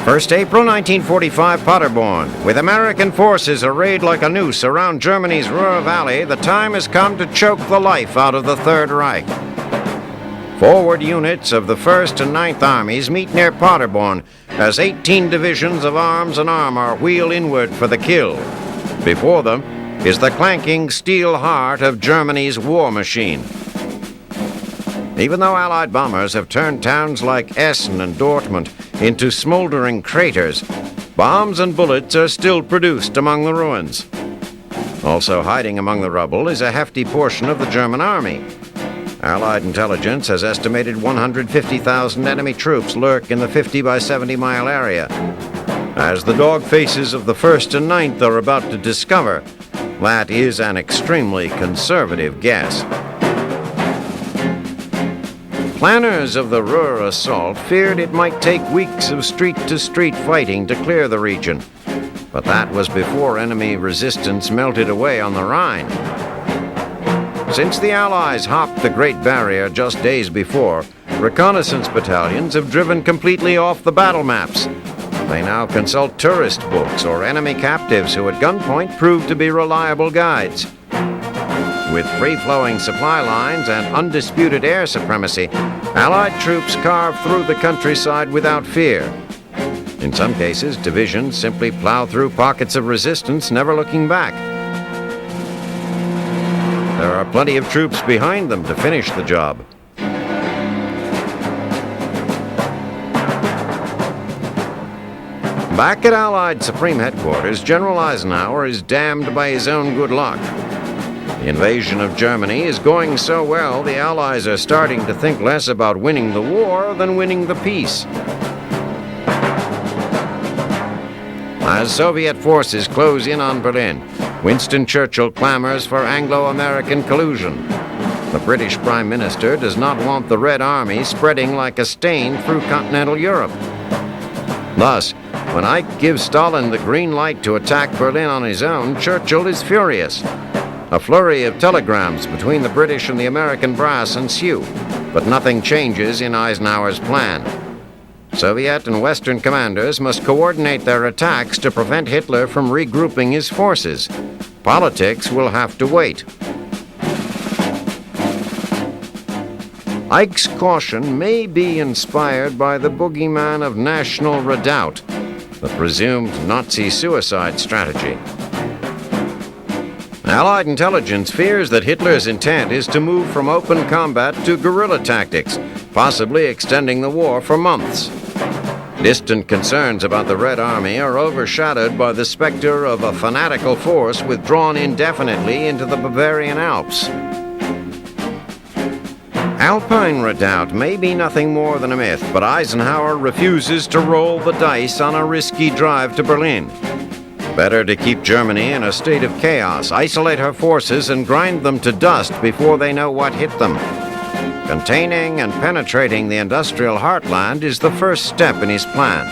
1st April 1945, Paderborn. With American forces arrayed like a noose around Germany's Ruhr Valley, the time has come to choke the life out of the Third Reich. Forward units of the 1st and 9th Armies meet near Paderborn as 18 divisions of arms and armor wheel inward for the kill. Before them is the clanking steel heart of Germany's war machine. Even though Allied bombers have turned towns like Essen and Dortmund into smoldering craters, bombs and bullets are still produced among the ruins. Also hiding among the rubble is a hefty portion of the German army. Allied intelligence has estimated 150,000 enemy troops lurk in the 50 by 70 mile area. As the dog faces of the 1st and 9th are about to discover, that is an extremely conservative guess. Planners of the Ruhr assault feared it might take weeks of street-to-street fighting to clear the region, but that was before enemy resistance melted away on the Rhine. Since the Allies hopped the Great Barrier just days before, reconnaissance battalions have driven completely off the battle maps. They now consult tourist books or enemy captives who at gunpoint prove to be reliable guides. With free-flowing supply lines and undisputed air supremacy, Allied troops carve through the countryside without fear. In some cases, divisions simply plow through pockets of resistance, never looking back. There are plenty of troops behind them to finish the job. Back at Allied Supreme Headquarters, General Eisenhower is damned by his own good luck. The invasion of Germany is going so well, the Allies are starting to think less about winning the war than winning the peace. As Soviet forces close in on Berlin, Winston Churchill clamors for Anglo-American collusion. The British Prime Minister does not want the Red Army spreading like a stain through continental Europe. Thus, when Ike gives Stalin the green light to attack Berlin on his own, Churchill is furious. A flurry of telegrams between the British and the American brass ensue, but nothing changes in Eisenhower's plan. Soviet and Western commanders must coordinate their attacks to prevent Hitler from regrouping his forces. Politics will have to wait. Ike's caution may be inspired by the boogeyman of national redoubt, the presumed Nazi suicide strategy. Allied intelligence fears that Hitler's intent is to move from open combat to guerrilla tactics, possibly extending the war for months. Distant concerns about the Red Army are overshadowed by the specter of a fanatical force withdrawn indefinitely into the Bavarian Alps. Alpine redoubt may be nothing more than a myth, but Eisenhower refuses to roll the dice on a risky drive to Berlin. Better to keep Germany in a state of chaos, isolate her forces, and grind them to dust before they know what hit them. Containing and penetrating the industrial heartland is the first step in his plan.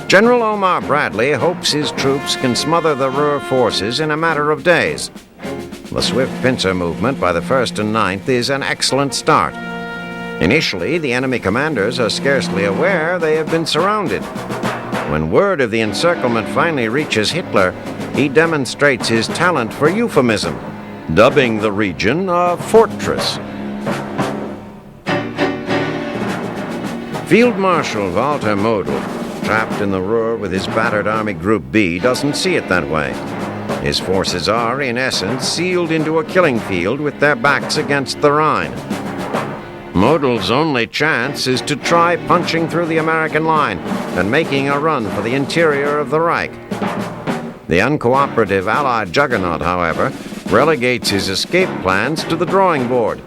General Omar Bradley hopes his troops can smother the Ruhr forces in a matter of days. The swift pincer movement by the 1st and 9th is an excellent start. Initially, the enemy commanders are scarcely aware they have been surrounded. When word of the encirclement finally reaches Hitler, he demonstrates his talent for euphemism, dubbing the region a fortress. Field Marshal Walter Model, trapped in the Ruhr with his battered Army Group B, doesn't see it that way. His forces are, in essence, sealed into a killing field with their backs against the Rhine. Model's only chance is to try punching through the American line and making a run for the interior of the Reich. The uncooperative Allied juggernaut, however, relegates his escape plans to the drawing board.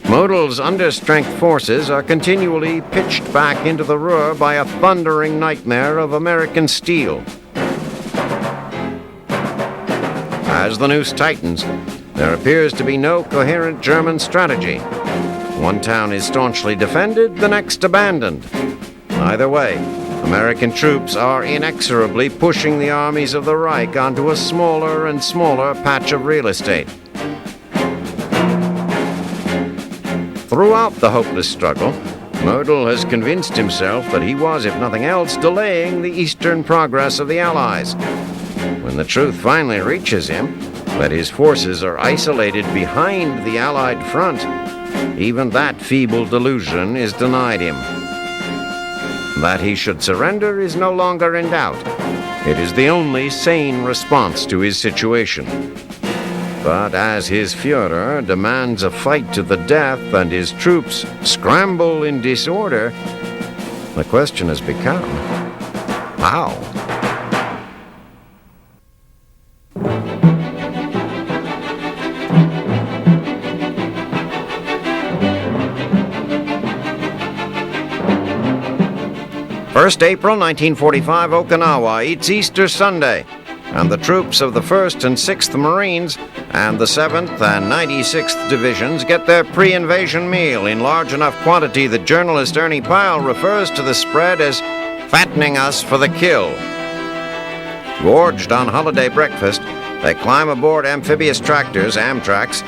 Model's understrength forces are continually pitched back into the Ruhr by a thundering nightmare of American steel. As the noose tightens, there appears to be no coherent German strategy. One town is staunchly defended, the next abandoned. Either way, American troops are inexorably pushing the armies of the Reich onto a smaller and smaller patch of real estate. Throughout the hopeless struggle, Model has convinced himself that he was, if nothing else, delaying the eastern progress of the Allies. When the truth finally reaches him, that his forces are isolated behind the Allied front, even that feeble delusion is denied him. That he should surrender is no longer in doubt. It is the only sane response to his situation. But as his Führer demands a fight to the death and his troops scramble in disorder, the question has become, how? First April 1945, Okinawa. It's Easter Sunday, and the troops of the 1st and 6th Marines and the 7th and 96th Divisions get their pre-invasion meal in large enough quantity that journalist Ernie Pyle refers to the spread as fattening us for the kill. Gorged on holiday breakfast, they climb aboard amphibious tractors, Amtraks,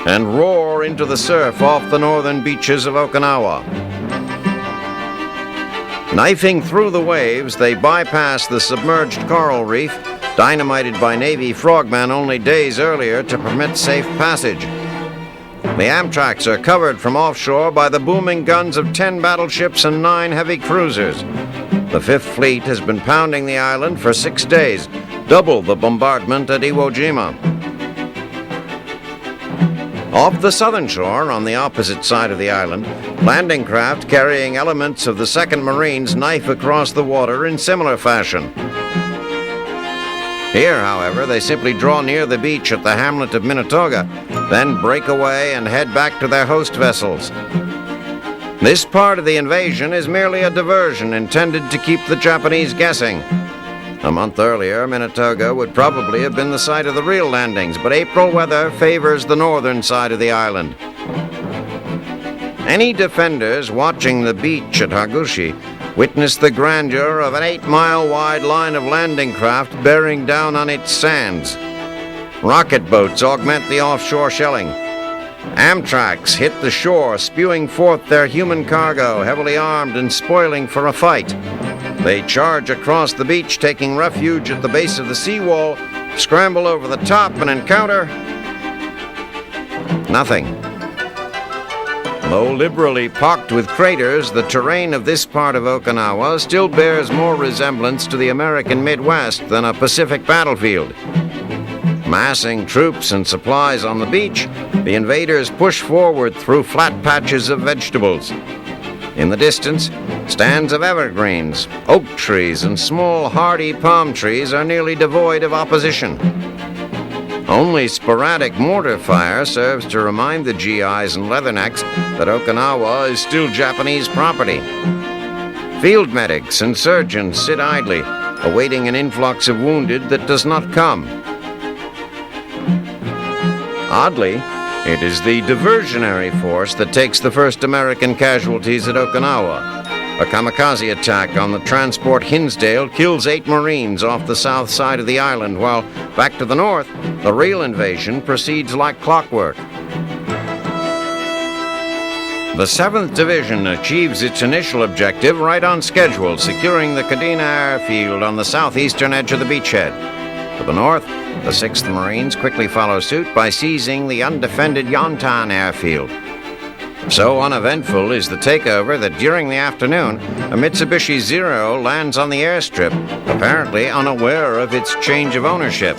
and roar into the surf off the northern beaches of Okinawa. Knifing through the waves, they bypass the submerged coral reef, dynamited by Navy frogmen only days earlier to permit safe passage. The Amtraks are covered from offshore by the booming guns of 10 battleships and 9 heavy cruisers. The Fifth Fleet has been pounding the island for 6 days, double the bombardment at Iwo Jima. Off the southern shore, on the opposite side of the island, landing craft carrying elements of the 2nd Marines knife across the water in similar fashion. Here, however, they simply draw near the beach at the hamlet of Minatoga, then break away and head back to their host vessels. This part of the invasion is merely a diversion intended to keep the Japanese guessing. A month earlier, Minatoga would probably have been the site of the real landings, but April weather favors the northern side of the island. Any defenders watching the beach at Hagushi witness the grandeur of an 8-mile-wide line of landing craft bearing down on its sands. Rocket boats augment the offshore shelling. Amtraks hit the shore, spewing forth their human cargo, heavily armed and spoiling for a fight. They charge across the beach, taking refuge at the base of the seawall, scramble over the top, and encounter nothing. Though liberally pocked with craters, the terrain of this part of Okinawa still bears more resemblance to the American Midwest than a Pacific battlefield. Massing troops and supplies on the beach, the invaders push forward through flat patches of vegetables. In the distance, stands of evergreens, oak trees, and small hardy palm trees are nearly devoid of opposition. Only sporadic mortar fire serves to remind the GIs and leathernecks that Okinawa is still Japanese property. Field medics and surgeons sit idly, awaiting an influx of wounded that does not come. Oddly, it is the diversionary force that takes the first American casualties at Okinawa. A kamikaze attack on the transport Hinsdale kills 8 Marines off the south side of the island, while back to the north, the real invasion proceeds like clockwork. The 7th Division achieves its initial objective right on schedule, securing the Kadena airfield on the southeastern edge of the beachhead. To the north, the 6th Marines quickly follow suit by seizing the undefended Yontan airfield. So uneventful is the takeover that during the afternoon, a Mitsubishi Zero lands on the airstrip, apparently unaware of its change of ownership.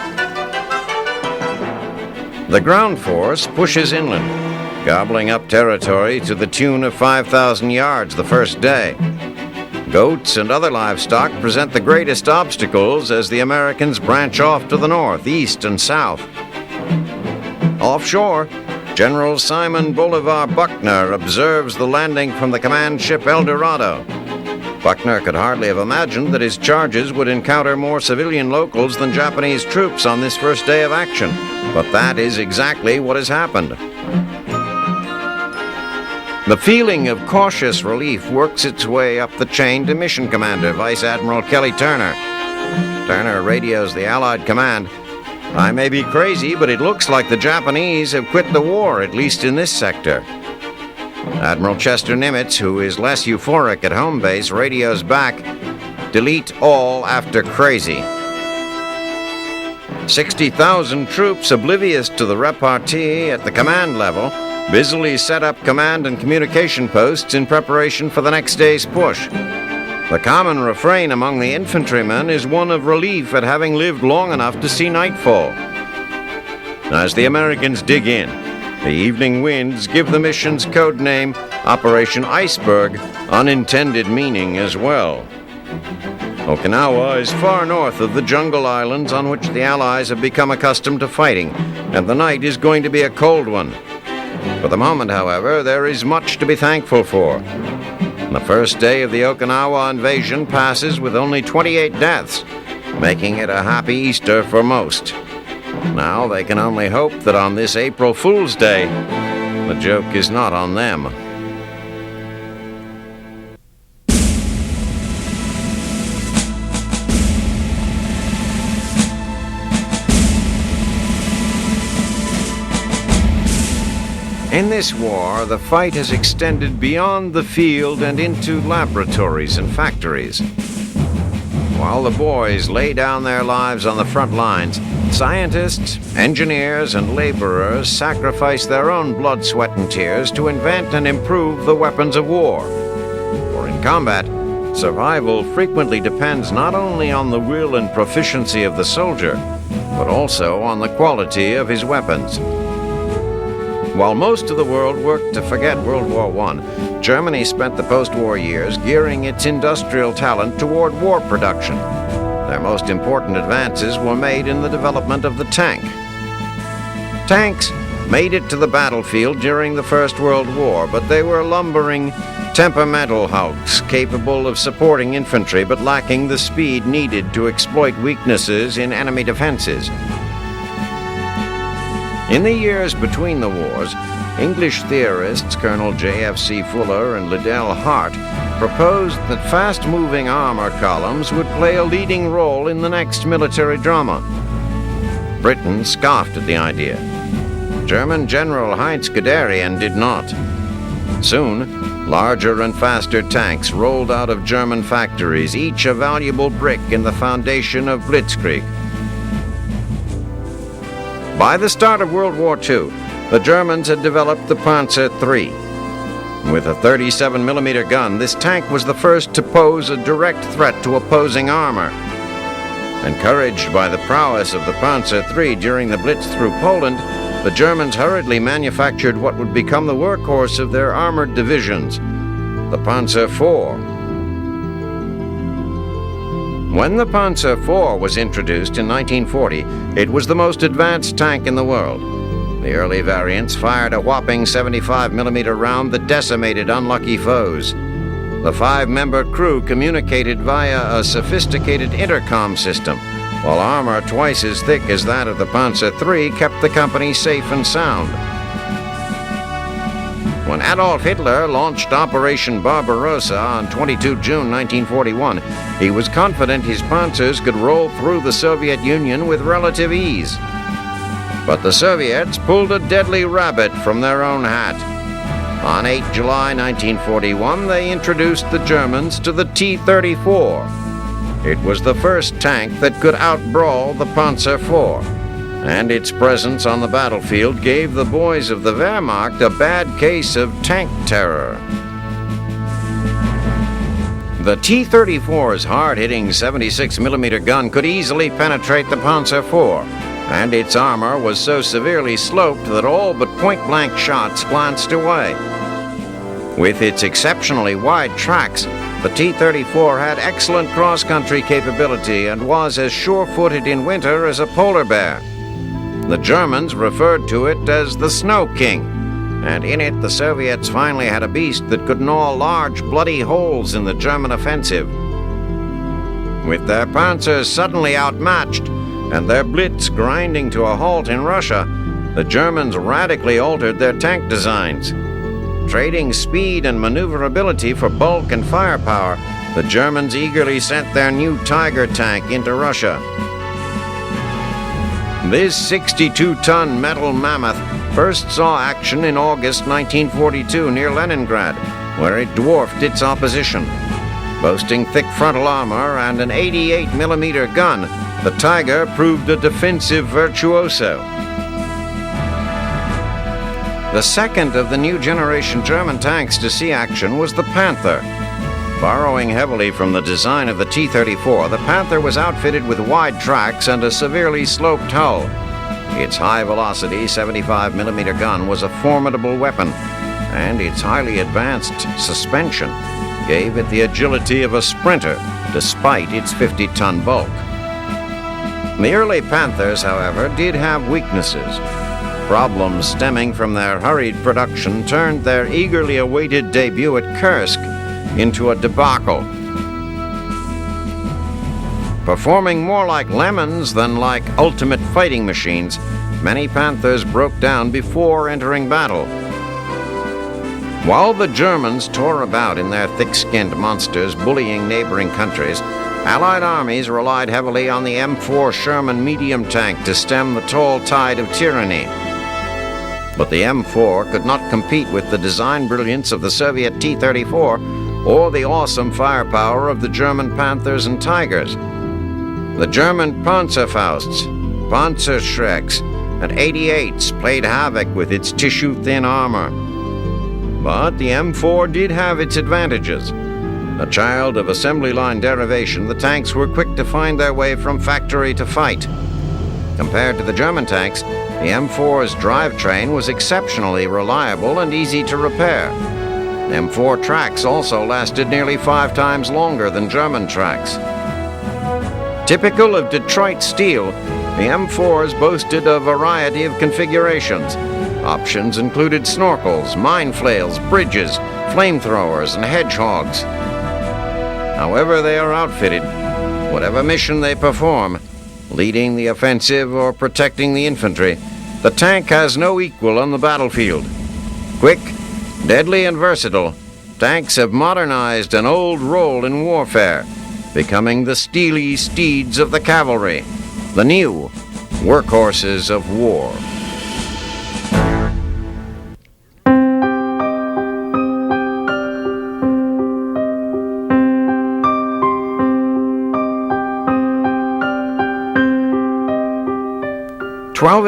The ground force pushes inland, gobbling up territory to the tune of 5,000 yards the first day. Goats and other livestock present the greatest obstacles as the Americans branch off to the north, east, and south. Offshore, General Simon Bolivar Buckner observes the landing from the command ship El Dorado. Buckner could hardly have imagined that his charges would encounter more civilian locals than Japanese troops on this first day of action, but that is exactly what has happened. The feeling of cautious relief works its way up the chain to Mission Commander Vice Admiral Kelly Turner. Turner radios the Allied command. "I may be crazy, but it looks like the Japanese have quit the war, at least in this sector." Admiral Chester Nimitz, who is less euphoric at home base, radios back, "Delete all after crazy." 60,000 troops, oblivious to the repartee at the command level, busily set up command and communication posts in preparation for the next day's push. The common refrain among the infantrymen is one of relief at having lived long enough to see nightfall. As the Americans dig in, the evening winds give the mission's code name Operation Iceberg unintended meaning as well. Okinawa is far north of the jungle islands on which the Allies have become accustomed to fighting, and the night is going to be a cold one. For the moment, however, there is much to be thankful for. The first day of the Okinawa invasion passes with only 28 deaths, making it a happy Easter for most. Now they can only hope that on this April Fool's Day, the joke is not on them. In this war, the fight has extended beyond the field and into laboratories and factories. While the boys lay down their lives on the front lines, scientists, engineers, and laborers sacrifice their own blood, sweat, and tears to invent and improve the weapons of war. For in combat, survival frequently depends not only on the will and proficiency of the soldier, but also on the quality of his weapons. While most of the world worked to forget World War I, Germany spent the post-war years gearing its industrial talent toward war production. Their most important advances were made in the development of the tank. Tanks made it to the battlefield during the First World War, but they were lumbering, temperamental hulks capable of supporting infantry but lacking the speed needed to exploit weaknesses in enemy defenses. In the years between the wars, English theorists Colonel J.F.C. Fuller and Liddell Hart proposed that fast-moving armor columns would play a leading role in the next military drama. Britain scoffed at the idea. German General Heinz Guderian did not. Soon, larger and faster tanks rolled out of German factories, each a valuable brick in the foundation of Blitzkrieg. By the start of World War II, the Germans had developed the Panzer III. With a 37mm gun, this tank was the first to pose a direct threat to opposing armor. Encouraged by the prowess of the Panzer III during the Blitz through Poland, the Germans hurriedly manufactured what would become the workhorse of their armored divisions, the Panzer IV. When the Panzer IV was introduced in 1940, it was the most advanced tank in the world. The early variants fired a whopping 75mm round that decimated unlucky foes. The 5-member crew communicated via a sophisticated intercom system, while armor twice as thick as that of the Panzer III kept the company safe and sound. When Adolf Hitler launched Operation Barbarossa on 22 June 1941, he was confident his panzers could roll through the Soviet Union with relative ease. But the Soviets pulled a deadly rabbit from their own hat. On 8 July 1941, they introduced the Germans to the T-34. It was the first tank that could outbrawl the Panzer IV, and its presence on the battlefield gave the boys of the Wehrmacht a bad case of tank terror. The T-34's hard-hitting 76mm gun could easily penetrate the Panzer IV, and its armor was so severely sloped that all but point-blank shots glanced away. With its exceptionally wide tracks, the T-34 had excellent cross-country capability and was as sure-footed in winter as a polar bear. The Germans referred to it as the Snow King, and in it the Soviets finally had a beast that could gnaw large bloody holes in the German offensive. With their panzers suddenly outmatched and their Blitz grinding to a halt in Russia, the Germans radically altered their tank designs. Trading speed and maneuverability for bulk and firepower, the Germans eagerly sent their new Tiger tank into Russia. This 62-ton metal mammoth first saw action in August 1942 near Leningrad, where it dwarfed its opposition. Boasting thick frontal armor and an 88mm gun, the Tiger proved a defensive virtuoso. The second of the new generation German tanks to see action was the Panther. Borrowing heavily from the design of the T-34, the Panther was outfitted with wide tracks and a severely sloped hull. Its high-velocity 75mm gun was a formidable weapon, and its highly advanced suspension gave it the agility of a sprinter, despite its 50-ton bulk. The early Panthers, however, did have weaknesses. Problems stemming from their hurried production turned their eagerly awaited debut at Kursk into a debacle. Performing more like lemons than like ultimate fighting machines, many Panthers broke down before entering battle. While the Germans tore about in their thick-skinned monsters, bullying neighboring countries, Allied armies relied heavily on the M4 Sherman medium tank to stem the tall tide of tyranny. But the M4 could not compete with the design brilliance of the Soviet T-34 or the awesome firepower of the German Panthers and Tigers. The German Panzerfausts, Panzerschrecks, and 88s played havoc with its tissue-thin armor. But the M4 did have its advantages. A child of assembly line derivation, the tanks were quick to find their way from factory to fight. Compared to the German tanks, the M4's drivetrain was exceptionally reliable and easy to repair. M4 tracks also lasted nearly 5 times longer than German tracks. Typical of Detroit steel, the M4s boasted a variety of configurations. Options included snorkels, mine flails, bridges, flamethrowers, and hedgehogs. However they are outfitted, whatever mission they perform, leading the offensive or protecting the infantry, the tank has no equal on the battlefield. Quick, deadly, and versatile, tanks have modernized an old role in warfare, becoming the steely steeds of the cavalry, the new workhorses of war.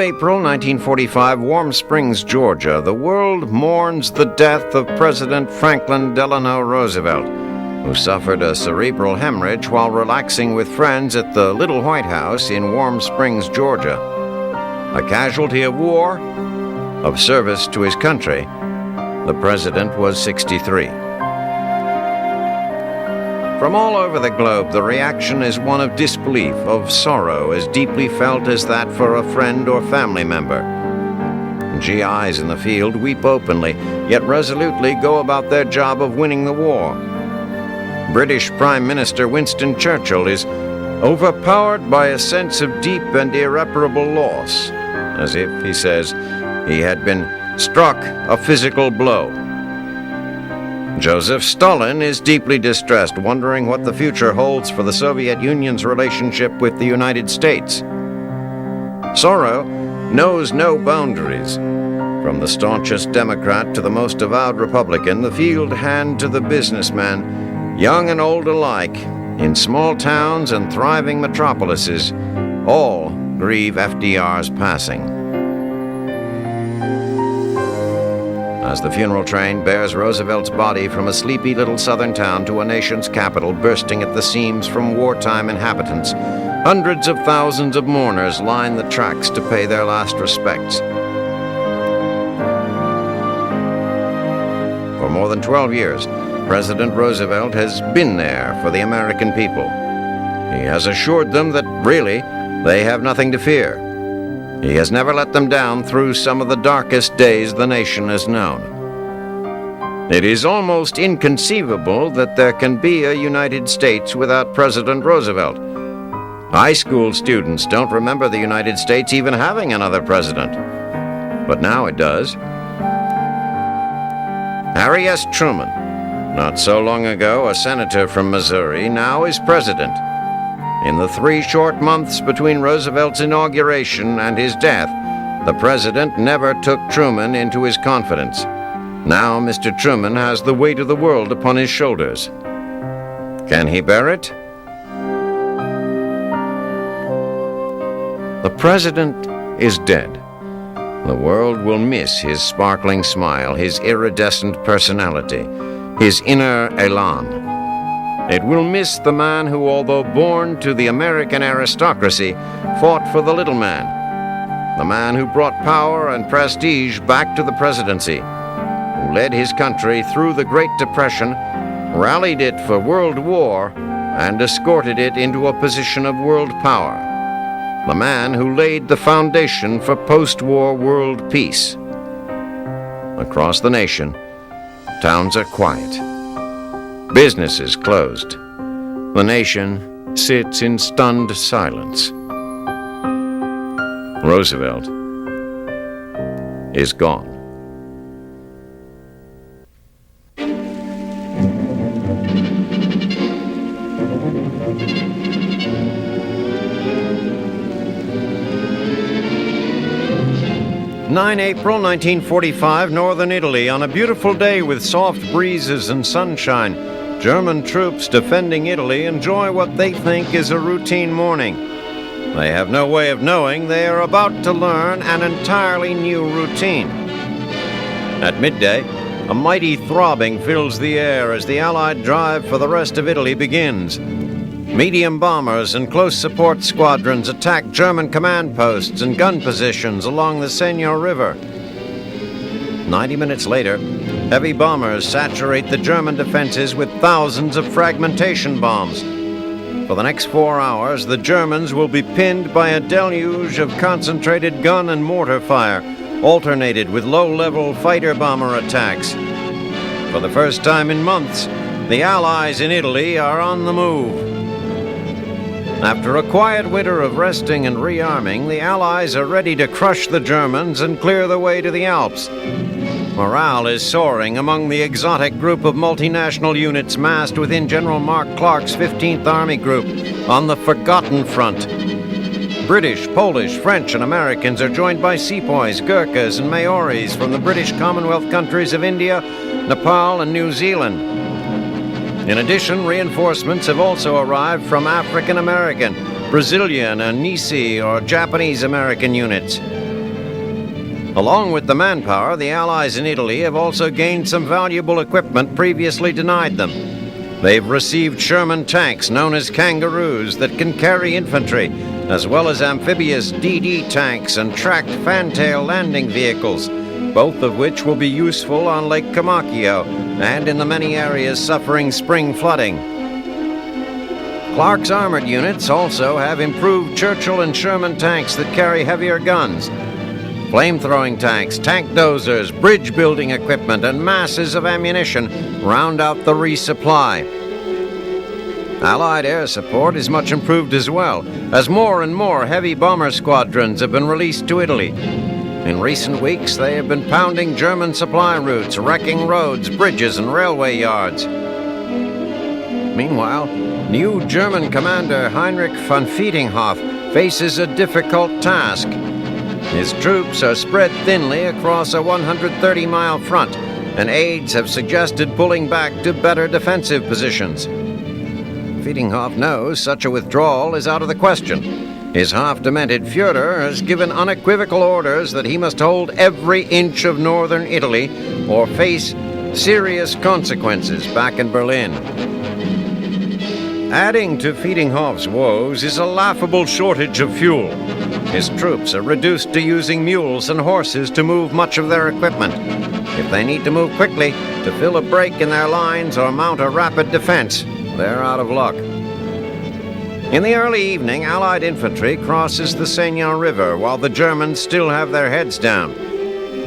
April 12, 1945, Warm Springs, Georgia. The world mourns the death of President Franklin Delano Roosevelt, who suffered a cerebral hemorrhage while relaxing with friends at the Little White House in Warm Springs, Georgia. A casualty of war, of service to his country. The president was 63. From all over the globe, the reaction is one of disbelief, of sorrow as deeply felt as that for a friend or family member. GIs in the field weep openly, yet resolutely go about their job of winning the war. British Prime Minister Winston Churchill is overpowered by a sense of deep and irreparable loss, as if, he says, he had been struck a physical blow. Joseph Stalin is deeply distressed, wondering what the future holds for the Soviet Union's relationship with the United States. Sorrow knows no boundaries. From the staunchest Democrat to the most avowed Republican, the field hand to the businessman, young and old alike, in small towns and thriving metropolises, all grieve FDR's passing. As the funeral train bears Roosevelt's body from a sleepy little southern town to a nation's capital bursting at the seams from wartime inhabitants, hundreds of thousands of mourners line the tracks to pay their last respects. For more than 12 years, President Roosevelt has been there for the American people. He has assured them that, really, they have nothing to fear. He has never let them down through some of the darkest days the nation has known. It is almost inconceivable that there can be a United States without President Roosevelt. High school students don't remember the United States even having another president. But now it does. Harry S. Truman, not so long ago a senator from Missouri, now is president. In the 3 short months between Roosevelt's inauguration and his death, The president never took Truman into his confidence. Now Mr. Truman has the weight of the world upon his shoulders. Can he bear it? The president is dead. The world will miss his sparkling smile, his iridescent personality, his inner elan. It will miss the man who, although born to the American aristocracy, fought for the little man. The man who brought power and prestige back to the presidency, who led his country through the Great Depression, rallied it for World War, and escorted it into a position of world power. The man who laid the foundation for post-war world peace. Across the nation, towns are quiet. Businesses closed. The nation sits in stunned silence. Roosevelt is gone. April 1945, northern Italy. On a beautiful day with soft breezes and sunshine, German troops defending Italy enjoy what they think is a routine morning. They have no way of knowing they are about to learn an entirely new routine. At midday, a mighty throbbing fills the air as the Allied drive for the rest of Italy begins. Medium bombers and close support squadrons attack German command posts and gun positions along the Senio River. 90 minutes later, heavy bombers saturate the German defenses with thousands of fragmentation bombs. For the next 4 hours, the Germans will be pinned by a deluge of concentrated gun and mortar fire, alternated with low-level fighter bomber attacks. For the first time in months, the Allies in Italy are on the move. After a quiet winter of resting and rearming, the Allies are ready to crush the Germans and clear the way to the Alps. Morale is soaring among the exotic group of multinational units massed within General Mark Clark's 15th Army Group on the Forgotten Front. British, Polish, French, and Americans are joined by sepoys, Gurkhas, and Maoris from the British Commonwealth countries of India, Nepal, and New Zealand. In addition, reinforcements have also arrived from African American, Brazilian, and Nisi or Japanese American units. Along with the manpower, the Allies in Italy have also gained some valuable equipment previously denied them. They've received Sherman tanks known as Kangaroos that can carry infantry, as well as amphibious DD tanks and tracked fantail landing vehicles, both of which will be useful on Lake Comacchio and in the many areas suffering spring flooding. Clark's armored units also have improved Churchill and Sherman tanks that carry heavier guns. Flamethrowing tanks, tank dozers, bridge-building equipment, and masses of ammunition round out the resupply. Allied air support is much improved as well, as more and more heavy bomber squadrons have been released to Italy. In recent weeks, they have been pounding German supply routes, wrecking roads, bridges, and railway yards. Meanwhile, new German commander Heinrich von Vietinghoff faces a difficult task. His troops are spread thinly across a 130-mile front, and aides have suggested pulling back to better defensive positions. Vietinghoff knows such a withdrawal is out of the question. His half-demented Führer has given unequivocal orders that he must hold every inch of northern Italy or face serious consequences back in Berlin. Adding to Vietinghoff's woes is a laughable shortage of fuel. His troops are reduced to using mules and horses to move much of their equipment. If they need to move quickly to fill a break in their lines or mount a rapid defense, they're out of luck. In the early evening, Allied infantry crosses the Senio River while the Germans still have their heads down.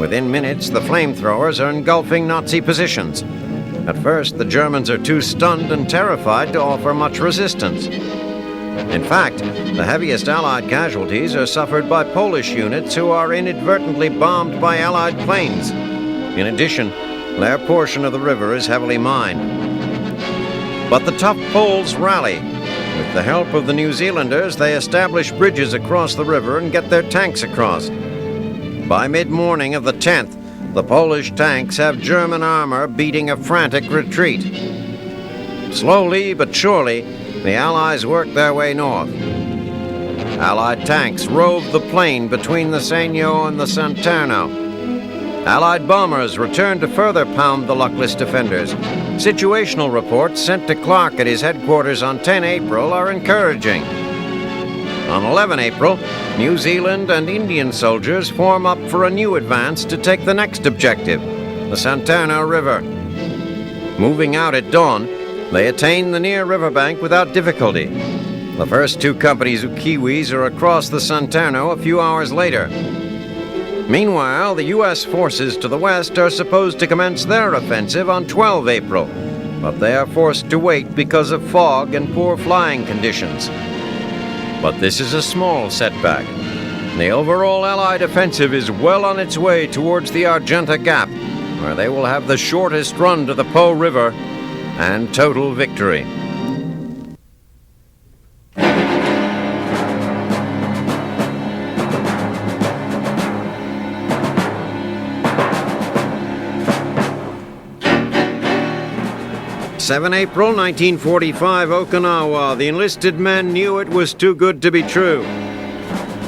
Within minutes, the flamethrowers are engulfing Nazi positions. At first, the Germans are too stunned and terrified to offer much resistance. In fact, the heaviest Allied casualties are suffered by Polish units who are inadvertently bombed by Allied planes. In addition, their portion of the river is heavily mined. But the tough Poles rally. With the help of the New Zealanders, they establish bridges across the river and get their tanks across. By mid-morning of the 10th, the Polish tanks have German armor beating a frantic retreat. Slowly but surely, the Allies work their way north. Allied tanks rove the plain between the Senio and the Santerno. Allied bombers return to further pound the luckless defenders. Situational reports sent to Clark at his headquarters on 10 April are encouraging. On 11 April, New Zealand and Indian soldiers form up for a new advance to take the next objective, the Santerno River. Moving out at dawn, they attain the near riverbank without difficulty. The first two companies of Kiwis are across the Santerno a few hours later. Meanwhile, the U.S. forces to the west are supposed to commence their offensive on 12 April, but they are forced to wait because of fog and poor flying conditions. But this is a small setback. The overall Allied offensive is well on its way towards the Argenta Gap, where they will have the shortest run to the Po River and total victory. April 1945, Okinawa. The enlisted men knew it was too good to be true.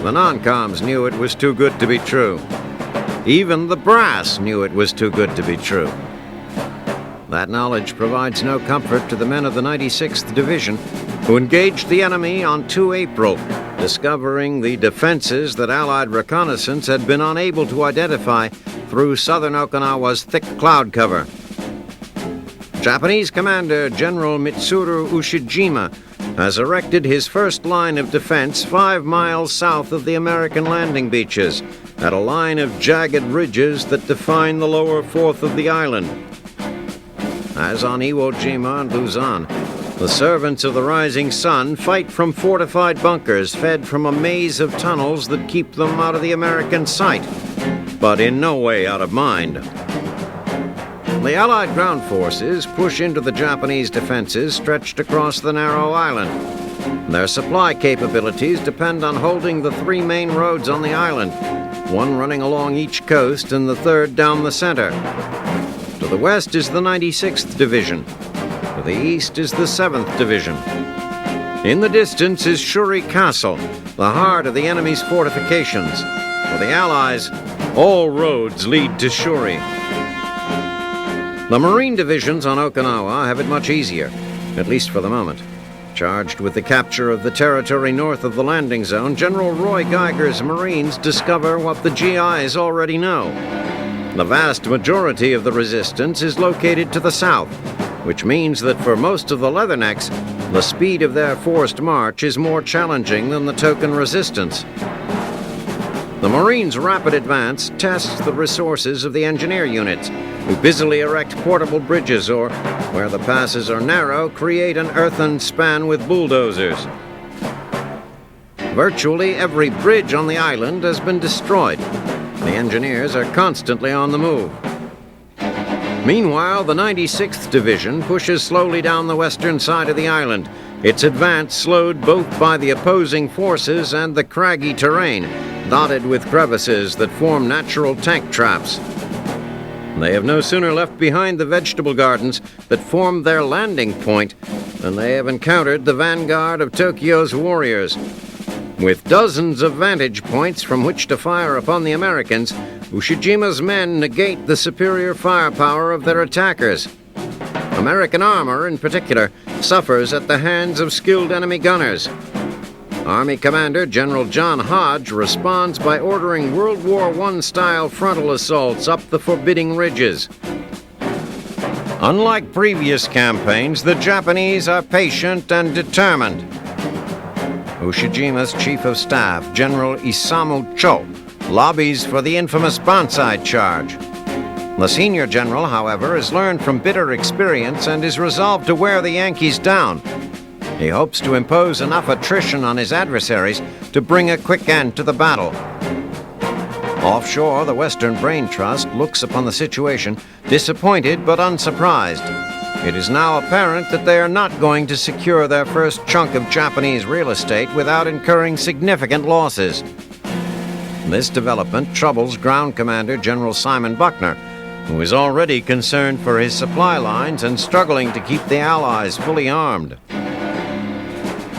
The non-coms knew it was too good to be true. Even the brass knew it was too good to be true. That knowledge provides no comfort to the men of the 96th Division, who engaged the enemy on 2 April, discovering the defenses that Allied reconnaissance had been unable to identify through southern Okinawa's thick cloud cover. Japanese Commander General Mitsuru Ushijima has erected his first line of defense 5 miles south of the American landing beaches, at a line of jagged ridges that define the lower fourth of the island. As on Iwo Jima and Luzon, the servants of the rising sun fight from fortified bunkers fed from a maze of tunnels that keep them out of the American sight, but in no way out of mind. The Allied ground forces push into the Japanese defenses stretched across the narrow island. Their supply capabilities depend on holding the 3 main roads on the island, one running along each coast and the third down the center. To the west is the 96th Division. To the east is the 7th Division. In the distance is Shuri Castle, the heart of the enemy's fortifications. For the Allies, all roads lead to Shuri. The Marine divisions on Okinawa have it much easier, at least for the moment. Charged with the capture of the territory north of the landing zone, General Roy Geiger's Marines discover what the GIs already know. The vast majority of the resistance is located to the south, which means that for most of the Leathernecks, the speed of their forced march is more challenging than the token resistance. The Marines' rapid advance tests the resources of the engineer units, who busily erect portable bridges or, where the passes are narrow, create an earthen span with bulldozers. Virtually every bridge on the island has been destroyed. The engineers are constantly on the move. Meanwhile, the 96th Division pushes slowly down the western side of the island, its advance slowed both by the opposing forces and the craggy terrain, dotted with crevices that form natural tank traps. They have no sooner left behind the vegetable gardens that formed their landing point than they have encountered the vanguard of Tokyo's warriors. With dozens of vantage points from which to fire upon the Americans, Ushijima's men negate the superior firepower of their attackers. American armor, in particular, suffers at the hands of skilled enemy gunners. Army Commander General John Hodge responds by ordering World War I-style frontal assaults up the forbidding ridges. Unlike previous campaigns, the Japanese are patient and determined. Ushijima's Chief of Staff, General Isamu Cho, lobbies for the infamous Banzai Charge. The senior general, however, has learned from bitter experience and is resolved to wear the Yankees down. He hopes to impose enough attrition on his adversaries to bring a quick end to the battle. Offshore, the Western Brain Trust looks upon the situation disappointed but unsurprised. It is now apparent that they are not going to secure their first chunk of Japanese real estate without incurring significant losses. This development troubles Ground Commander General Simon Buckner, who is already concerned for his supply lines and struggling to keep the Allies fully armed.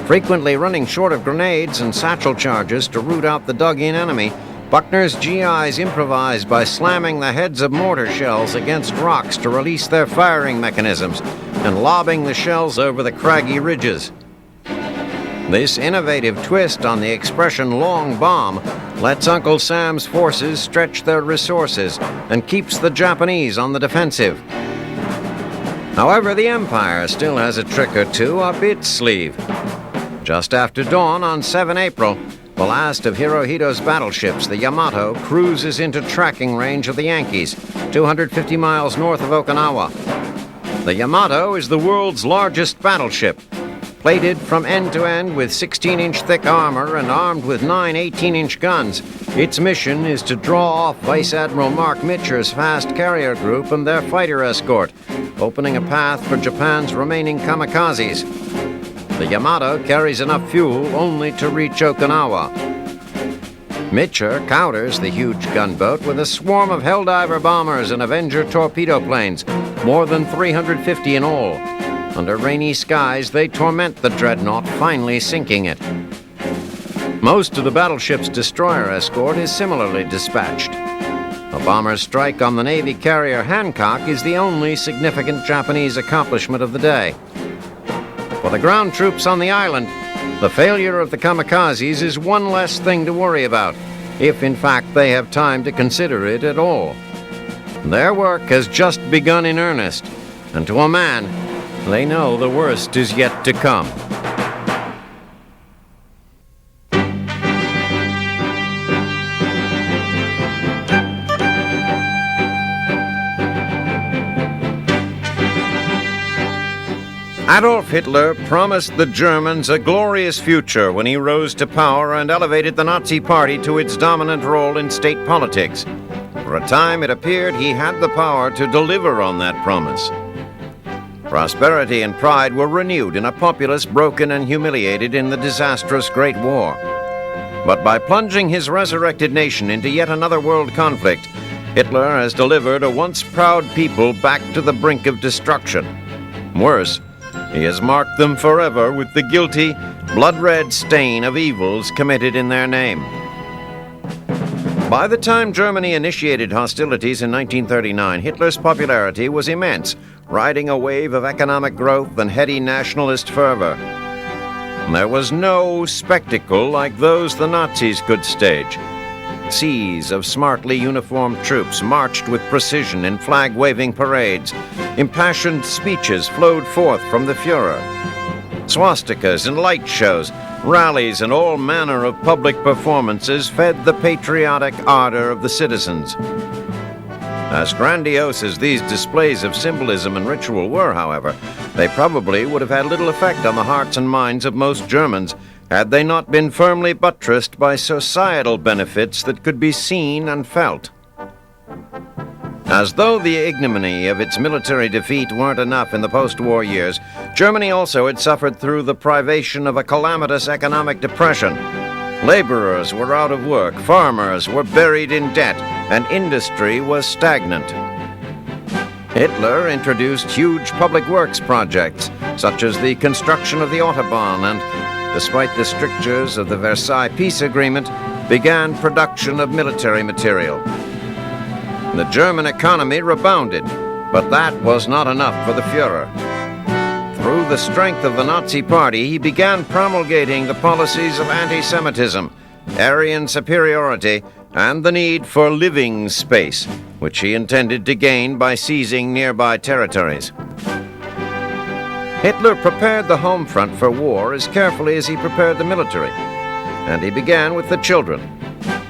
Frequently running short of grenades and satchel charges to root out the dug-in enemy, Buckner's GIs improvise by slamming the heads of mortar shells against rocks to release their firing mechanisms and lobbing the shells over the craggy ridges. This innovative twist on the expression long bomb lets Uncle Sam's forces stretch their resources and keeps the Japanese on the defensive. However, the Empire still has a trick or two up its sleeve. Just after dawn on 7 April, the last of Hirohito's battleships, the Yamato, cruises into tracking range of the Yankees, 250 miles north of Okinawa. The Yamato is the world's largest battleship, plated from end to end with 16-inch thick armor and armed with 9 18-inch guns. Its mission is to draw off Vice Admiral Mark Mitcher's fast carrier group and their fighter escort, opening a path for Japan's remaining kamikazes. The Yamato carries enough fuel only to reach Okinawa. Mitcher counters the huge gunboat with a swarm of Helldiver bombers and Avenger torpedo planes, more than 350 in all. Under rainy skies, they torment the dreadnought, finally sinking it. Most of the battleship's destroyer escort is similarly dispatched. A bomber strike on the Navy carrier Hancock is the only significant Japanese accomplishment of the day. For the ground troops on the island, the failure of the kamikazes is one less thing to worry about, if in fact they have time to consider it at all. Their work has just begun in earnest, and to a man, they know the worst is yet to come. Adolf Hitler promised the Germans a glorious future when he rose to power and elevated the Nazi Party to its dominant role in state politics. For a time, it appeared he had the power to deliver on that promise. Prosperity and pride were renewed in a populace broken and humiliated in the disastrous Great War. But by plunging his resurrected nation into yet another world conflict, Hitler has delivered a once proud people back to the brink of destruction. Worse, he has marked them forever with the guilty, blood-red stain of evils committed in their name. By the time Germany initiated hostilities in 1939, Hitler's popularity was immense, riding a wave of economic growth and heady nationalist fervor. There was no spectacle like those the Nazis could stage. Seas of smartly uniformed troops marched with precision in flag-waving parades. Impassioned speeches flowed forth from the Fuhrer. Swastikas and light shows, rallies, and all manner of public performances fed the patriotic ardor of the citizens. As grandiose as these displays of symbolism and ritual were, however, they probably would have had little effect on the hearts and minds of most Germans had they not been firmly buttressed by societal benefits that could be seen and felt. As though the ignominy of its military defeat weren't enough in the post-war years, Germany also had suffered through the privation of a calamitous economic depression. Laborers were out of work, farmers were buried in debt, and industry was stagnant. Hitler introduced huge public works projects, such as the construction of the Autobahn, and, despite the strictures of the Versailles Peace Agreement, began production of military material. The German economy rebounded, but that was not enough for the Fuhrer. Through the strength of the Nazi Party, he began promulgating the policies of anti-Semitism, Aryan superiority, and the need for living space, which he intended to gain by seizing nearby territories. Hitler prepared the home front for war as carefully as he prepared the military, and he began with the children.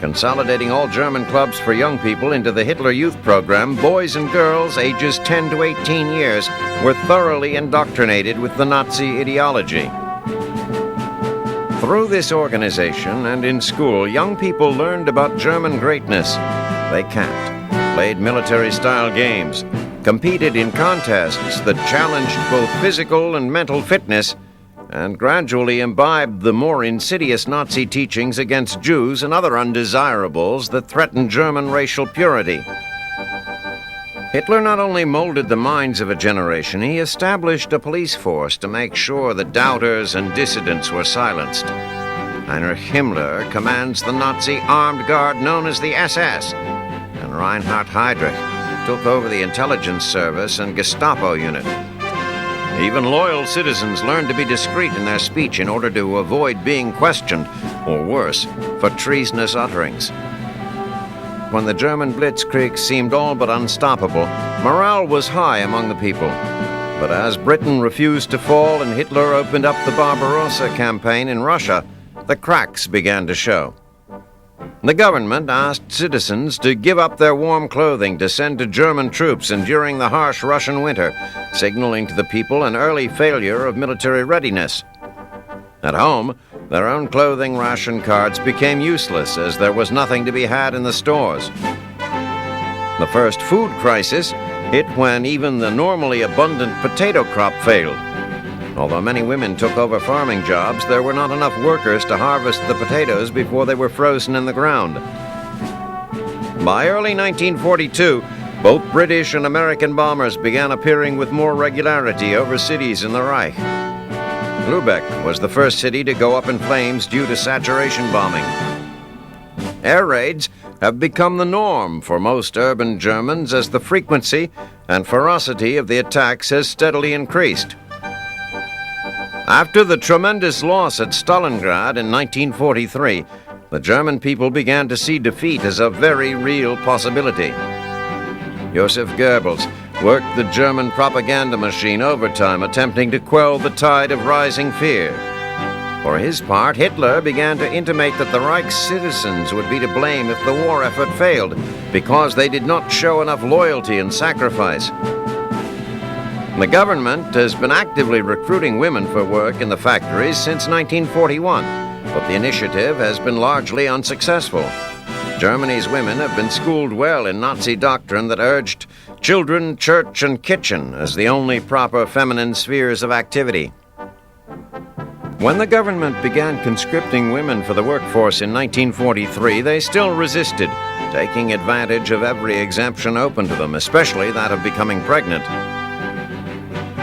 Consolidating all German clubs for young people into the Hitler Youth Program, boys and girls ages 10 to 18 years were thoroughly indoctrinated with the Nazi ideology. Through this organization and in school, young people learned about German greatness. They camped, played military-style games, competed in contests that challenged both physical and mental fitness, and gradually imbibed the more insidious Nazi teachings against Jews and other undesirables that threatened German racial purity. Hitler not only molded the minds of a generation, he established a police force to make sure that doubters and dissidents were silenced. Heinrich Himmler commands the Nazi armed guard known as the SS, and Reinhard Heydrich took over the intelligence service and Gestapo unit. Even loyal citizens learned to be discreet in their speech in order to avoid being questioned, or worse, for treasonous utterings. When the German blitzkrieg seemed all but unstoppable, morale was high among the people. But as Britain refused to fall and Hitler opened up the Barbarossa campaign in Russia, the cracks began to show. The government asked citizens to give up their warm clothing to send to German troops enduring the harsh Russian winter, signaling to the people an early failure of military readiness. At home, their own clothing ration cards became useless as there was nothing to be had in the stores. The first food crisis hit when even the normally abundant potato crop failed. Although many women took over farming jobs, there were not enough workers to harvest the potatoes before they were frozen in the ground. By early 1942, both British and American bombers began appearing with more regularity over cities in the Reich. Lübeck was the first city to go up in flames due to saturation bombing. Air raids have become the norm for most urban Germans as the frequency and ferocity of the attacks has steadily increased. After the tremendous loss at Stalingrad in 1943, the German people began to see defeat as a very real possibility. Joseph Goebbels worked the German propaganda machine overtime, attempting to quell the tide of rising fear. For his part, Hitler began to intimate that the Reich's citizens would be to blame if the war effort failed, because they did not show enough loyalty and sacrifice. The government has been actively recruiting women for work in the factories since 1941, but the initiative has been largely unsuccessful. Germany's women have been schooled well in Nazi doctrine that urged children, church, and kitchen as the only proper feminine spheres of activity. When the government began conscripting women for the workforce in 1943, they still resisted, taking advantage of every exemption open to them, especially that of becoming pregnant.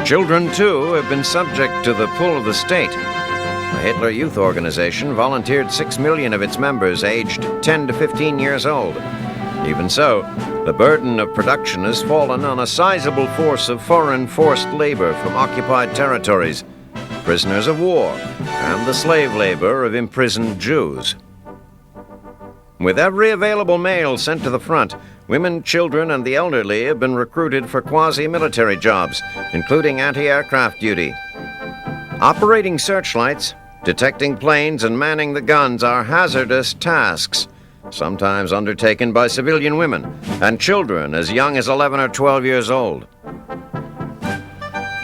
Children, too, have been subject to the pull of the state. The Hitler Youth Organization volunteered 6 million of its members aged 10 to 15 years old. Even so, the burden of production has fallen on a sizable force of foreign forced labor from occupied territories, prisoners of war, and the slave labor of imprisoned Jews. With every available male sent to the front, women, children, and the elderly have been recruited for quasi-military jobs, including anti-aircraft duty. Operating searchlights, detecting planes, and manning the guns are hazardous tasks, sometimes undertaken by civilian women and children as young as 11 or 12 years old.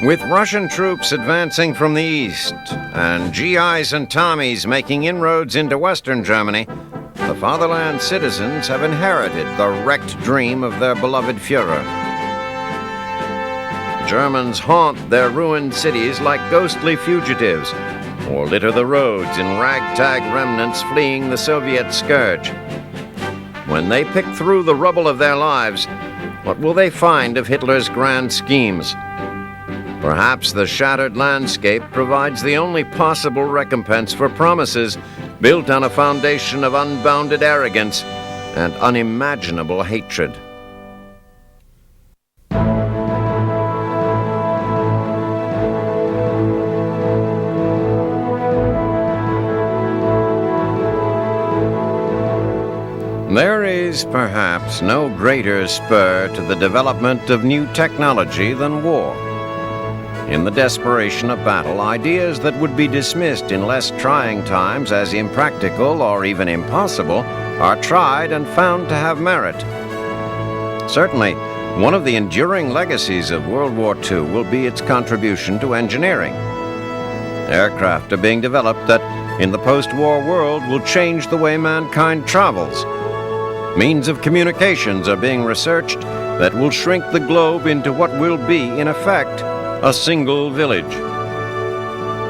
With Russian troops advancing from the east and GIs and Tommies making inroads into Western Germany, the fatherland citizens have inherited the wrecked dream of their beloved Führer. Germans haunt their ruined cities like ghostly fugitives, or litter the roads in ragtag remnants fleeing the Soviet scourge. When they pick through the rubble of their lives, what will they find of Hitler's grand schemes? Perhaps the shattered landscape provides the only possible recompense for promises built on a foundation of unbounded arrogance and unimaginable hatred. There is perhaps no greater spur to the development of new technology than war. In the desperation of battle, ideas that would be dismissed in less trying times as impractical or even impossible are tried and found to have merit. Certainly, one of the enduring legacies of World War II will be its contribution to engineering. Aircraft are being developed that, in the post-war world, will change the way mankind travels. Means of communications are being researched that will shrink the globe into what will be, in effect, a single village.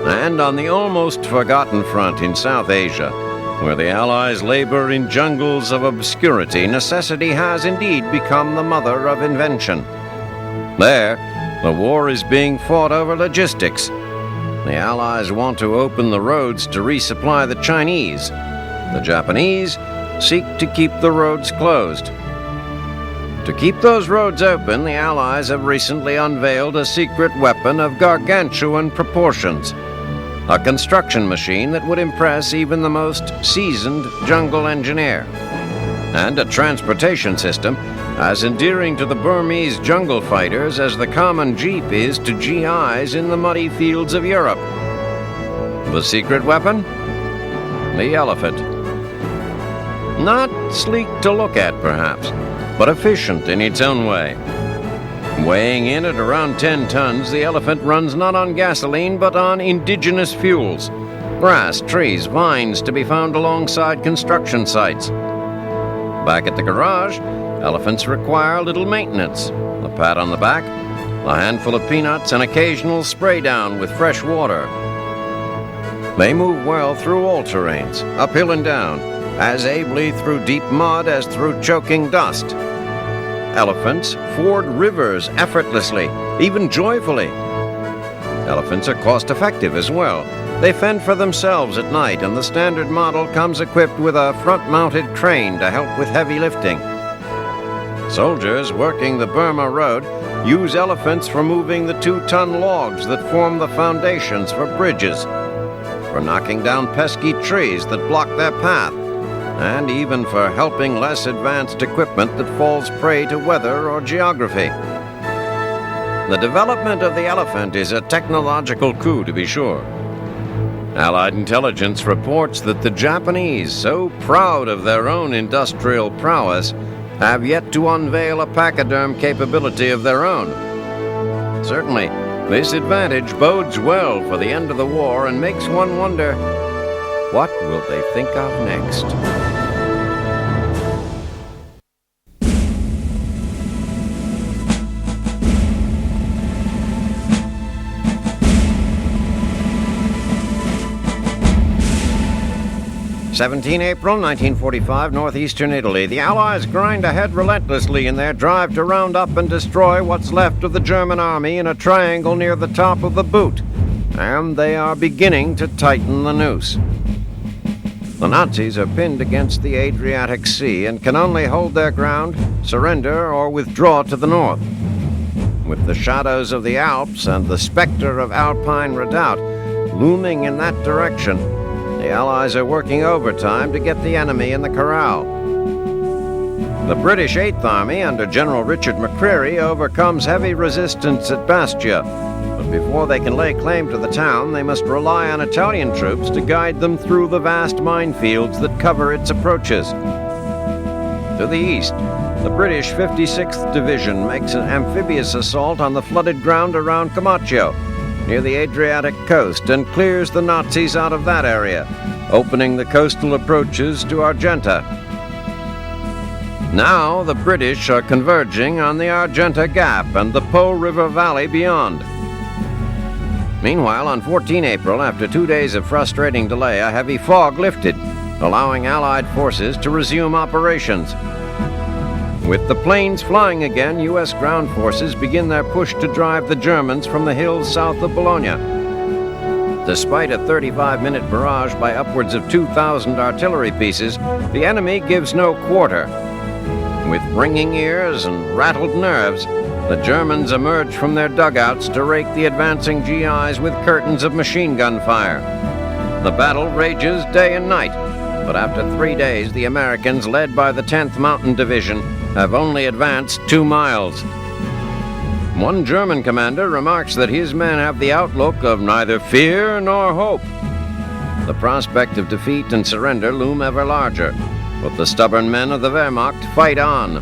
and on the almost forgotten front in South Asia, where the Allies labor in jungles of obscurity, necessity has indeed become the mother of invention. There, the war is being fought over logistics. The Allies want to open the roads to resupply the Chinese. The Japanese seek to keep the roads closed. To keep those roads open, the Allies have recently unveiled a secret weapon of gargantuan proportions, a construction machine that would impress even the most seasoned jungle engineer, and a transportation system as endearing to the Burmese jungle fighters as the common jeep is to GIs in the muddy fields of Europe. The secret weapon? The elephant. Not sleek to look at, perhaps, but efficient in its own way. Weighing in at around 10 tons, the elephant runs not on gasoline, but on indigenous fuels. Grass, trees, vines to be found alongside construction sites. Back at the garage, elephants require little maintenance. A pat on the back, a handful of peanuts, and occasional spray down with fresh water. They move well through all terrains, uphill and down, as ably through deep mud as through choking dust. Elephants ford rivers effortlessly, even joyfully. Elephants are cost-effective as well. They fend for themselves at night, and the standard model comes equipped with a front-mounted crane to help with heavy lifting. Soldiers working the Burma Road use elephants for moving the 2-ton logs that form the foundations for bridges, for knocking down pesky trees that block their path, and even for helping less advanced equipment that falls prey to weather or geography. The development of the elephant is a technological coup, to be sure. Allied intelligence reports that the Japanese, so proud of their own industrial prowess, have yet to unveil a pachyderm capability of their own. Certainly, this advantage bodes well for the end of the war and makes one wonder, what will they think of next? April 1945, northeastern Italy. The Allies grind ahead relentlessly in their drive to round up and destroy what's left of the German army in a triangle near the top of the boot. And they are beginning to tighten the noose. The Nazis are pinned against the Adriatic Sea and can only hold their ground, surrender, or withdraw to the north. With the shadows of the Alps and the specter of Alpine redoubt looming in that direction, the Allies are working overtime to get the enemy in the corral. The British 8th Army under General Richard McCreary overcomes heavy resistance at Bastia, but before they can lay claim to the town, they must rely on Italian troops to guide them through the vast minefields that cover its approaches. To the east, the British 56th Division makes an amphibious assault on the flooded ground around Comacchio, near the Adriatic coast, and clears the Nazis out of that area, opening the coastal approaches to Argenta. Now the British are converging on the Argenta Gap and the Po River Valley beyond. Meanwhile, on 14 April, after 2 days of frustrating delay, a heavy fog lifted, allowing Allied forces to resume operations. With the planes flying again, U.S. ground forces begin their push to drive the Germans from the hills south of Bologna. Despite a 35-minute barrage by upwards of 2,000 artillery pieces, the enemy gives no quarter. With ringing ears and rattled nerves, the Germans emerge from their dugouts to rake the advancing GIs with curtains of machine gun fire. The battle rages day and night, but after 3 days, the Americans, led by the 10th Mountain Division, have only advanced 2 miles. One German commander remarks that his men have the outlook of neither fear nor hope. The prospect of defeat and surrender loom ever larger, but the stubborn men of the Wehrmacht fight on.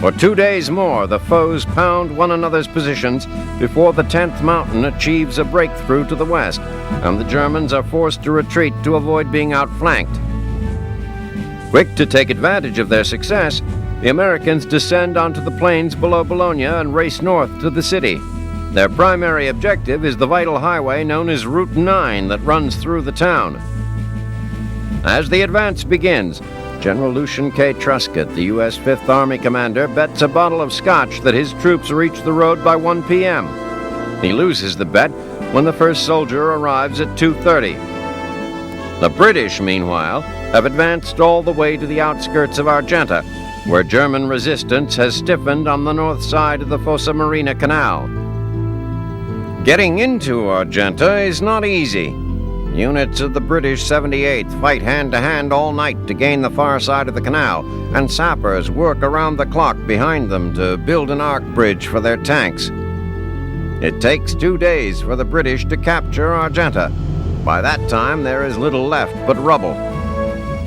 For 2 days more, the foes pound one another's positions before the 10th Mountain achieves a breakthrough to the west, and the Germans are forced to retreat to avoid being outflanked. Quick to take advantage of their success, the Americans descend onto the plains below Bologna and race north to the city. Their primary objective is the vital highway known as Route 9 that runs through the town. As the advance begins, General Lucian K. Truscott, the U.S. Fifth Army commander, bets a bottle of scotch that his troops reach the road by 1 p.m. He loses the bet when the first soldier arrives at 2:30. The British, meanwhile, have advanced all the way to the outskirts of Argenta, where German resistance has stiffened on the north side of the Fossa Marina Canal. Getting into Argenta is not easy. Units of the British 78th fight hand-to-hand all night to gain the far side of the canal, and sappers work around the clock behind them to build an arc bridge for their tanks. It takes 2 days for the British to capture Argenta. By that time, there is little left but rubble.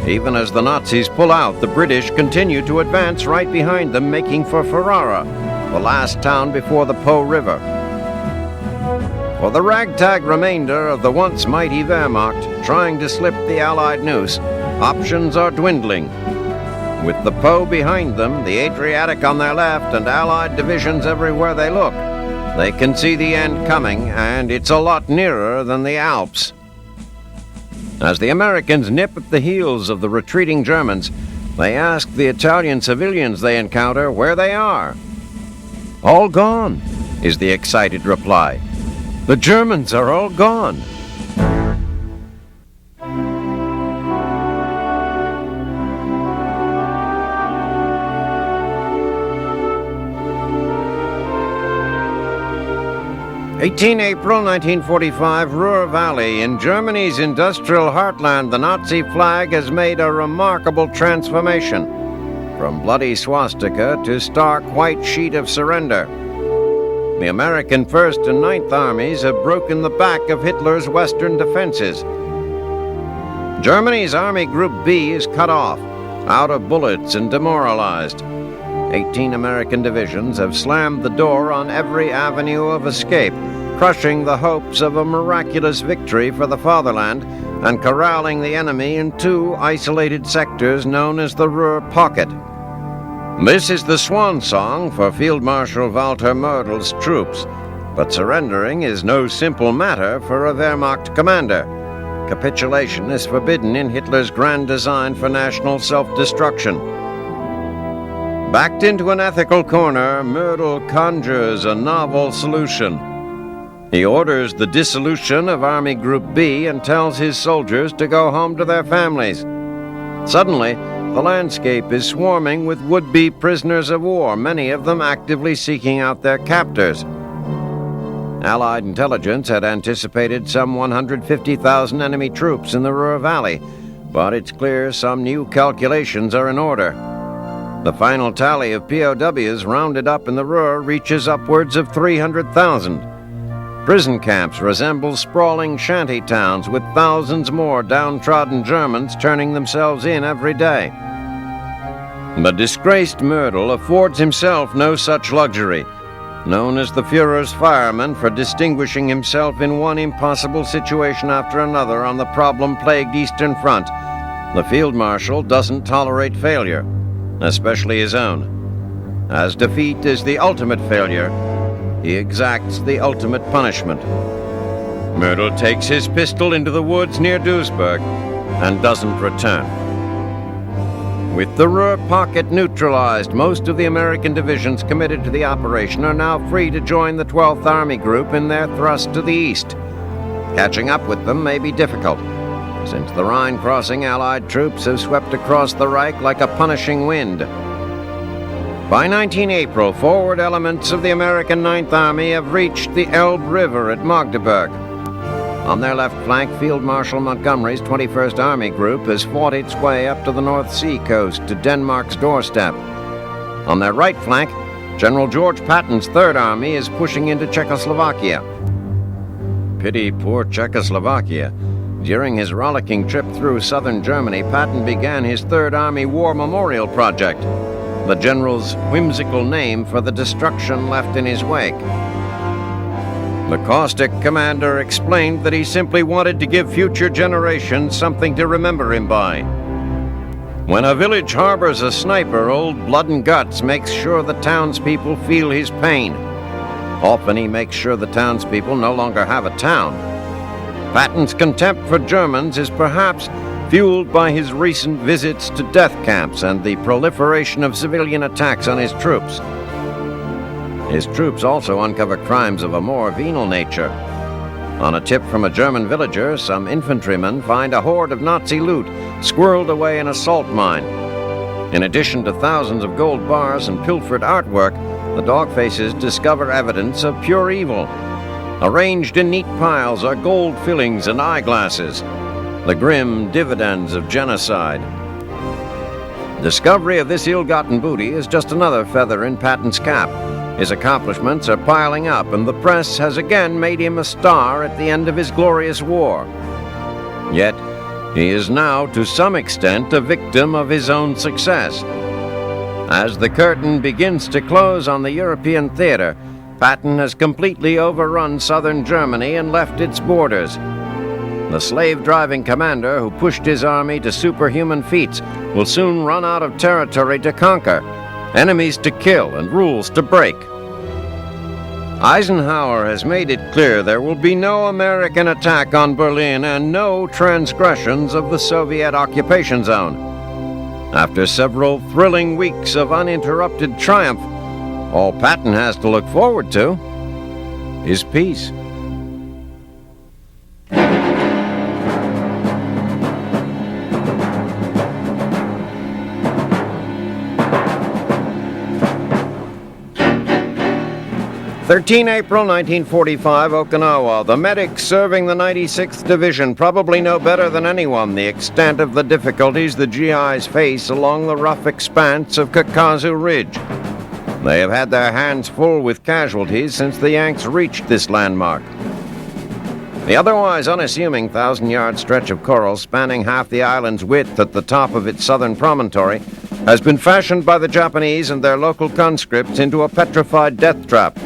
Even as the Nazis pull out, the British continue to advance right behind them, making for Ferrara, the last town before the Po River. For the ragtag remainder of the once mighty Wehrmacht trying to slip the Allied noose, options are dwindling. With the Po behind them, the Adriatic on their left, and Allied divisions everywhere they look, they can see the end coming, and it's a lot nearer than the Alps. As the Americans nip at the heels of the retreating Germans, they ask the Italian civilians they encounter where they are. "All gone," is the excited reply. "The Germans are all gone." April 1945, Ruhr Valley. In Germany's industrial heartland, the Nazi flag has made a remarkable transformation, from bloody swastika to stark white sheet of surrender. The American 1st and 9th Armies have broken the back of Hitler's western defenses. Germany's Army Group B is cut off, out of bullets and demoralized. 18 American divisions have slammed the door on every avenue of escape, crushing the hopes of a miraculous victory for the fatherland and corralling the enemy in 2 isolated sectors known as the Ruhr Pocket. This is the swan song for Field Marshal Walter Mördl's troops, but surrendering is no simple matter for a Wehrmacht commander. Capitulation is forbidden in Hitler's grand design for national self-destruction. Backed into an ethical corner, Mördl conjures a novel solution. He orders the dissolution of Army Group B and tells his soldiers to go home to their families. Suddenly, the landscape is swarming with would-be prisoners of war, many of them actively seeking out their captors. Allied intelligence had anticipated some 150,000 enemy troops in the Ruhr Valley, but it's clear some new calculations are in order. The final tally of POWs rounded up in the Ruhr reaches upwards of 300,000. Prison camps resemble sprawling shanty towns with thousands more downtrodden Germans turning themselves in every day. The disgraced Mördl affords himself no such luxury. Known as the Führer's fireman for distinguishing himself in one impossible situation after another on the problem-plagued Eastern Front, the Field Marshal doesn't tolerate failure, especially his own. As defeat is the ultimate failure, he exacts the ultimate punishment. Mördl takes his pistol into the woods near Duisburg and doesn't return. With the Ruhr Pocket neutralized, most of the American divisions committed to the operation are now free to join the 12th Army Group in their thrust to the east. Catching up with them may be difficult, since the Rhine crossing Allied troops have swept across the Reich like a punishing wind. By 19 April, forward elements of the American 9th Army have reached the Elbe River at Magdeburg. On their left flank, Field Marshal Montgomery's 21st Army Group has fought its way up to the North Sea coast to Denmark's doorstep. On their right flank, General George Patton's 3rd Army is pushing into Czechoslovakia. Pity poor Czechoslovakia. During his rollicking trip through southern Germany, Patton began his 3rd Army War Memorial Project, the general's whimsical name for the destruction left in his wake. The caustic commander explained that he simply wanted to give future generations something to remember him by. When a village harbors a sniper, old Blood and Guts makes sure the townspeople feel his pain. Often he makes sure the townspeople no longer have a town. Patton's contempt for Germans is perhaps fueled by his recent visits to death camps and the proliferation of civilian attacks on his troops. His troops also uncover crimes of a more venal nature. On a tip from a German villager, some infantrymen find a hoard of Nazi loot squirreled away in a salt mine. In addition to thousands of gold bars and pilfered artwork, the dogfaces discover evidence of pure evil. Arranged in neat piles are gold fillings and eyeglasses, the grim dividends of genocide. Discovery of this ill-gotten booty is just another feather in Patton's cap. His accomplishments are piling up, and the press has again made him a star at the end of his glorious war. Yet, he is now, to some extent, a victim of his own success. As the curtain begins to close on the European theater, Patton has completely overrun southern Germany and left its borders. The slave-driving commander who pushed his army to superhuman feats will soon run out of territory to conquer, enemies to kill, and rules to break. Eisenhower has made it clear there will be no American attack on Berlin and no transgressions of the Soviet occupation zone. After several thrilling weeks of uninterrupted triumph, all Patton has to look forward to is peace. April 1945, Okinawa. The medics serving the 96th Division probably know better than anyone the extent of the difficulties the GIs face along the rough expanse of Kakazu Ridge. They have had their hands full with casualties since the Yanks reached this landmark. The otherwise unassuming 1,000-yard stretch of coral spanning half the island's width at the top of its southern promontory has been fashioned by the Japanese and their local conscripts into a petrified death trap.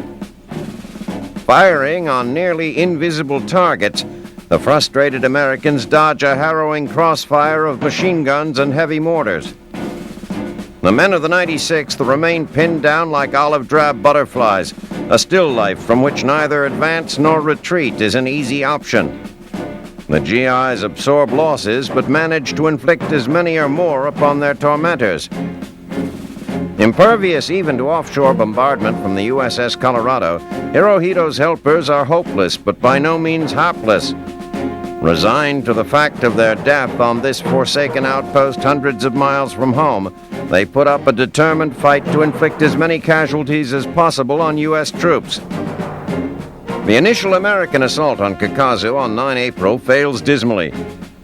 Firing on nearly invisible targets, the frustrated Americans dodge a harrowing crossfire of machine guns and heavy mortars. The men of the 96th remain pinned down like olive-drab butterflies, a still life from which neither advance nor retreat is an easy option. The GIs absorb losses, but manage to inflict as many or more upon their tormentors. Impervious even to offshore bombardment from the USS Colorado, Hirohito's helpers are hopeless, but by no means hapless. Resigned to the fact of their death on this forsaken outpost hundreds of miles from home, they put up a determined fight to inflict as many casualties as possible on U.S. troops. The initial American assault on Kakazu on 9 April fails dismally.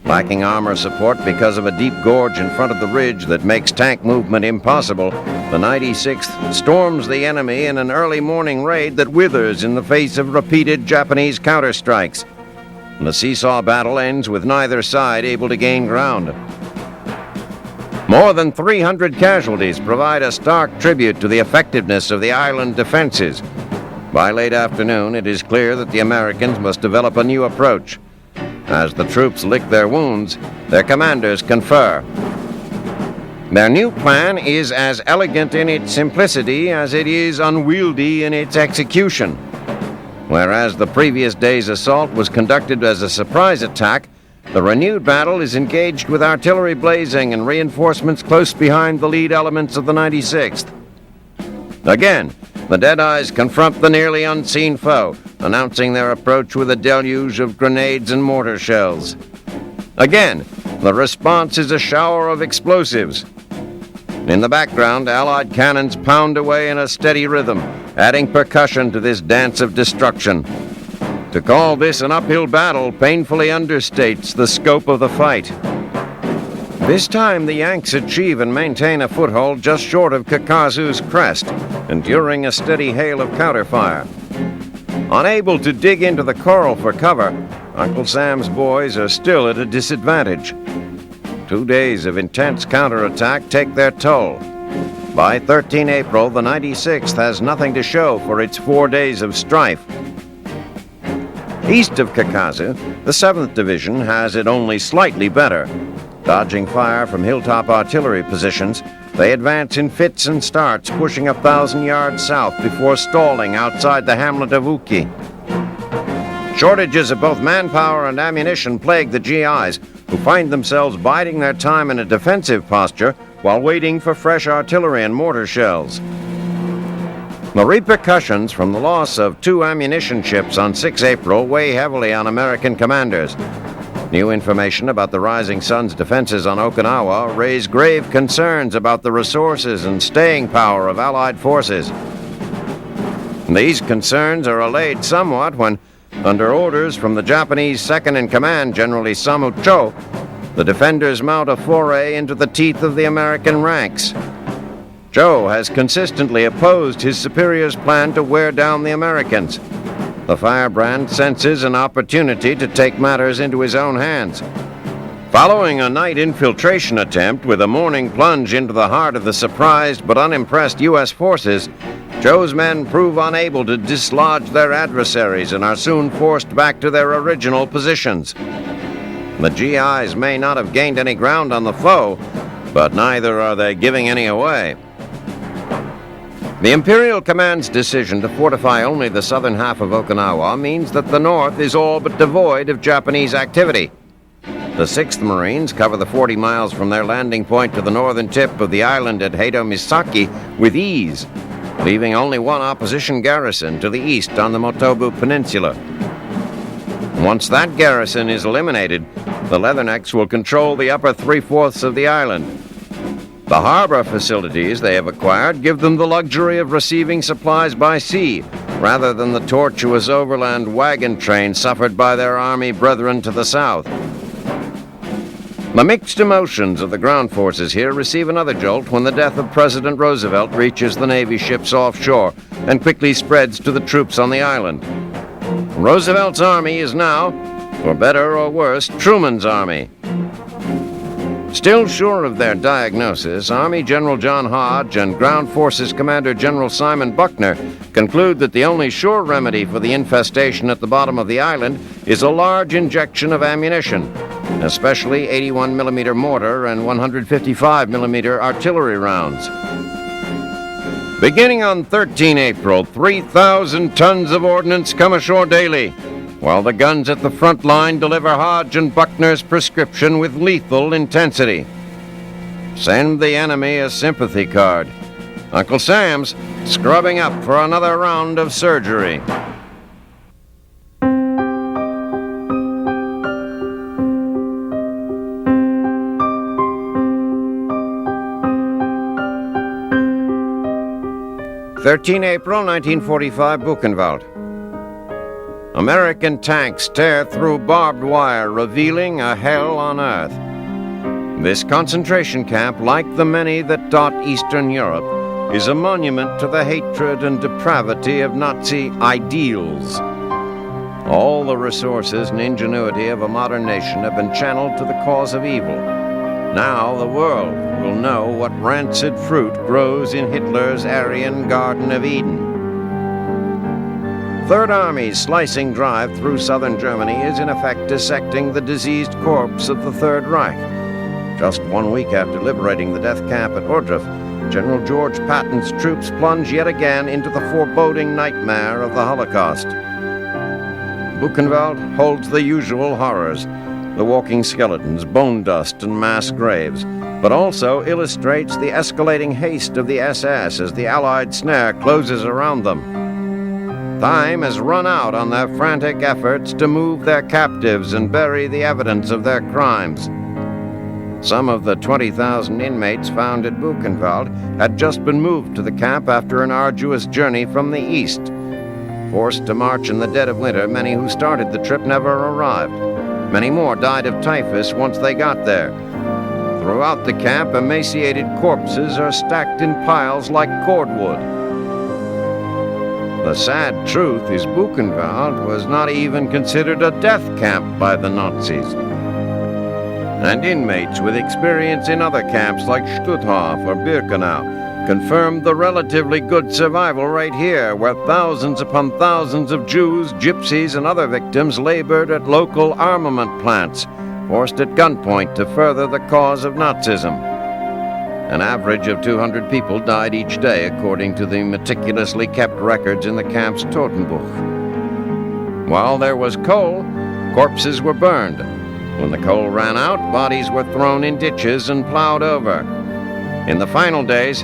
Lacking armor support because of a deep gorge in front of the ridge that makes tank movement impossible, the 96th storms the enemy in an early morning raid that withers in the face of repeated Japanese counterstrikes. The seesaw battle ends with neither side able to gain ground. More than 300 casualties provide a stark tribute to the effectiveness of the island defenses. By late afternoon, it is clear that the Americans must develop a new approach. As the troops lick their wounds, their commanders confer. Their new plan is as elegant in its simplicity as it is unwieldy in its execution. Whereas the previous day's assault was conducted as a surprise attack, the renewed battle is engaged with artillery blazing and reinforcements close behind the lead elements of the 96th. Again, the Deadeyes confront the nearly unseen foe, announcing their approach with a deluge of grenades and mortar shells. Again, the response is a shower of explosives. In the background, Allied cannons pound away in a steady rhythm, adding percussion to this dance of destruction. To call this an uphill battle painfully understates the scope of the fight. This time, the Yanks achieve and maintain a foothold just short of Kakazu's crest, enduring a steady hail of counterfire. Unable to dig into the coral for cover, Uncle Sam's boys are still at a disadvantage. 2 days of intense counterattack take their toll. By 13 April, the 96th has nothing to show for its 4 days of strife. East of Kakazu, the 7th Division has it only slightly better. Dodging fire from hilltop artillery positions, they advance in fits and starts, pushing 1,000 yards south before stalling outside the hamlet of Uki. Shortages of both manpower and ammunition plague the GIs, who find themselves biding their time in a defensive posture while waiting for fresh artillery and mortar shells. The repercussions from the loss of 2 ammunition ships on 6 April weigh heavily on American commanders. New information about the Rising Sun's defenses on Okinawa raise grave concerns about the resources and staying power of Allied forces. These concerns are allayed somewhat when, under orders from the Japanese second-in-command, General Isamu Cho, the defenders mount a foray into the teeth of the American ranks. Cho has consistently opposed his superior's plan to wear down the Americans. The firebrand senses an opportunity to take matters into his own hands. Following a night infiltration attempt with a morning plunge into the heart of the surprised but unimpressed U.S. forces, Cho's men prove unable to dislodge their adversaries and are soon forced back to their original positions. The GIs may not have gained any ground on the foe, but neither are they giving any away. The Imperial Command's decision to fortify only the southern half of Okinawa means that the north is all but devoid of Japanese activity. The 6th Marines cover the 40 miles from their landing point to the northern tip of the island at Heido-Misaki with ease, leaving only one opposition garrison to the east on the Motobu Peninsula. Once that garrison is eliminated, the Leathernecks will control the upper 3/4 of the island. The harbor facilities they have acquired give them the luxury of receiving supplies by sea, rather than the tortuous overland wagon train suffered by their army brethren to the south. The mixed emotions of the ground forces here receive another jolt when the death of President Roosevelt reaches the Navy ships offshore and quickly spreads to the troops on the island. Roosevelt's army is now, for better or worse, Truman's army. Still sure of their diagnosis, Army General John Hodge and Ground Forces Commander General Simon Buckner conclude that the only sure remedy for the infestation at the bottom of the island is a large injection of ammunition, especially 81mm mortar and 155mm artillery rounds. Beginning on 13 April, 3,000 tons of ordnance come ashore daily, while the guns at the front line deliver Hodge and Buckner's prescription with lethal intensity. Send the enemy a sympathy card. Uncle Sam's scrubbing up for another round of surgery. April 1945, Buchenwald. American tanks tear through barbed wire, revealing a hell on earth. This concentration camp, like the many that dot Eastern Europe, is a monument to the hatred and depravity of Nazi ideals. All the resources and ingenuity of a modern nation have been channeled to the cause of evil. Now the world will know what rancid fruit grows in Hitler's Aryan Garden of Eden. Third Army's slicing drive through southern Germany is in effect dissecting the diseased corpse of the Third Reich. Just 1 week after liberating the death camp at Ohrdruf, General George Patton's troops plunge yet again into the foreboding nightmare of the Holocaust. Buchenwald holds the usual horrors, the walking skeletons, bone dust, and mass graves, but also illustrates the escalating haste of the SS as the Allied snare closes around them. Time has run out on their frantic efforts to move their captives and bury the evidence of their crimes. Some of the 20,000 inmates found at Buchenwald had just been moved to the camp after an arduous journey from the east. Forced to march in the dead of winter, many who started the trip never arrived. Many more died of typhus once they got there. Throughout the camp, emaciated corpses are stacked in piles like cordwood. The sad truth is Buchenwald was not even considered a death camp by the Nazis. And inmates with experience in other camps like Stutthof or Birkenau confirmed the relatively good survival rate here, where thousands upon thousands of Jews, gypsies, and other victims labored at local armament plants, forced at gunpoint to further the cause of Nazism. An average of 200 people died each day, according to the meticulously kept records in the camp's Totenbuch. While there was coal, corpses were burned. When the coal ran out, bodies were thrown in ditches and plowed over. In the final days,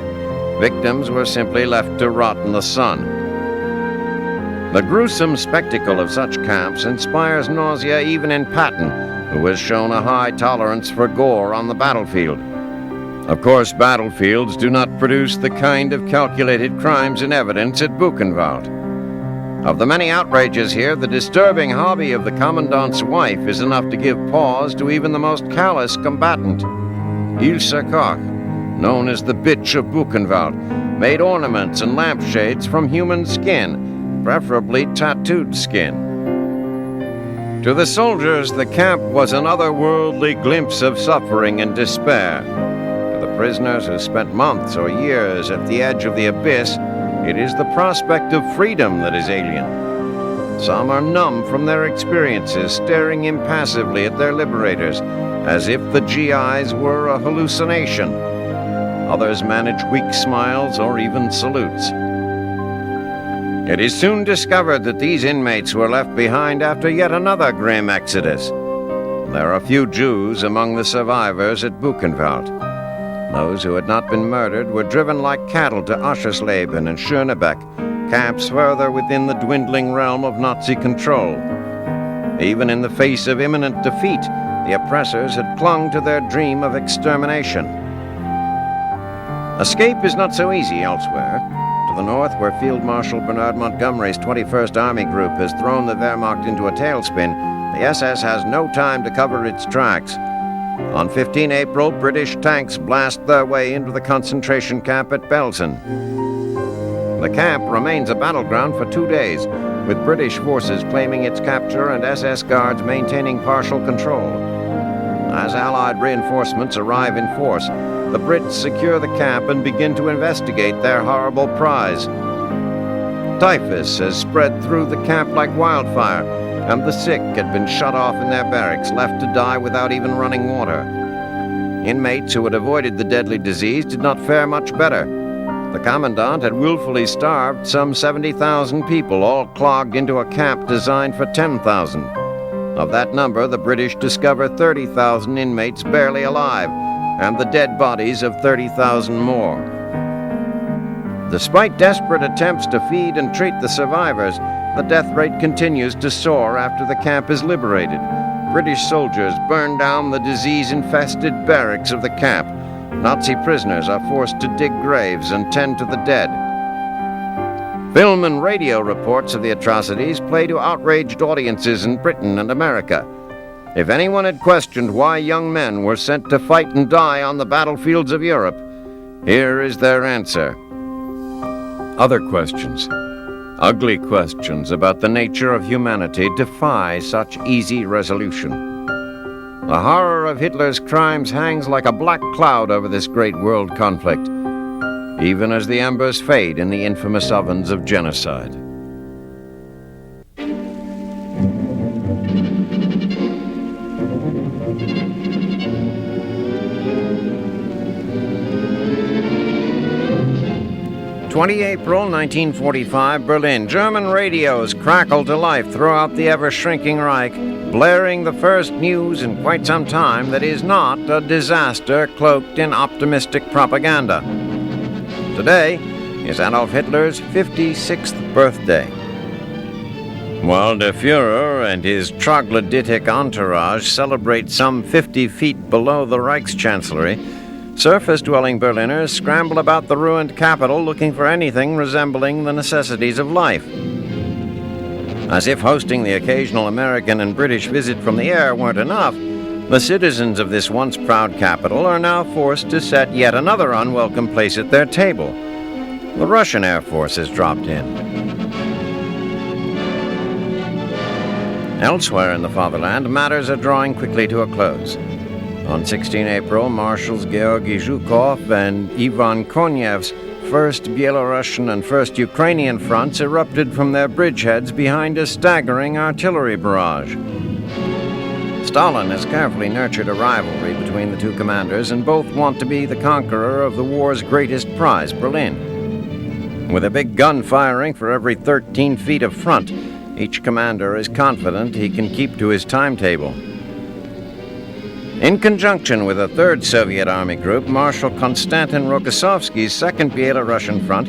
victims were simply left to rot in the sun. The gruesome spectacle of such camps inspires nausea even in Patton, who has shown a high tolerance for gore on the battlefield. Of course, battlefields do not produce the kind of calculated crimes and evidence at Buchenwald. Of the many outrages here, the disturbing hobby of the commandant's wife is enough to give pause to even the most callous combatant. Ilse Koch, known as the Bitch of Buchenwald, made ornaments and lampshades from human skin, preferably tattooed skin. To the soldiers, the camp was an otherworldly glimpse of suffering and despair. To the prisoners who spent months or years at the edge of the abyss, it is the prospect of freedom that is alien. Some are numb from their experiences, staring impassively at their liberators, as if the GIs were a hallucination. Others manage weak smiles or even salutes. It is soon discovered that these inmates were left behind after yet another grim exodus. There are few Jews among the survivors at Buchenwald. Those who had not been murdered were driven like cattle to Aschersleben and Schönebeck, camps further within the dwindling realm of Nazi control. Even in the face of imminent defeat, the oppressors had clung to their dream of extermination. Escape is not so easy elsewhere. To the north, where Field Marshal Bernard Montgomery's 21st Army Group has thrown the Wehrmacht into a tailspin, the SS has no time to cover its tracks. On 15 April, British tanks blast their way into the concentration camp at Belsen. The camp remains a battleground for 2 days, with British forces claiming its capture and SS guards maintaining partial control. As Allied reinforcements arrive in force, the Brits secure the camp and begin to investigate their horrible prize. Typhus has spread through the camp like wildfire, and the sick had been shut off in their barracks, left to die without even running water. Inmates who had avoided the deadly disease did not fare much better. The commandant had willfully starved some 70,000 people, all clogged into a camp designed for 10,000. Of that number, the British discover 30,000 inmates barely alive, and the dead bodies of 30,000 more. Despite desperate attempts to feed and treat the survivors, the death rate continues to soar after the camp is liberated. British soldiers burn down the disease-infested barracks of the camp. Nazi prisoners are forced to dig graves and tend to the dead. Film and radio reports of the atrocities play to outraged audiences in Britain and America. If anyone had questioned why young men were sent to fight and die on the battlefields of Europe, here is their answer. Other questions, ugly questions about the nature of humanity, defy such easy resolution. The horror of Hitler's crimes hangs like a black cloud over this great world conflict, even as the embers fade in the infamous ovens of genocide. April 1945, Berlin. German radios crackle to life throughout the ever-shrinking Reich, blaring the first news in quite some time that is not a disaster cloaked in optimistic propaganda. Today is Adolf Hitler's 56th birthday. While Der Führer and his troglodytic entourage celebrate some 50 feet below the Reichschancellery, surface-dwelling Berliners scramble about the ruined capital looking for anything resembling the necessities of life. As if hosting the occasional American and British visit from the air weren't enough, the citizens of this once proud capital are now forced to set yet another unwelcome place at their table. The Russian Air Force has dropped in. Elsewhere in the fatherland, matters are drawing quickly to a close. On 16 April, Marshals Georgy Zhukov and Ivan Konyev's 1st Belarusian and 1st Ukrainian fronts erupted from their bridgeheads behind a staggering artillery barrage. Stalin has carefully nurtured a rivalry between the two commanders, and both want to be the conqueror of the war's greatest prize, Berlin. With a big gun firing for every 13 feet of front, each commander is confident he can keep to his timetable. In conjunction with a third Soviet army group, Marshal Konstantin Rokossovsky's Second Belarusian Front,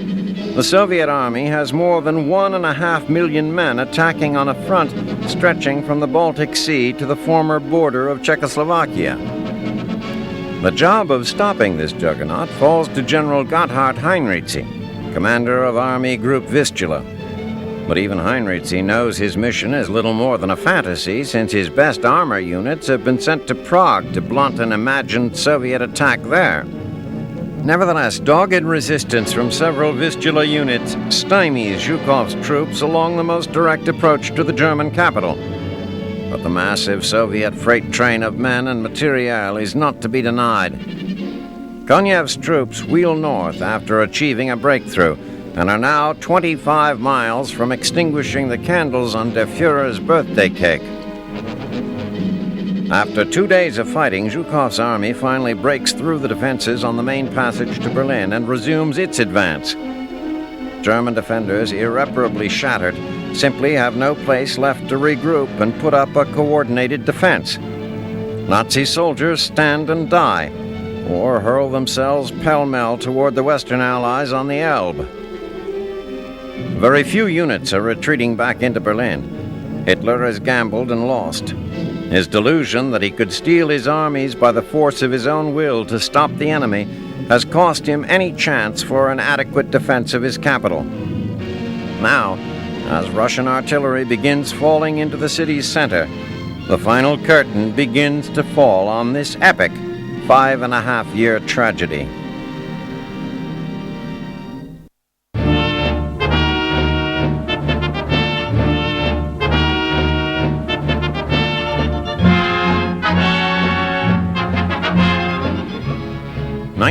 the Soviet army has more than 1.5 million men attacking on a front stretching from the Baltic Sea to the former border of Czechoslovakia. The job of stopping this juggernaut falls to General Gotthard Heinrizi, commander of Army Group Vistula. But even Heinrizi knows his mission is little more than a fantasy, since his best armor units have been sent to Prague to blunt an imagined Soviet attack there. Nevertheless, dogged resistance from several Vistula units stymies Zhukov's troops along the most direct approach to the German capital. But the massive Soviet freight train of men and materiel is not to be denied. Konyev's troops wheel north after achieving a breakthrough, and are now 25 miles from extinguishing the candles on Der Führer's birthday cake. After 2 days of fighting, Zhukov's army finally breaks through the defenses on the main passage to Berlin and resumes its advance. German defenders, irreparably shattered, simply have no place left to regroup and put up a coordinated defense. Nazi soldiers stand and die, or hurl themselves pell-mell toward the Western Allies on the Elbe. Very few units are retreating back into Berlin. Hitler has gambled and lost. His delusion that he could steal his armies by the force of his own will to stop the enemy has cost him any chance for an adequate defense of his capital. Now, as Russian artillery begins falling into the city's center, the final curtain begins to fall on this epic 5.5-year tragedy.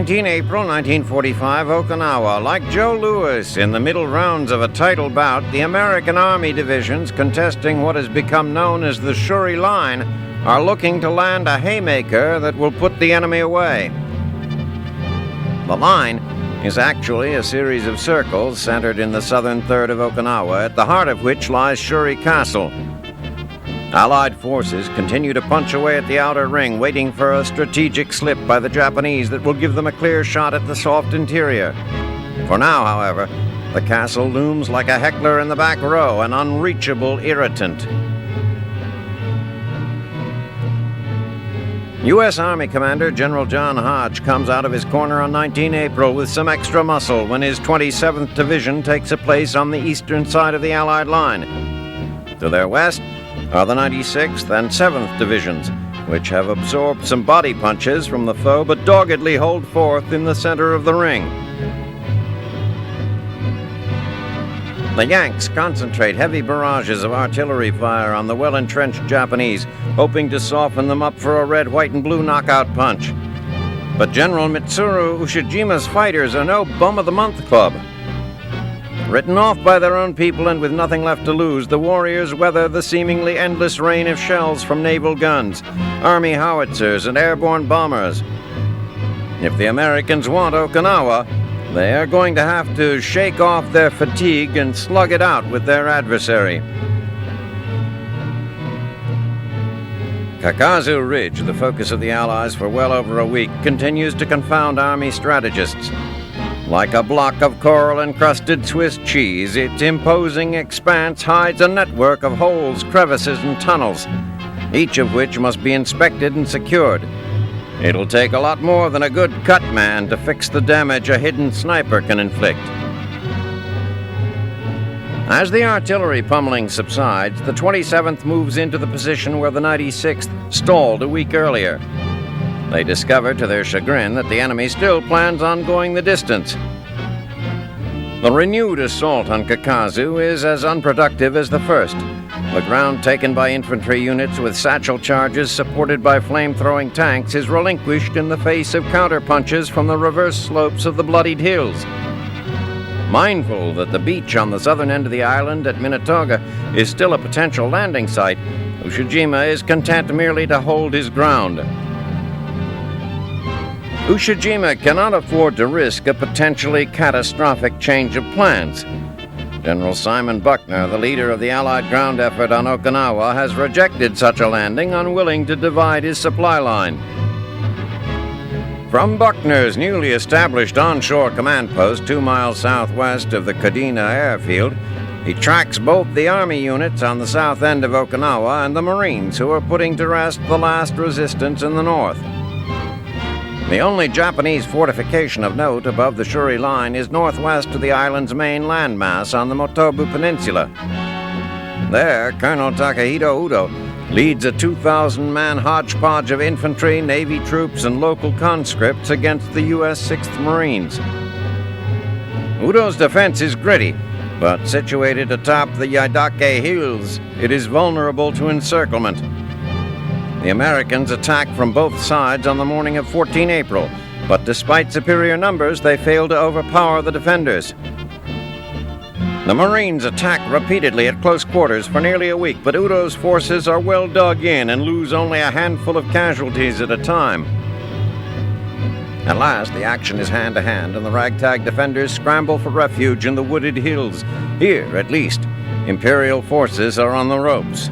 April 1945, Okinawa. Like Joe Louis in the middle rounds of a title bout, the American Army divisions contesting what has become known as the Shuri Line are looking to land a haymaker that will put the enemy away. The line is actually a series of circles centered in the southern third of Okinawa, at the heart of which lies Shuri Castle. Allied forces continue to punch away at the outer ring, waiting for a strategic slip by the Japanese that will give them a clear shot at the soft interior. For now, however, the castle looms like a heckler in the back row, an unreachable irritant. U.S. Army Commander General John Hodge comes out of his corner on 19 April with some extra muscle when his 27th Division takes a place on the eastern side of the Allied line. To their west are the 96th and 7th Divisions, which have absorbed some body punches from the foe but doggedly hold forth in the center of the ring. The Yanks concentrate heavy barrages of artillery fire on the well-entrenched Japanese, hoping to soften them up for a red, white, and blue knockout punch. But General Mitsuru Ushijima's fighters are no bum-of-the-month club. Written off by their own people and with nothing left to lose, the warriors weather the seemingly endless rain of shells from naval guns, army howitzers, and airborne bombers. If the Americans want Okinawa, they are going to have to shake off their fatigue and slug it out with their adversary. Kakazu Ridge, the focus of the Allies for well over a week, continues to confound Army strategists. Like a block of coral-encrusted Swiss cheese, its imposing expanse hides a network of holes, crevices, and tunnels, each of which must be inspected and secured. It'll take a lot more than a good cut man to fix the damage a hidden sniper can inflict. As the artillery pummeling subsides, the 27th moves into the position where the 96th stalled a week earlier. They discover to their chagrin that the enemy still plans on going the distance. The renewed assault on Kakazu is as unproductive as the first. The ground taken by infantry units with satchel charges supported by flame-throwing tanks is relinquished in the face of counterpunches from the reverse slopes of the bloodied hills. Mindful that the beach on the southern end of the island at Minatoga is still a potential landing site, Ushijima is content merely to hold his ground. Ushijima cannot afford to risk a potentially catastrophic change of plans. General Simon Buckner, the leader of the Allied ground effort on Okinawa, has rejected such a landing, unwilling to divide his supply line. From Buckner's newly established onshore command post 2 miles southwest of the Kadena airfield, he tracks both the Army units on the south end of Okinawa and the Marines who are putting to rest the last resistance in the north. The only Japanese fortification of note above the Shuri line is northwest of the island's main landmass on the Motobu Peninsula. There, Colonel Takahito Udo leads a 2,000-man hodgepodge of infantry, Navy troops, and local conscripts against the U.S. 6th Marines. Udo's defense is gritty, but situated atop the Yaidake Hills, it is vulnerable to encirclement. The Americans attack from both sides on the morning of 14 April, but despite superior numbers, they fail to overpower the defenders. The Marines attack repeatedly at close quarters for nearly a week, but Udo's forces are well dug in and lose only a handful of casualties at a time. At last, the action is hand-to-hand, and the ragtag defenders scramble for refuge in the wooded hills. Here, at least, Imperial forces are on the ropes.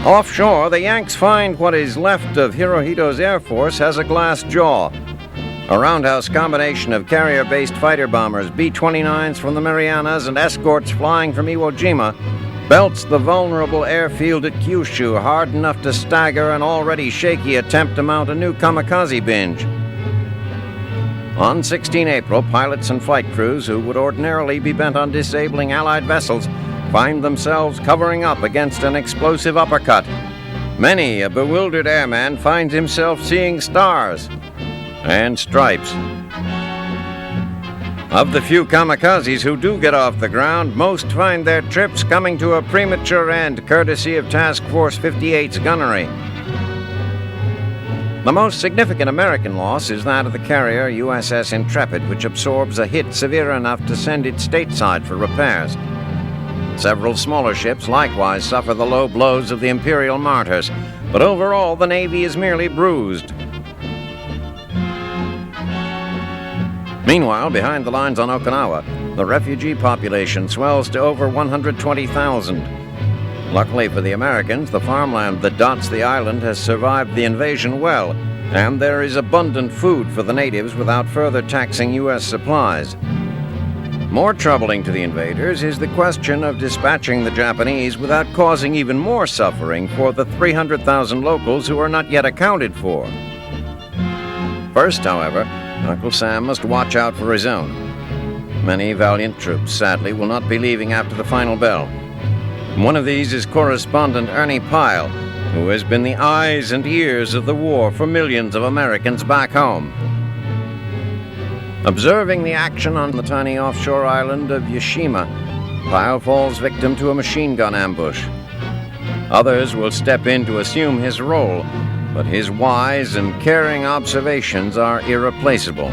Offshore, the Yanks find what is left of Hirohito's air force has a glass jaw. A roundhouse combination of carrier-based fighter bombers, B-29s from the Marianas, and escorts flying from Iwo Jima belts the vulnerable airfield at Kyushu hard enough to stagger an already shaky attempt to mount a new kamikaze binge. On 16 April, pilots and flight crews who would ordinarily be bent on disabling Allied vessels find themselves covering up against an explosive uppercut. Many a bewildered airman finds himself seeing stars and stripes. Of the few kamikazes who do get off the ground, most find their trips coming to a premature end courtesy of Task Force 58's gunnery. The most significant American loss is that of the carrier USS Intrepid, which absorbs a hit severe enough to send it stateside for repairs. Several smaller ships likewise suffer the low blows of the Imperial Martyrs, but overall the Navy is merely bruised. Meanwhile, behind the lines on Okinawa, the refugee population swells to over 120,000. Luckily for the Americans, the farmland that dots the island has survived the invasion well, and there is abundant food for the natives without further taxing U.S. supplies. More troubling to the invaders is the question of dispatching the Japanese without causing even more suffering for the 300,000 locals who are not yet accounted for. First, however, Uncle Sam must watch out for his own. Many valiant troops, sadly, will not be leaving after the final bell. One of these is correspondent Ernie Pyle, who has been the eyes and ears of the war for millions of Americans back home. Observing the action on the tiny offshore island of Yashima, Pyle falls victim to a machine gun ambush. Others will step in to assume his role, but his wise and caring observations are irreplaceable.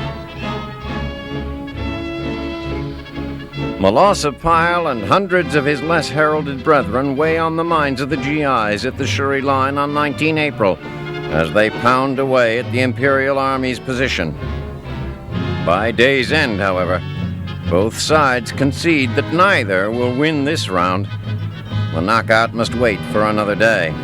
The loss of Pyle and hundreds of his less heralded brethren weigh on the minds of the GIs at the Shuri line on 19 April as they pound away at the Imperial Army's position. By day's end, however, both sides concede that neither will win this round. The knockout must wait for another day.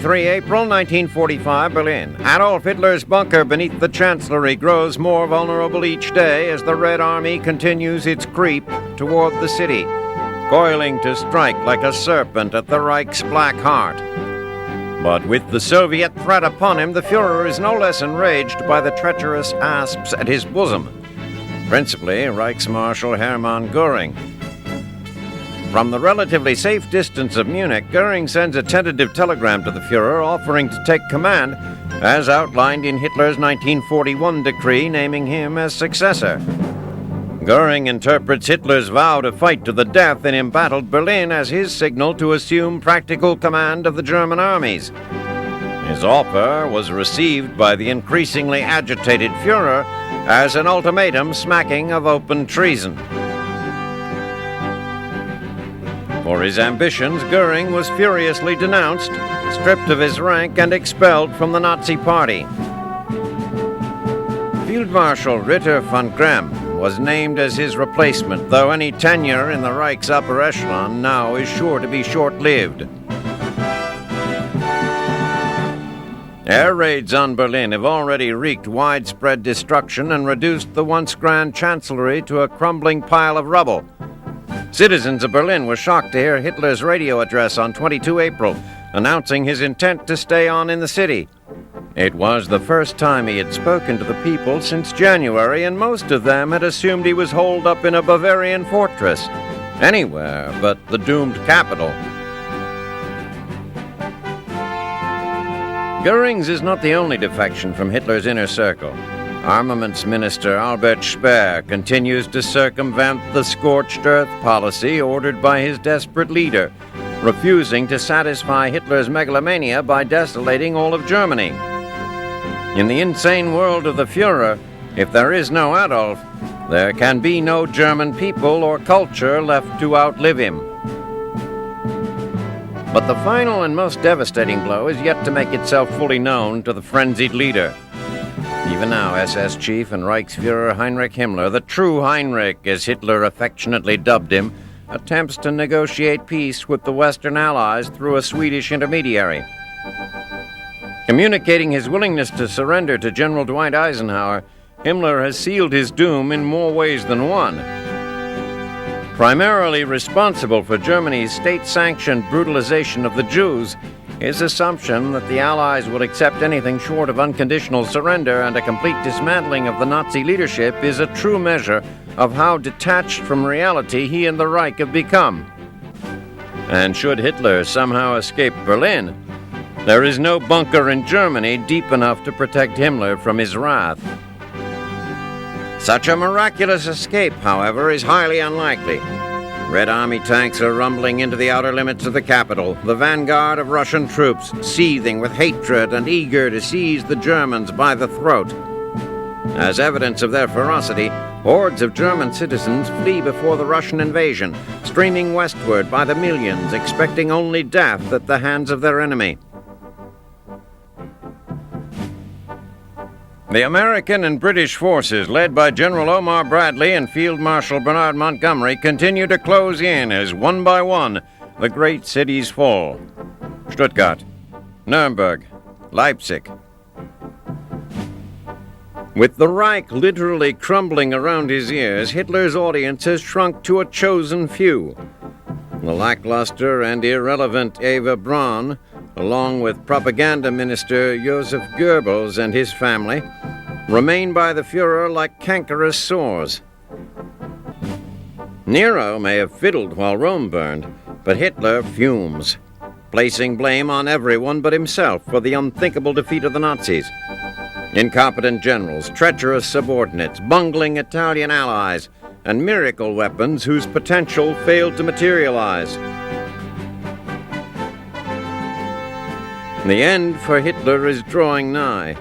April 1945, Berlin. Adolf Hitler's bunker beneath the Chancellery grows more vulnerable each day as the Red Army continues its creep toward the city, coiling to strike like a serpent at the Reich's black heart. But with the Soviet threat upon him, the Fuhrer is no less enraged by the treacherous asps at his bosom, principally Reichsmarshal Hermann Göring. From the relatively safe distance of Munich, Göring sends a tentative telegram to the Fuhrer offering to take command, as outlined in Hitler's 1941 decree naming him as successor. Goering interprets Hitler's vow to fight to the death in embattled Berlin as his signal to assume practical command of the German armies. His offer was received by the increasingly agitated Führer as an ultimatum smacking of open treason. For his ambitions, Goering was furiously denounced, stripped of his rank, and expelled from the Nazi Party. Field Marshal Ritter von Gremm was named as his replacement, though any tenure in the Reich's upper echelon now is sure to be short-lived. Air raids on Berlin have already wreaked widespread destruction and reduced the once grand chancellery to a crumbling pile of rubble. Citizens of Berlin were shocked to hear Hitler's radio address on 22 April, announcing his intent to stay on in the city. It was the first time he had spoken to the people since January, and most of them had assumed he was holed up in a Bavarian fortress, anywhere but the doomed capital. Goering's is not the only defection from Hitler's inner circle. Armaments Minister Albert Speer continues to circumvent the scorched earth policy ordered by his desperate leader, refusing to satisfy Hitler's megalomania by desolating all of Germany. In the insane world of the Führer, if there is no Adolf, there can be no German people or culture left to outlive him. But the final and most devastating blow is yet to make itself fully known to the frenzied leader. Even now, SS Chief and Reichsfuhrer Heinrich Himmler, the true Heinrich as Hitler affectionately dubbed him, attempts to negotiate peace with the Western Allies through a Swedish intermediary. Communicating his willingness to surrender to General Dwight Eisenhower, Himmler has sealed his doom in more ways than one. Primarily responsible for Germany's state-sanctioned brutalization of the Jews, his assumption that the Allies will accept anything short of unconditional surrender and a complete dismantling of the Nazi leadership is a true measure of how detached from reality he and the Reich have become. And should Hitler somehow escape Berlin, there is no bunker in Germany deep enough to protect Himmler from his wrath. Such a miraculous escape, however, is highly unlikely. Red Army tanks are rumbling into the outer limits of the capital, the vanguard of Russian troops seething with hatred and eager to seize the Germans by the throat. As evidence of their ferocity, hordes of German citizens flee before the Russian invasion, streaming westward by the millions, expecting only death at the hands of their enemy. The American and British forces, led by General Omar Bradley and Field Marshal Bernard Montgomery, continue to close in as one by one the great cities fall. Stuttgart, Nuremberg, Leipzig. With the Reich literally crumbling around his ears, Hitler's audience has shrunk to a chosen few. The lackluster and irrelevant Eva Braun, along with propaganda minister Joseph Goebbels and his family, remain by the Führer like cankerous sores. Nero may have fiddled while Rome burned, but Hitler fumes, placing blame on everyone but himself for the unthinkable defeat of the Nazis. Incompetent generals, treacherous subordinates, bungling Italian allies, and miracle weapons whose potential failed to materialize. The end for Hitler is drawing nigh.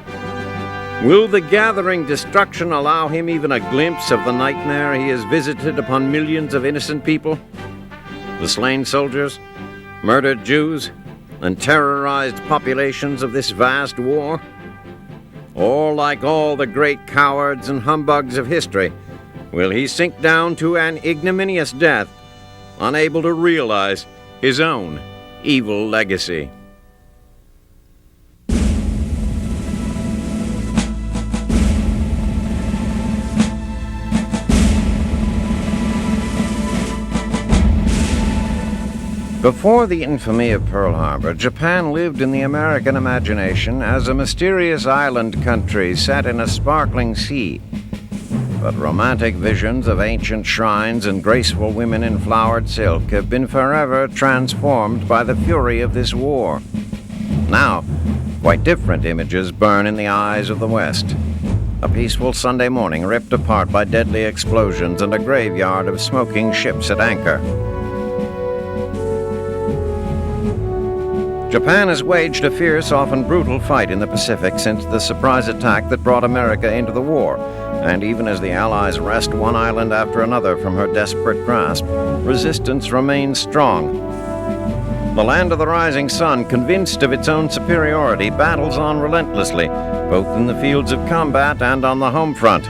Will the gathering destruction allow him even a glimpse of the nightmare he has visited upon millions of innocent people? The slain soldiers, murdered Jews, and terrorized populations of this vast war? Or, like all the great cowards and humbugs of history, will he sink down to an ignominious death, unable to realize his own evil legacy? Before the infamy of Pearl Harbor, Japan lived in the American imagination as a mysterious island country set in a sparkling sea. But romantic visions of ancient shrines and graceful women in flowered silk have been forever transformed by the fury of this war. Now, quite different images burn in the eyes of the West. A peaceful Sunday morning ripped apart by deadly explosions and a graveyard of smoking ships at anchor. Japan has waged a fierce, often brutal fight in the Pacific since the surprise attack that brought America into the war. And even as the Allies wrest one island after another from her desperate grasp, resistance remains strong. The land of the rising sun, convinced of its own superiority, battles on relentlessly, both in the fields of combat and on the home front.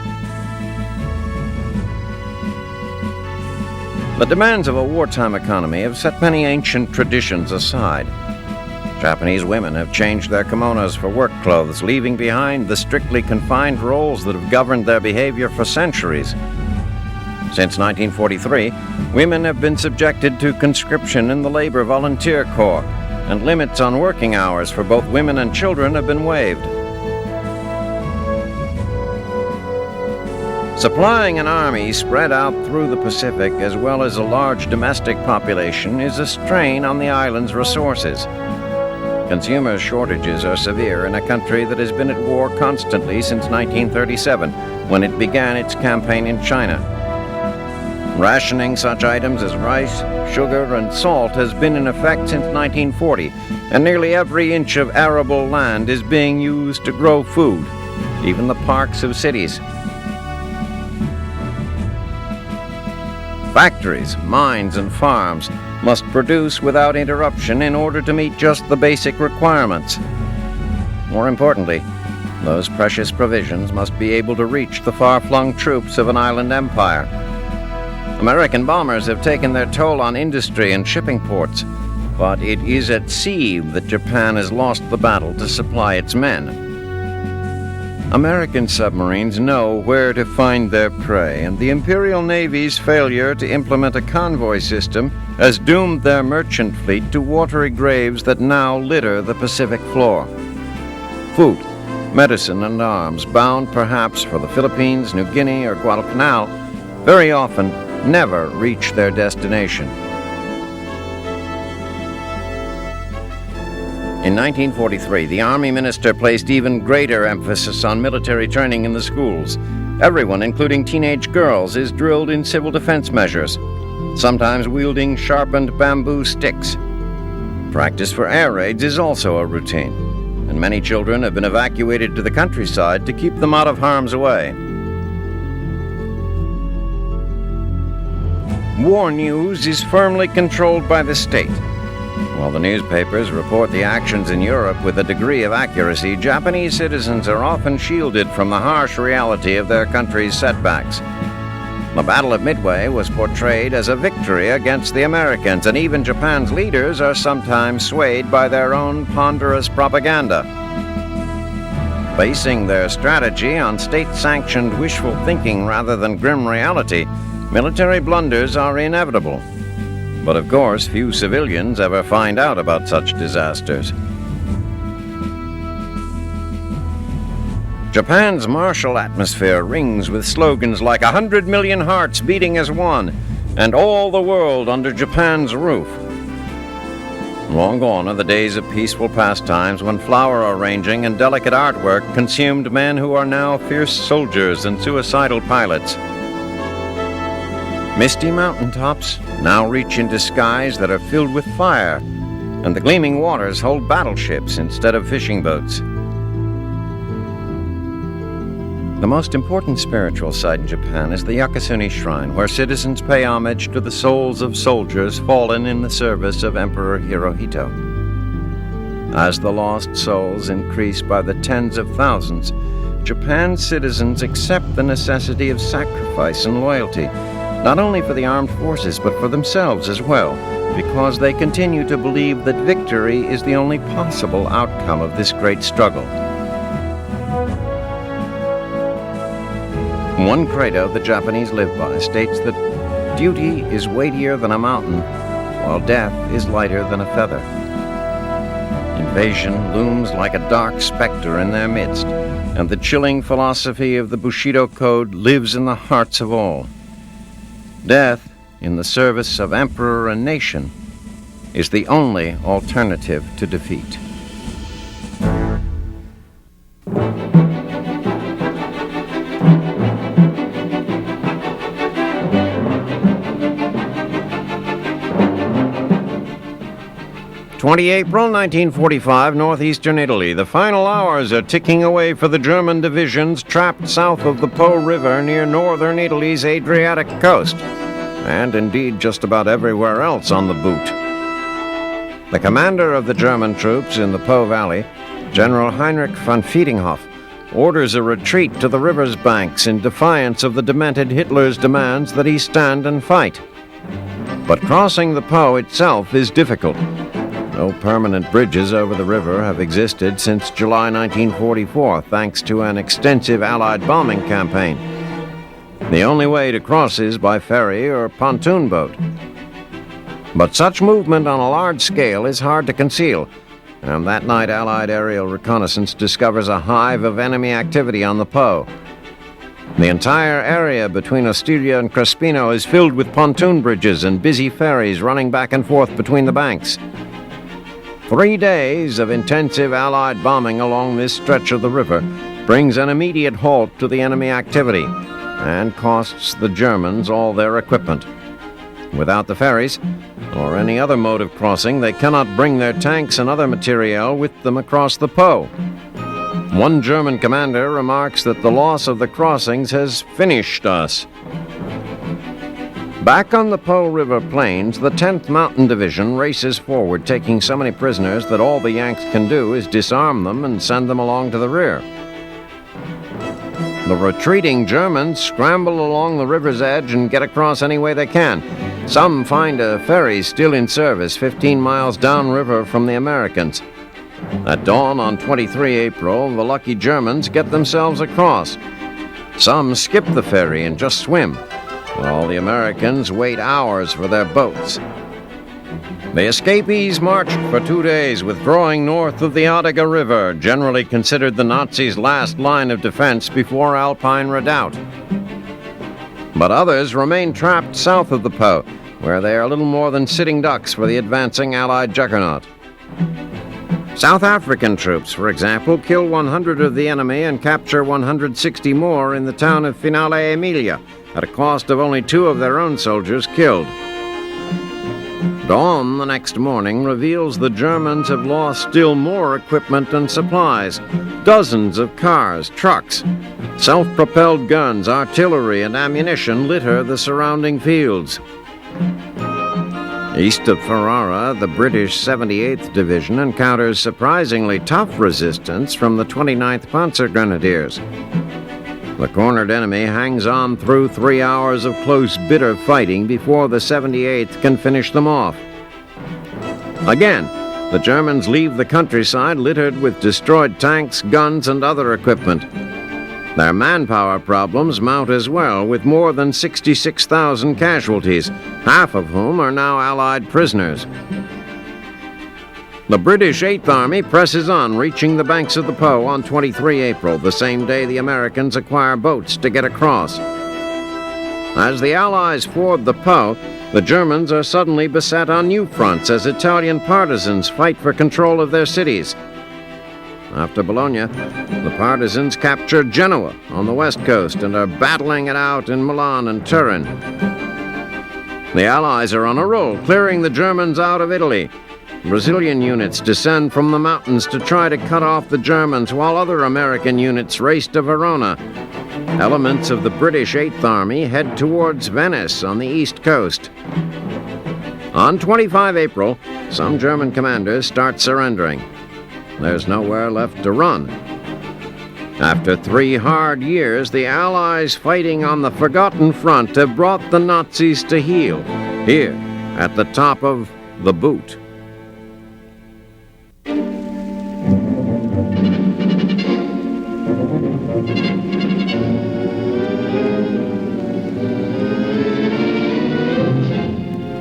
The demands of a wartime economy have set many ancient traditions aside. Japanese women have changed their kimonos for work clothes, leaving behind the strictly confined roles that have governed their behavior for centuries. Since 1943, women have been subjected to conscription in the Labor Volunteer Corps, and limits on working hours for both women and children have been waived. Supplying an army spread out through the Pacific, as well as a large domestic population, is a strain on the island's resources. Consumer shortages are severe in a country that has been at war constantly since 1937, when it began its campaign in China. Rationing such items as rice, sugar, and salt has been in effect since 1940, and nearly every inch of arable land is being used to grow food, even the parks of cities. Factories, mines, and farms must produce without interruption in order to meet just the basic requirements. More importantly, those precious provisions must be able to reach the far-flung troops of an island empire. American bombers have taken their toll on industry and shipping ports, but it is at sea that Japan has lost the battle to supply its men. American submarines know where to find their prey, and the Imperial Navy's failure to implement a convoy system has doomed their merchant fleet to watery graves that now litter the Pacific floor. Food, medicine, and arms, bound perhaps for the Philippines, New Guinea, or Guadalcanal, very often never reach their destination. In 1943, the Army Minister placed even greater emphasis on military training in the schools. Everyone, including teenage girls, is drilled in civil defense measures, sometimes wielding sharpened bamboo sticks. Practice for air raids is also a routine, and many children have been evacuated to the countryside to keep them out of harm's way. War news is firmly controlled by the state. While the newspapers report the actions in Europe with a degree of accuracy, Japanese citizens are often shielded from the harsh reality of their country's setbacks. The Battle of Midway was portrayed as a victory against the Americans, and even Japan's leaders are sometimes swayed by their own ponderous propaganda. Basing their strategy on state-sanctioned wishful thinking rather than grim reality, military blunders are inevitable. But of course, few civilians ever find out about such disasters. Japan's martial atmosphere rings with slogans like 100 million hearts beating as one, and all the world under Japan's roof. Long gone are the days of peaceful pastimes when flower arranging and delicate artwork consumed men who are now fierce soldiers and suicidal pilots. Misty mountaintops now reach into skies that are filled with fire, and the gleaming waters hold battleships instead of fishing boats. The most important spiritual site in Japan is the Yakasuni Shrine, where citizens pay homage to the souls of soldiers fallen in the service of Emperor Hirohito. As the lost souls increase by the tens of thousands, Japan's citizens accept the necessity of sacrifice and loyalty, not only for the armed forces, but for themselves as well, because they continue to believe that victory is the only possible outcome of this great struggle. One credo the Japanese live by states that duty is weightier than a mountain, while death is lighter than a feather. Invasion looms like a dark specter in their midst, and the chilling philosophy of the Bushido Code lives in the hearts of all. Death, in the service of emperor and nation, is the only alternative to defeat. 20 April 1945, northeastern Italy. The final hours are ticking away for the German divisions trapped south of the Po River near northern Italy's Adriatic coast, and indeed just about everywhere else on the boot. The commander of the German troops in the Po Valley, General Heinrich von Fiedinghoff, orders a retreat to the river's banks in defiance of the demented Hitler's demands that he stand and fight. But crossing the Po itself is difficult. No permanent bridges over the river have existed since July 1944, thanks to an extensive Allied bombing campaign. The only way to cross is by ferry or pontoon boat. But such movement on a large scale is hard to conceal, and that night Allied aerial reconnaissance discovers a hive of enemy activity on the Po. The entire area between Osteria and Crespino is filled with pontoon bridges and busy ferries running back and forth between the banks. 3 days of intensive Allied bombing along this stretch of the river brings an immediate halt to the enemy activity and costs the Germans all their equipment. Without the ferries, or any other mode of crossing, they cannot bring their tanks and other materiel with them across the Po. One German commander remarks that the loss of the crossings has finished us. Back on the Po River plains, the 10th Mountain Division races forward, taking so many prisoners that all the Yanks can do is disarm them and send them along to the rear. The retreating Germans scramble along the river's edge and get across any way they can. Some find a ferry still in service 15 miles downriver from the Americans. At dawn on 23 April, the lucky Germans get themselves across. Some skip the ferry and just swim, while the Americans wait hours for their boats. The escapees marched for 2 days, withdrawing north of the Adega River, generally considered the Nazis' last line of defense before Alpine Redoubt. But others remain trapped south of the Po, where they are little more than sitting ducks for the advancing Allied juggernaut. South African troops, for example, kill 100 of the enemy and capture 160 more in the town of Finale Emilia, at a cost of only 2 of their own soldiers killed. Dawn the next morning reveals the Germans have lost still more equipment and supplies. Dozens of cars, trucks, self-propelled guns, artillery, and ammunition litter the surrounding fields. East of Ferrara, the British 78th Division encounters surprisingly tough resistance from the 29th Panzer Grenadiers. The cornered enemy hangs on through 3 hours of close, bitter fighting before the 78th can finish them off. Again, the Germans leave the countryside littered with destroyed tanks, guns, and other equipment. Their manpower problems mount as well, with more than 66,000 casualties, half of whom are now Allied prisoners. The British 8th Army presses on, reaching the banks of the Po on 23 April, the same day the Americans acquire boats to get across. As the Allies ford the Po, the Germans are suddenly beset on new fronts as Italian partisans fight for control of their cities. After Bologna, the partisans capture Genoa on the west coast and are battling it out in Milan and Turin. The Allies are on a roll, clearing the Germans out of Italy. Brazilian units descend from the mountains to try to cut off the Germans, while other American units race to Verona. Elements of the British 8th Army head towards Venice on the east coast. On 25 April, some German commanders start surrendering. There's nowhere left to run. After 3 hard years, the Allies fighting on the forgotten front have brought the Nazis to heel, here at the top of the boot.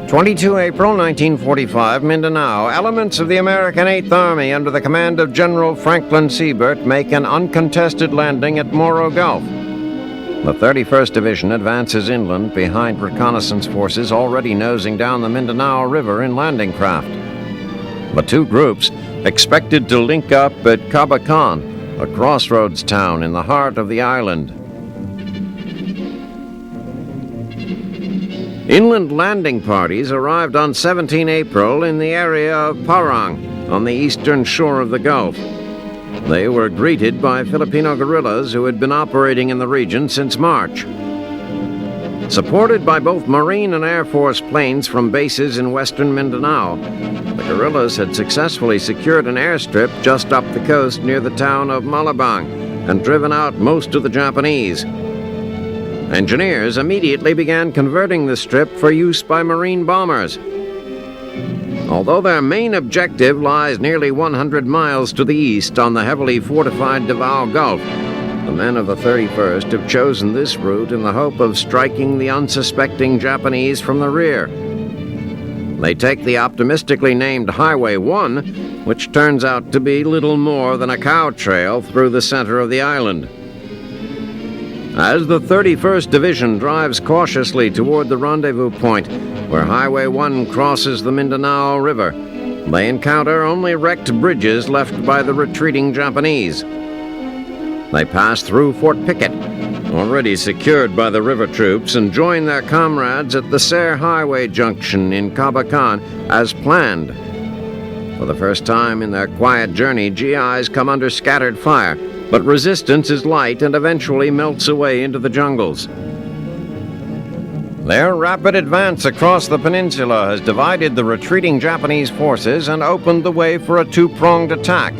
(22 April 1945, Mindanao. Elements of the American 8th Army under the command of General Franklin Siebert make an uncontested landing at Morro Gulf. The 31st Division advances inland behind reconnaissance forces already nosing down the Mindanao River in landing craft. The 2 groups expected to link up at Cabacan, a crossroads town in the heart of the island. Inland landing parties arrived on 17 April in the area of Parang on the eastern shore of the Gulf. They were greeted by Filipino guerrillas who had been operating in the region since March. Supported by both Marine and Air Force planes from bases in western Mindanao, the guerrillas had successfully secured an airstrip just up the coast near the town of Malabang and driven out most of the Japanese. Engineers immediately began converting the strip for use by Marine bombers. Although their main objective lies nearly 100 miles to the east on the heavily fortified Davao Gulf, the men of the 31st have chosen this route in the hope of striking the unsuspecting Japanese from the rear. They take the optimistically named Highway 1, which turns out to be little more than a cow trail through the center of the island. As the 31st Division drives cautiously toward the rendezvous point, where Highway 1 crosses the Mindanao River, they encounter only wrecked bridges left by the retreating Japanese. They pass through Fort Pickett, already secured by the river troops, and join their comrades at the Ser Highway Junction in Cabacan as planned. For the first time in their quiet journey, GIs come under scattered fire, but resistance is light and eventually melts away into the jungles. Their rapid advance across the peninsula has divided the retreating Japanese forces and opened the way for a two-pronged attack.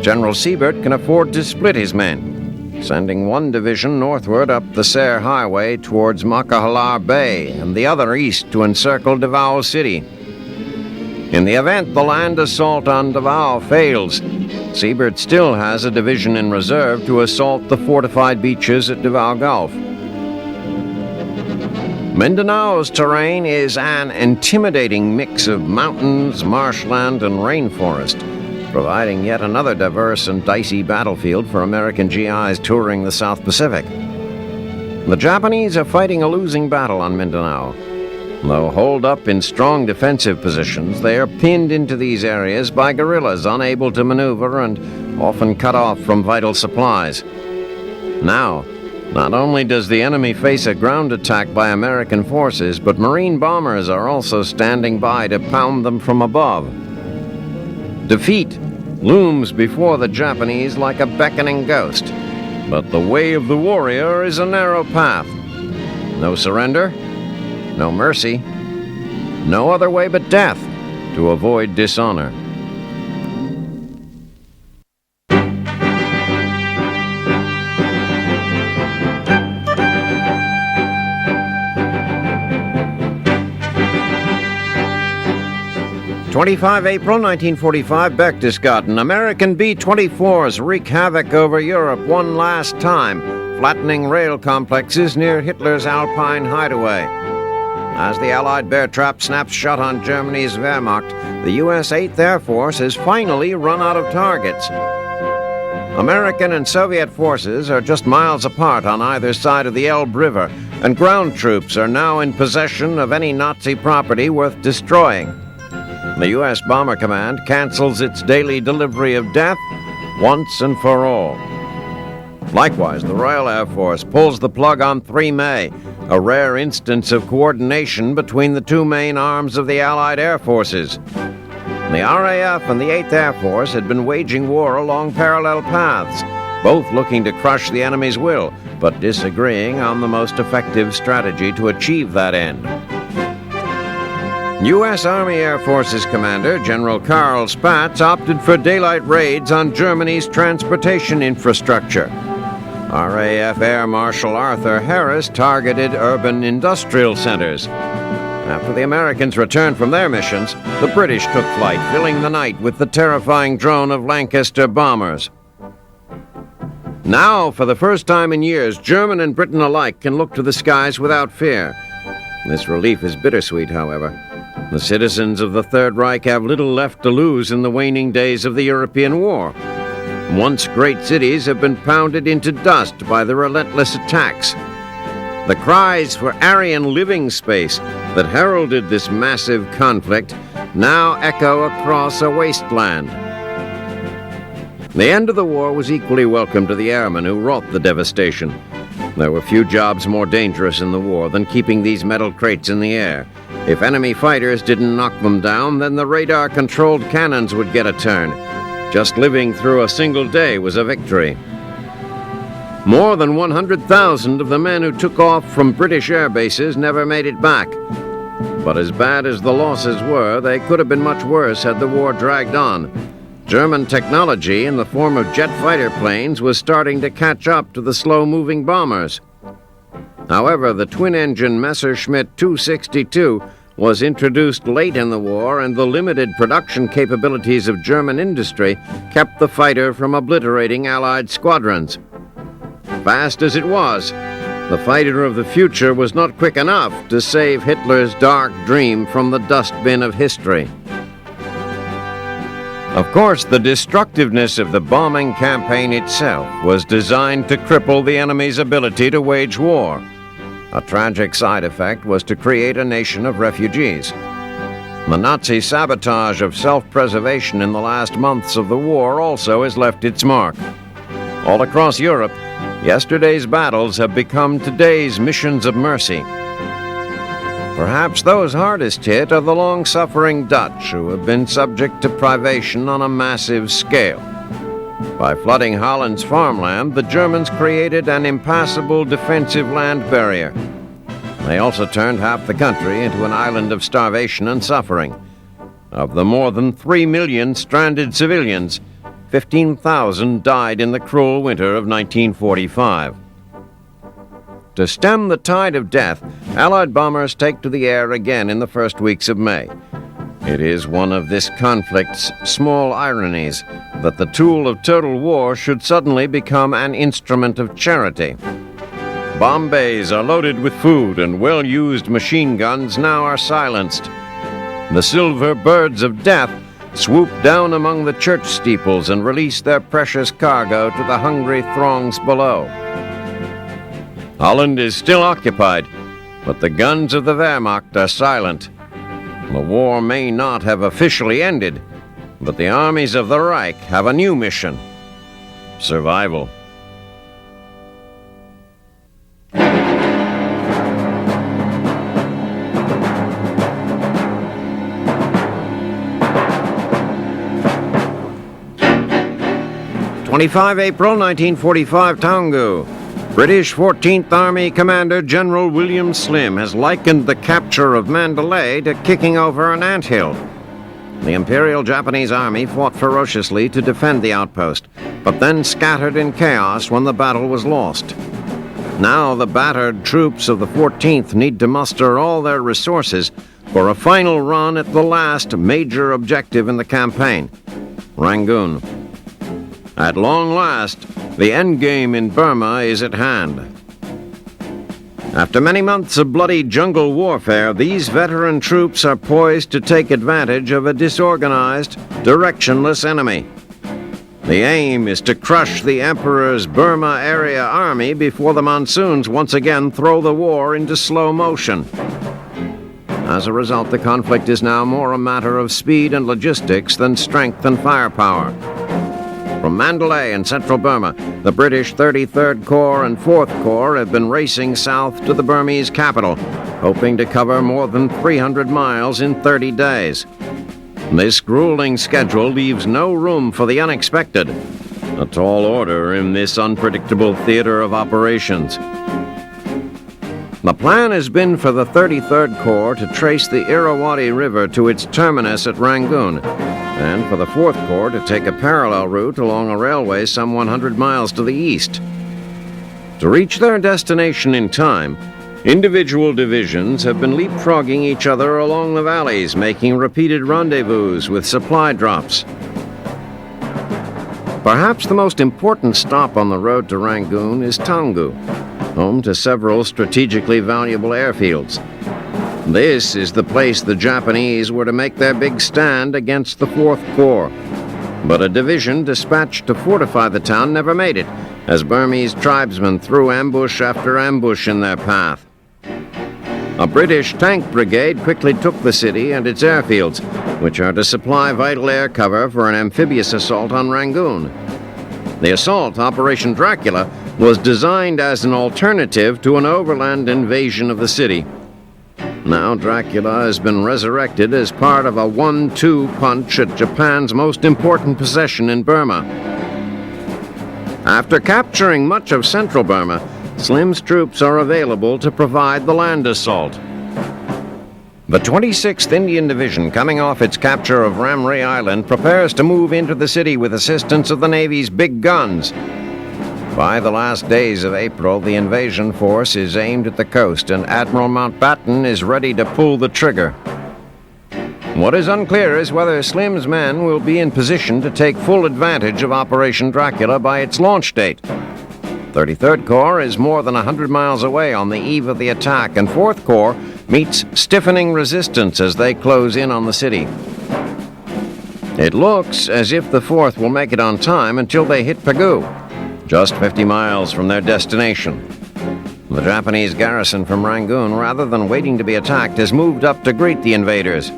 General Siebert can afford to split his men, sending one division northward up the Ser Highway towards Makahalar Bay and the other east to encircle Davao City. In the event the land assault on Davao fails, Siebert still has a division in reserve to assault the fortified beaches at Davao Gulf. Mindanao's terrain is an intimidating mix of mountains, marshland, and rainforest, providing yet another diverse and dicey battlefield for American GIs touring the South Pacific. The Japanese are fighting a losing battle on Mindanao. Though holed up in strong defensive positions, they are pinned into these areas by guerrillas unable to maneuver and often cut off from vital supplies. Now, not only does the enemy face a ground attack by American forces, but Marine bombers are also standing by to pound them from above. Defeat looms before the Japanese like a beckoning ghost, but the way of the warrior is a narrow path. No surrender, no mercy, no other way but death to avoid dishonor. April 1945, Berchtesgaden. American B-24s wreak havoc over Europe one last time, flattening rail complexes near Hitler's Alpine hideaway. As the Allied bear trap snaps shut on Germany's Wehrmacht, the U.S. 8th Air Force has finally run out of targets. American and Soviet forces are just miles apart on either side of the Elbe River, and ground troops are now in possession of any Nazi property worth destroying. The U.S. Bomber Command cancels its daily delivery of death once and for all. Likewise, the Royal Air Force pulls the plug on 3 May, a rare instance of coordination between the two main arms of the Allied Air Forces. The RAF and the 8th Air Force had been waging war along parallel paths, both looking to crush the enemy's will, but disagreeing on the most effective strategy to achieve that end. U.S. Army Air Forces Commander General Karl Spaatz opted for daylight raids on Germany's transportation infrastructure. RAF Air Marshal Arthur Harris targeted urban industrial centers. After the Americans returned from their missions, the British took flight, filling the night with the terrifying drone of Lancaster bombers. Now, for the first time in years, German and Britain alike can look to the skies without fear. This relief is bittersweet, however. The citizens of the Third Reich have little left to lose in the waning days of the European War. Once great cities have been pounded into dust by the relentless attacks. The cries for Aryan living space that heralded this massive conflict now echo across a wasteland. The end of the war was equally welcome to the airmen who wrought the devastation. There were few jobs more dangerous in the war than keeping these metal crates in the air. If enemy fighters didn't knock them down, then the radar-controlled cannons would get a turn. Just living through a single day was a victory. More than 100,000 of the men who took off from British air bases never made it back. But as bad as the losses were, they could have been much worse had the war dragged on. German technology in the form of jet fighter planes was starting to catch up to the slow-moving bombers. However, the twin-engine Messerschmitt 262 was introduced late in the war, and the limited production capabilities of German industry kept the fighter from obliterating Allied squadrons. Fast as it was, the fighter of the future was not quick enough to save Hitler's dark dream from the dustbin of history. Of course, the destructiveness of the bombing campaign itself was designed to cripple the enemy's ability to wage war. A tragic side effect was to create a nation of refugees. The Nazi sabotage of self-preservation in the last months of the war also has left its mark. All across Europe, yesterday's battles have become today's missions of mercy. Perhaps those hardest hit are the long-suffering Dutch, who have been subject to privation on a massive scale. By flooding Holland's farmland, the Germans created an impassable defensive land barrier. They also turned half the country into an island of starvation and suffering. Of the more than 3 million stranded civilians, 15,000 died in the cruel winter of 1945. To stem the tide of death, Allied bombers take to the air again in the first weeks of May. It is one of this conflict's small ironies that the tool of total war should suddenly become an instrument of charity. Bomb bays are loaded with food, and well-used machine guns now are silenced. The silver birds of death swoop down among the church steeples and release their precious cargo to the hungry throngs below. Holland is still occupied, but the guns of the Wehrmacht are silent. The war may not have officially ended, but the armies of the Reich have a new mission: survival. April 1945, Toungoo. British 14th Army Commander General William Slim has likened the capture of Mandalay to kicking over an anthill. The Imperial Japanese Army fought ferociously to defend the outpost, but then scattered in chaos when the battle was lost. Now the battered troops of the 14th need to muster all their resources for a final run at the last major objective in the campaign, Rangoon. At long last, the endgame in Burma is at hand. After many months of bloody jungle warfare, these veteran troops are poised to take advantage of a disorganized, directionless enemy. The aim is to crush the Emperor's Burma area army before the monsoons once again throw the war into slow motion. As a result, the conflict is now more a matter of speed and logistics than strength and firepower. From Mandalay in central Burma, the British 33rd Corps and 4th Corps have been racing south to the Burmese capital, hoping to cover more than 300 miles in 30 days. This grueling schedule leaves no room for the unexpected, a tall order in this unpredictable theater of operations. The plan has been for the 33rd Corps to trace the Irrawaddy River to its terminus at Rangoon, and for the 4th Corps to take a parallel route along a railway some 100 miles to the east. To reach their destination in time, individual divisions have been leapfrogging each other along the valleys, making repeated rendezvous with supply drops. Perhaps the most important stop on the road to Rangoon is Toungoo, home to several strategically valuable airfields. This is the place the Japanese were to make their big stand against the 4th Corps. But a division dispatched to fortify the town never made it, as Burmese tribesmen threw ambush after ambush in their path. A British tank brigade quickly took the city and its airfields, which are to supply vital air cover for an amphibious assault on Rangoon. The assault, Operation Dracula, was designed as an alternative to an overland invasion of the city. Now Dracula has been resurrected as part of a 1-2 punch at Japan's most important possession in Burma. After capturing much of central Burma, Slim's troops are available to provide the land assault. The 26th Indian Division, coming off its capture of Ramree Island, prepares to move into the city with assistance of the Navy's big guns. By the last days of April, the invasion force is aimed at the coast, and Admiral Mountbatten is ready to pull the trigger. What is unclear is whether Slim's men will be in position to take full advantage of Operation Dracula by its launch date. 33rd Corps is more than 100 miles away on the eve of the attack, and 4th Corps meets stiffening resistance as they close in on the city. It looks as if the 4th will make it on time until they hit Pegu, just 50 miles from their destination. The Japanese garrison from Rangoon, rather than waiting to be attacked, has moved up to greet the invaders.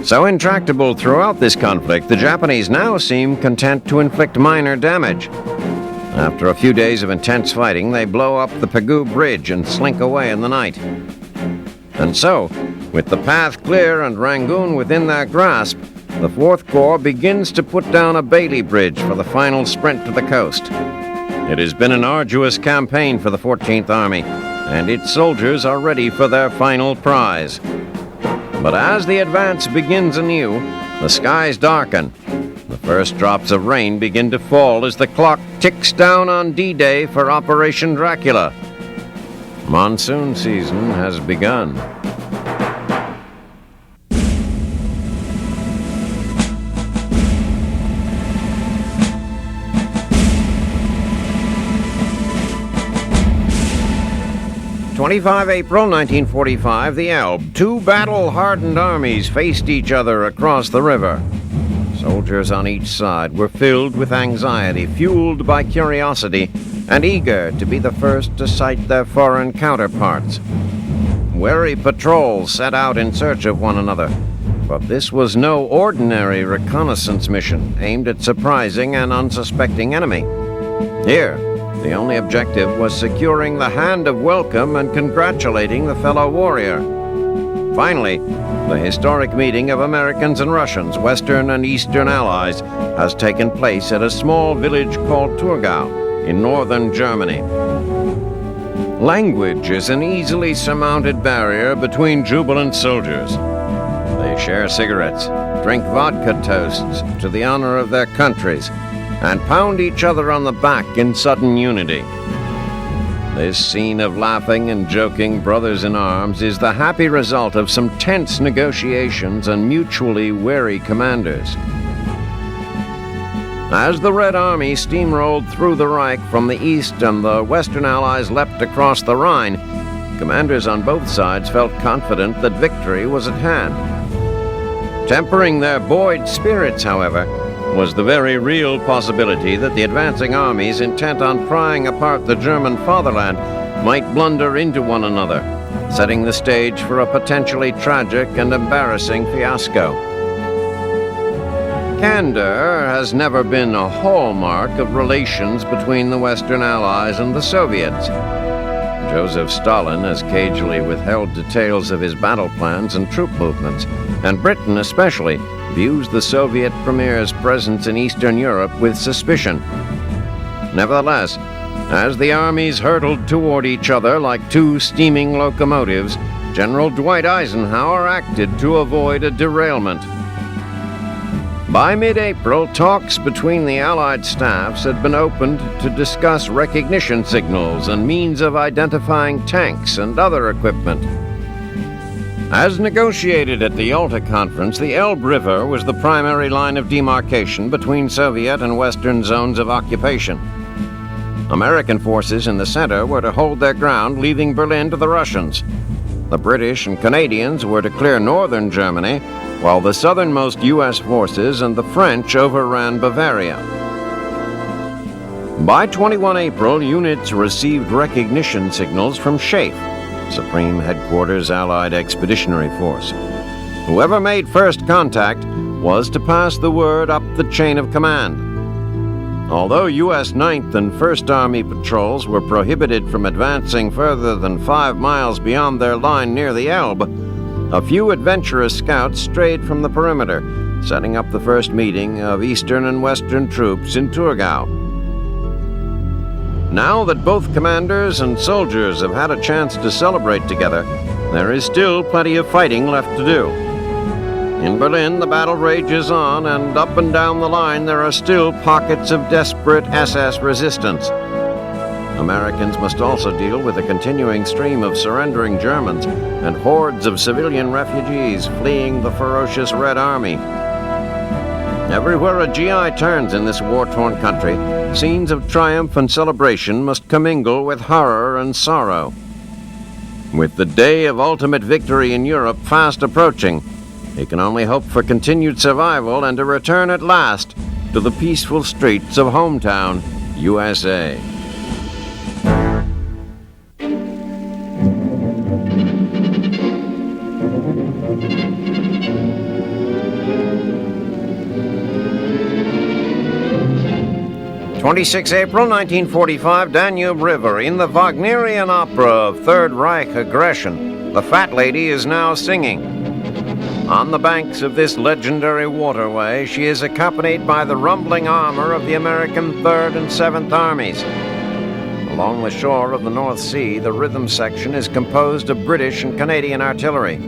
So intractable throughout this conflict, the Japanese now seem content to inflict minor damage. After a few days of intense fighting, they blow up the Pegu Bridge and slink away in the night. And so, with the path clear and Rangoon within their grasp, the 4th Corps begins to put down a Bailey Bridge for the final sprint to the coast. It has been an arduous campaign for the 14th Army, and its soldiers are ready for their final prize. But as the advance begins anew, the skies darken. The first drops of rain begin to fall as the clock ticks down on D-Day for Operation Dracula. Monsoon season has begun. April 1945, the Elbe. Two battle-hardened armies faced each other across the river. Soldiers on each side were filled with anxiety, fueled by curiosity, and eager to be the first to sight their foreign counterparts. Wary patrols set out in search of one another, but this was no ordinary reconnaissance mission aimed at surprising an unsuspecting enemy. Here, the only objective was securing the hand of welcome and congratulating the fellow warrior. Finally, the historic meeting of Americans and Russians, Western and Eastern allies, has taken place at a small village called Thurgau in northern Germany. Language is an easily surmounted barrier between jubilant soldiers. They share cigarettes, drink vodka toasts to the honor of their countries, and pound each other on the back in sudden unity. This scene of laughing and joking brothers-in-arms is the happy result of some tense negotiations and mutually wary commanders. As the Red Army steamrolled through the Reich from the east and the Western Allies leapt across the Rhine, commanders on both sides felt confident that victory was at hand. Tempering their buoyed spirits, however, was the very real possibility that the advancing armies intent on prying apart the German fatherland might blunder into one another, setting the stage for a potentially tragic and embarrassing fiasco. Candor has never been a hallmark of relations between the Western Allies and the Soviets. Joseph Stalin has cagily withheld details of his battle plans and troop movements, and Britain especially views the Soviet premier's presence in Eastern Europe with suspicion. Nevertheless, as the armies hurtled toward each other like two steaming locomotives, General Dwight Eisenhower acted to avoid a derailment. By mid-April, talks between the Allied staffs had been opened to discuss recognition signals and means of identifying tanks and other equipment. As negotiated at the Yalta Conference, the Elbe River was the primary line of demarcation between Soviet and Western zones of occupation. American forces in the center were to hold their ground, leaving Berlin to the Russians. The British and Canadians were to clear northern Germany, while the southernmost U.S. forces and the French overran Bavaria. By 21 April, units received recognition signals from SHAEF, Supreme Headquarters Allied Expeditionary Force. Whoever made first contact was to pass the word up the chain of command. Although U.S. 9th and 1st Army patrols were prohibited from advancing further than 5 miles beyond their line near the Elbe, a few adventurous scouts strayed from the perimeter, setting up the first meeting of Eastern and Western troops in Thurgau. Now that both commanders and soldiers have had a chance to celebrate together, there is still plenty of fighting left to do. In Berlin, the battle rages on, and up and down the line there are still pockets of desperate SS resistance. Americans must also deal with a continuing stream of surrendering Germans and hordes of civilian refugees fleeing the ferocious Red Army. Everywhere a GI turns in this war-torn country, scenes of triumph and celebration must commingle with horror and sorrow. With the day of ultimate victory in Europe fast approaching, he can only hope for continued survival and a return at last to the peaceful streets of hometown USA. (26 April 1945), Danube River. In the Wagnerian opera of Third Reich aggression, the Fat Lady is now singing. On the banks of this legendary waterway, she is accompanied by the rumbling armor of the American 3rd and 7th Armies. Along the shore of the North Sea, the rhythm section is composed of British and Canadian artillery.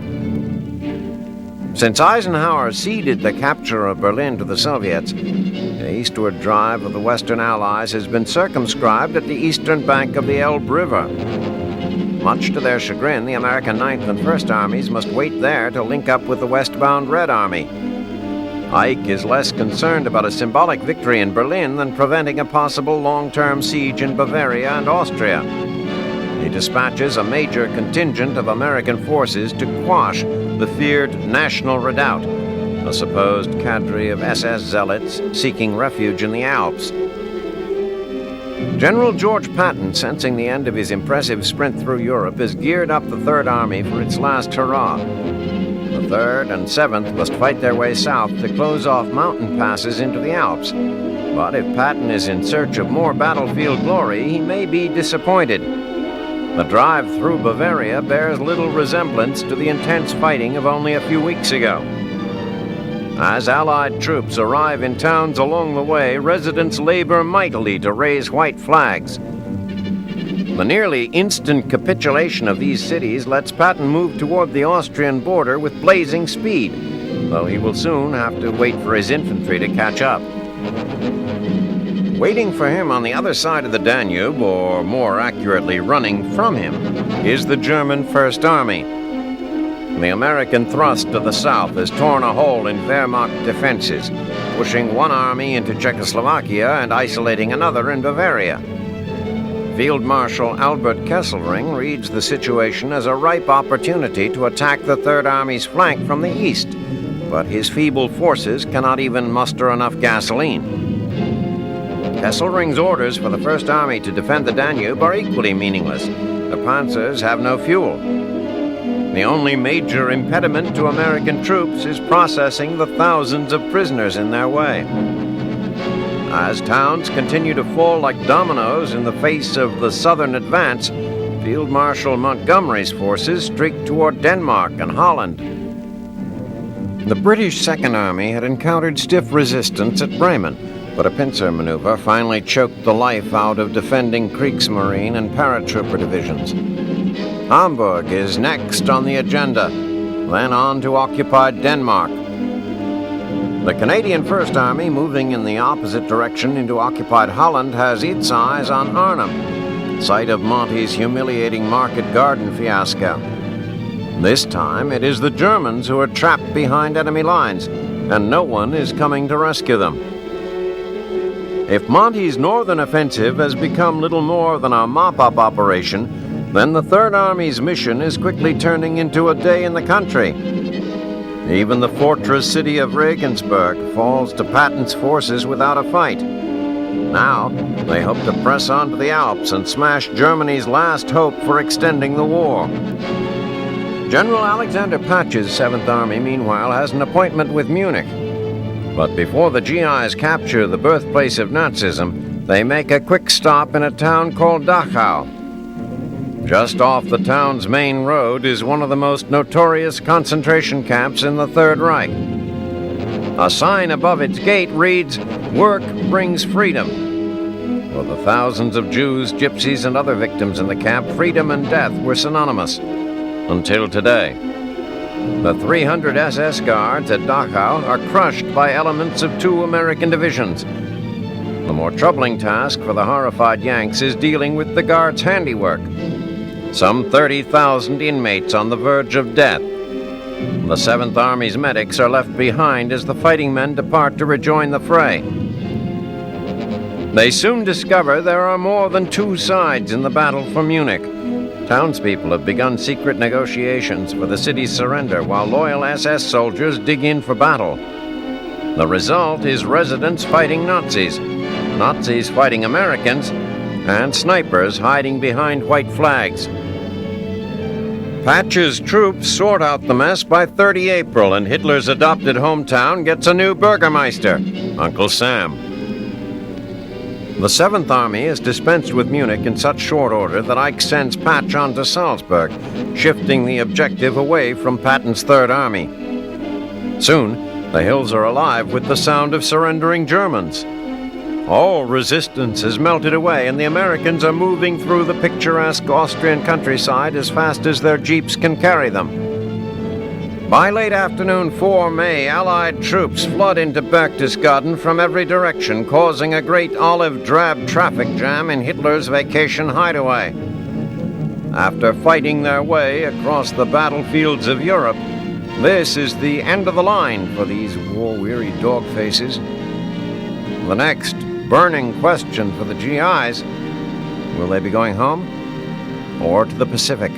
Since Eisenhower ceded the capture of Berlin to the Soviets, the eastward drive of the Western Allies has been circumscribed at the eastern bank of the Elbe River. Much to their chagrin, the American 9th and 1st Armies must wait there to link up with the westbound Red Army. Ike is less concerned about a symbolic victory in Berlin than preventing a possible long-term siege in Bavaria and Austria. He dispatches a major contingent of American forces to quash the feared National Redoubt, a supposed cadre of SS zealots seeking refuge in the Alps. General George Patton, sensing the end of his impressive sprint through Europe, has geared up the Third Army for its last hurrah. The 3rd and 7th must fight their way south to close off mountain passes into the Alps. But if Patton is in search of more battlefield glory, he may be disappointed. The drive through Bavaria bears little resemblance to the intense fighting of only a few weeks ago. As Allied troops arrive in towns along the way, residents labor mightily to raise white flags. The nearly instant capitulation of these cities lets Patton move toward the Austrian border with blazing speed, though he will soon have to wait for his infantry to catch up. Waiting for him on the other side of the Danube, or more accurately running from him, is the German 1st Army. The American thrust to the south has torn a hole in Wehrmacht defenses, pushing one army into Czechoslovakia and isolating another in Bavaria. Field Marshal Albert Kesselring reads the situation as a ripe opportunity to attack the Third Army's flank from the east, but his feeble forces cannot even muster enough gasoline. Kesselring's orders for the First Army to defend the Danube are equally meaningless. The panzers have no fuel. The only major impediment to American troops is processing the thousands of prisoners in their way. As towns continue to fall like dominoes in the face of the southern advance, Field Marshal Montgomery's forces streak toward Denmark and Holland. The British Second Army had encountered stiff resistance at Bremen, but a pincer maneuver finally choked the life out of defending Kriegsmarine and paratrooper divisions. Hamburg is next on the agenda, then on to occupied Denmark. The Canadian First Army, moving in the opposite direction into occupied Holland, has its eyes on Arnhem, site of Monty's humiliating Market Garden fiasco. This time, it is the Germans who are trapped behind enemy lines, and no one is coming to rescue them. If Monty's northern offensive has become little more than a mop-up operation, then the Third Army's mission is quickly turning into a day in the country. Even the fortress city of Regensburg falls to Patton's forces without a fight. Now, they hope to press on to the Alps and smash Germany's last hope for extending the war. General Alexander Patch's 7th Army, meanwhile, has an appointment with Munich. But before the GIs capture the birthplace of Nazism, they make a quick stop in a town called Dachau. Just off the town's main road is one of the most notorious concentration camps in the Third Reich. A sign above its gate reads, "Work brings freedom." For the thousands of Jews, gypsies, and other victims in the camp, freedom and death were synonymous. Until today. The 300 SS guards at Dachau are crushed by elements of 2 American divisions. The more troubling task for the horrified Yanks is dealing with the guards' handiwork. Some 30,000 inmates on the verge of death. The 7th Army's medics are left behind as the fighting men depart to rejoin the fray. They soon discover there are more than 2 sides in the battle for Munich. Townspeople have begun secret negotiations for the city's surrender, while loyal SS soldiers dig in for battle. The result is residents fighting Nazis, Nazis fighting Americans, and snipers hiding behind white flags. Patch's troops sort out the mess by 30 April, and Hitler's adopted hometown gets a new burgomaster, Uncle Sam. The 7th Army is dispensed with Munich in such short order that Ike sends Patch on to Salzburg, shifting the objective away from Patton's 3rd Army. Soon, the hills are alive with the sound of surrendering Germans. All resistance has melted away, and the Americans are moving through the picturesque Austrian countryside as fast as their jeeps can carry them. By late afternoon 4 May, Allied troops flood into Berchtesgaden from every direction, causing a great olive-drab traffic jam in Hitler's vacation hideaway. After fighting their way across the battlefields of Europe, this is the end of the line for these war-weary dog faces. The next burning question for the GIs, will they be going home or to the Pacific?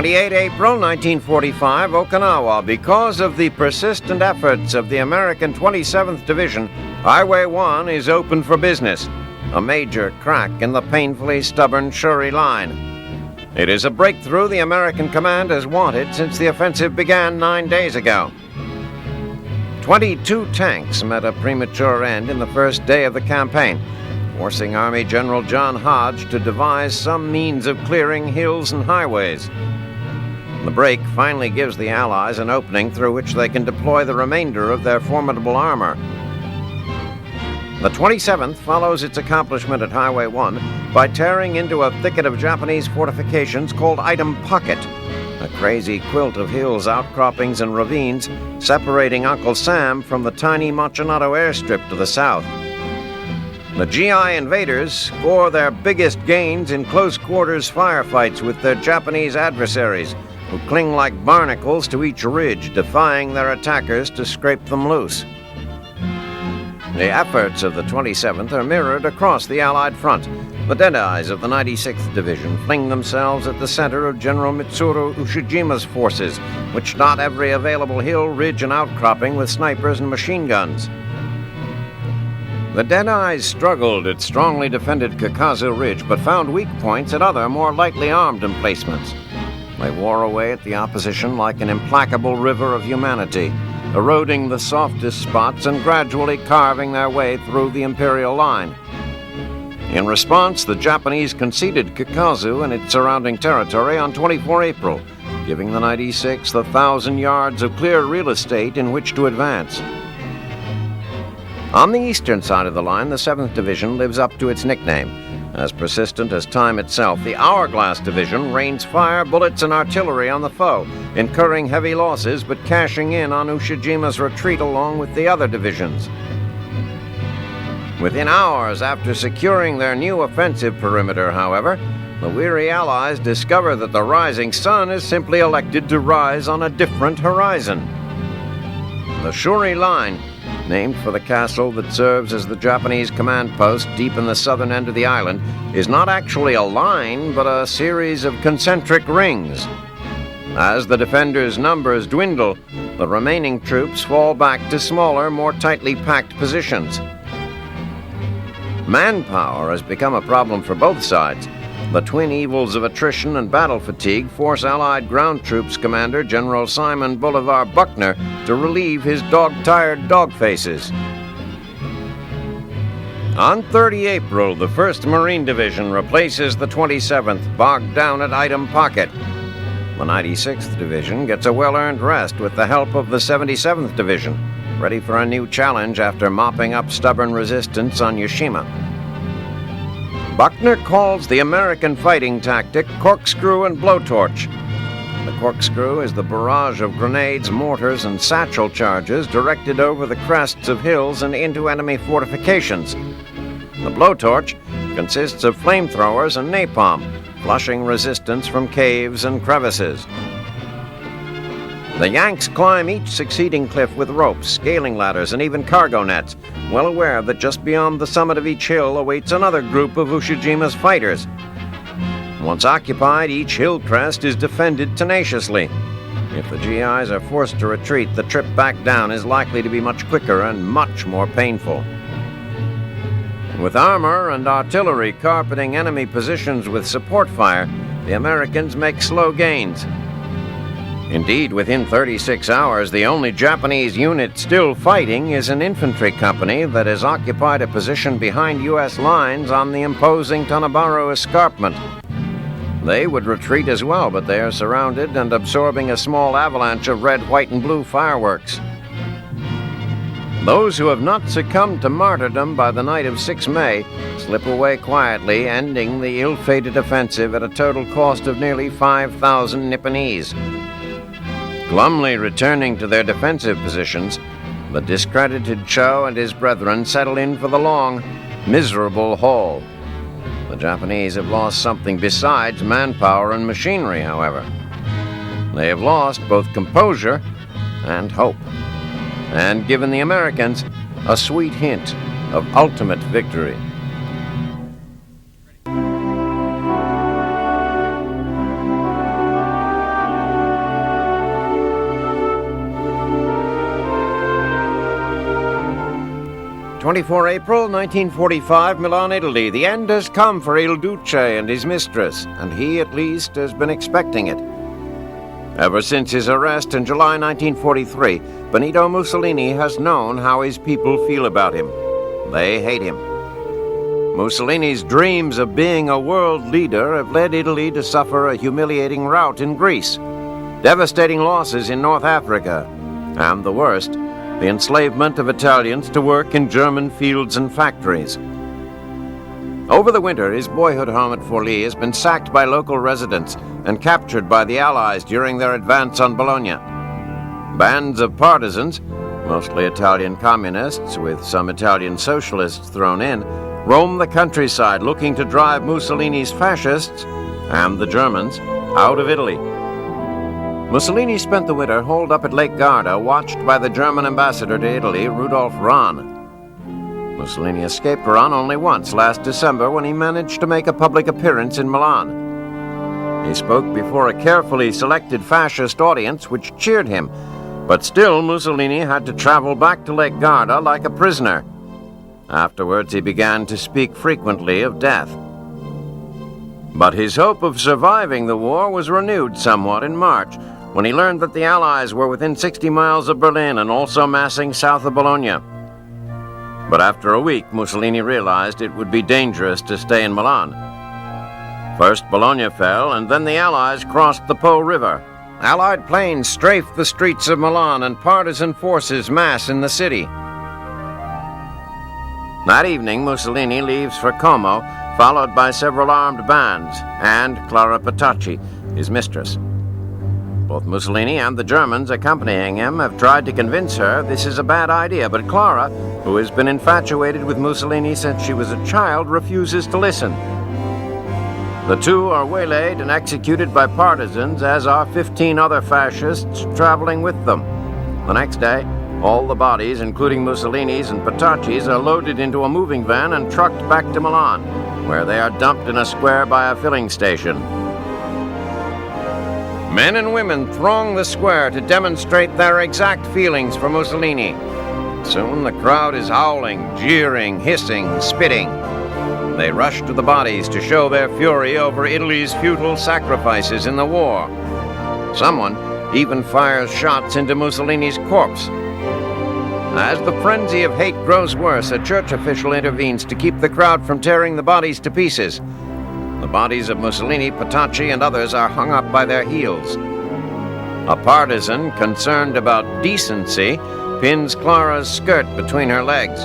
April 1945, Okinawa. Because of the persistent efforts of the American 27th Division, Highway 1 is open for business, a major crack in the painfully stubborn Shuri Line. It is a breakthrough the American command has wanted since the offensive began 9 days ago. 22 tanks met a premature end in the first day of the campaign, forcing Army General John Hodge to devise some means of clearing hills and highways. The break finally gives the Allies an opening through which they can deploy the remainder of their formidable armor. The 27th follows its accomplishment at Highway 1 by tearing into a thicket of Japanese fortifications called Item Pocket, a crazy quilt of hills, outcroppings, and ravines separating Uncle Sam from the tiny Machinato airstrip to the south. The GI invaders score their biggest gains in close-quarters firefights with their Japanese adversaries, who cling like barnacles to each ridge, defying their attackers to scrape them loose. The efforts of the 27th are mirrored across the Allied front. The Deadeyes of the 96th Division fling themselves at the center of General Mitsuru Ushijima's forces, which dot every available hill, ridge, and outcropping with snipers and machine guns. The Deadeyes struggled at strongly defended Kakazu Ridge, but found weak points at other, more lightly armed emplacements. They wore away at the opposition like an implacable river of humanity, eroding the softest spots and gradually carving their way through the Imperial line. In response, the Japanese conceded Kakazu and its surrounding territory on 24 April, giving the 96th 1,000 yards of clear real estate in which to advance. On the eastern side of the line, the 7th Division lives up to its nickname. As persistent as time itself, the Hourglass Division rains fire, bullets, and artillery on the foe, incurring heavy losses but cashing in on Ushijima's retreat along with the other divisions. Within hours after securing their new offensive perimeter, however, the weary Allies discover that the rising sun is simply elected to rise on a different horizon. The Shuri Line, named for the castle that serves as the Japanese command post deep in the southern end of the island, is not actually a line, but a series of concentric rings. As the defenders' numbers dwindle, the remaining troops fall back to smaller, more tightly packed positions. Manpower has become a problem for both sides. The twin evils of attrition and battle fatigue force Allied ground troops commander General Simon Bolivar Buckner to relieve his dog-tired dog faces. On 30 April, the 1st Marine Division replaces the 27th, bogged down at Item Pocket. The 96th Division gets a well-earned rest with the help of the 77th Division, ready for a new challenge after mopping up stubborn resistance on Yoshima. Buckner calls the American fighting tactic corkscrew and blowtorch. The corkscrew is the barrage of grenades, mortars, and satchel charges directed over the crests of hills and into enemy fortifications. The blowtorch consists of flamethrowers and napalm, flushing resistance from caves and crevices. The Yanks climb each succeeding cliff with ropes, scaling ladders, and even cargo nets, well aware that just beyond the summit of each hill awaits another group of Ushijima's fighters. Once occupied, each hill crest is defended tenaciously. If the GIs are forced to retreat, the trip back down is likely to be much quicker and much more painful. With armor and artillery carpeting enemy positions with support fire, the Americans make slow gains. Indeed, within 36 hours, the only Japanese unit still fighting is an infantry company that has occupied a position behind U.S. lines on the imposing Tanabaro escarpment. They would retreat as well, but they are surrounded and absorbing a small avalanche of red, white, and blue fireworks. Those who have not succumbed to martyrdom by the night of 6 May slip away quietly, ending the ill-fated offensive at a total cost of nearly 5,000 Nipponese. Glumly returning to their defensive positions, the discredited Cho and his brethren settle in for the long, miserable haul. The Japanese have lost something besides manpower and machinery, however. They have lost both composure and hope, and given the Americans a sweet hint of ultimate victory. (24 April 1945, Milan, Italy. The end has come for Il Duce and his mistress, and he, at least, has been expecting it. Ever since his arrest in July 1943, Benito Mussolini has known how his people feel about him. They hate him. Mussolini's dreams of being a world leader have led Italy to suffer a humiliating rout in Greece, devastating losses in North Africa, and the worst, the enslavement of Italians to work in German fields and factories. Over the winter, his boyhood home at Forlì has been sacked by local residents and captured by the Allies during their advance on Bologna. Bands of partisans, mostly Italian communists with some Italian socialists thrown in, roam the countryside looking to drive Mussolini's fascists and the Germans out of Italy. Mussolini spent the winter holed up at Lake Garda, watched by the German ambassador to Italy, Rudolf Rahn. Mussolini escaped Rahn only once, last December, when he managed to make a public appearance in Milan. He spoke before a carefully selected fascist audience which cheered him, but still Mussolini had to travel back to Lake Garda like a prisoner. Afterwards, he began to speak frequently of death. But his hope of surviving the war was renewed somewhat in March, when he learned that the Allies were within 60 miles of Berlin and also massing south of Bologna. But after a week, Mussolini realized it would be dangerous to stay in Milan. First Bologna fell, and then the Allies crossed the Po River. Allied planes strafed the streets of Milan, and partisan forces mass in the city. That evening, Mussolini leaves for Como, followed by several armed bands, and Clara Petacci, his mistress. Both Mussolini and the Germans accompanying him have tried to convince her this is a bad idea, but Clara, who has been infatuated with Mussolini since she was a child, refuses to listen. The two are waylaid and executed by partisans, as are 15 other fascists traveling with them. The next day, all the bodies, including Mussolini's and Petacci's, are loaded into a moving van and trucked back to Milan, where they are dumped in a square by a filling station. Men and women throng the square to demonstrate their exact feelings for Mussolini. Soon the crowd is howling, jeering, hissing, spitting. They rush to the bodies to show their fury over Italy's futile sacrifices in the war. Someone even fires shots into Mussolini's corpse. As the frenzy of hate grows worse, a church official intervenes to keep the crowd from tearing the bodies to pieces. The bodies of Mussolini, Petacci, and others are hung up by their heels. A partisan, concerned about decency, pins Clara's skirt between her legs.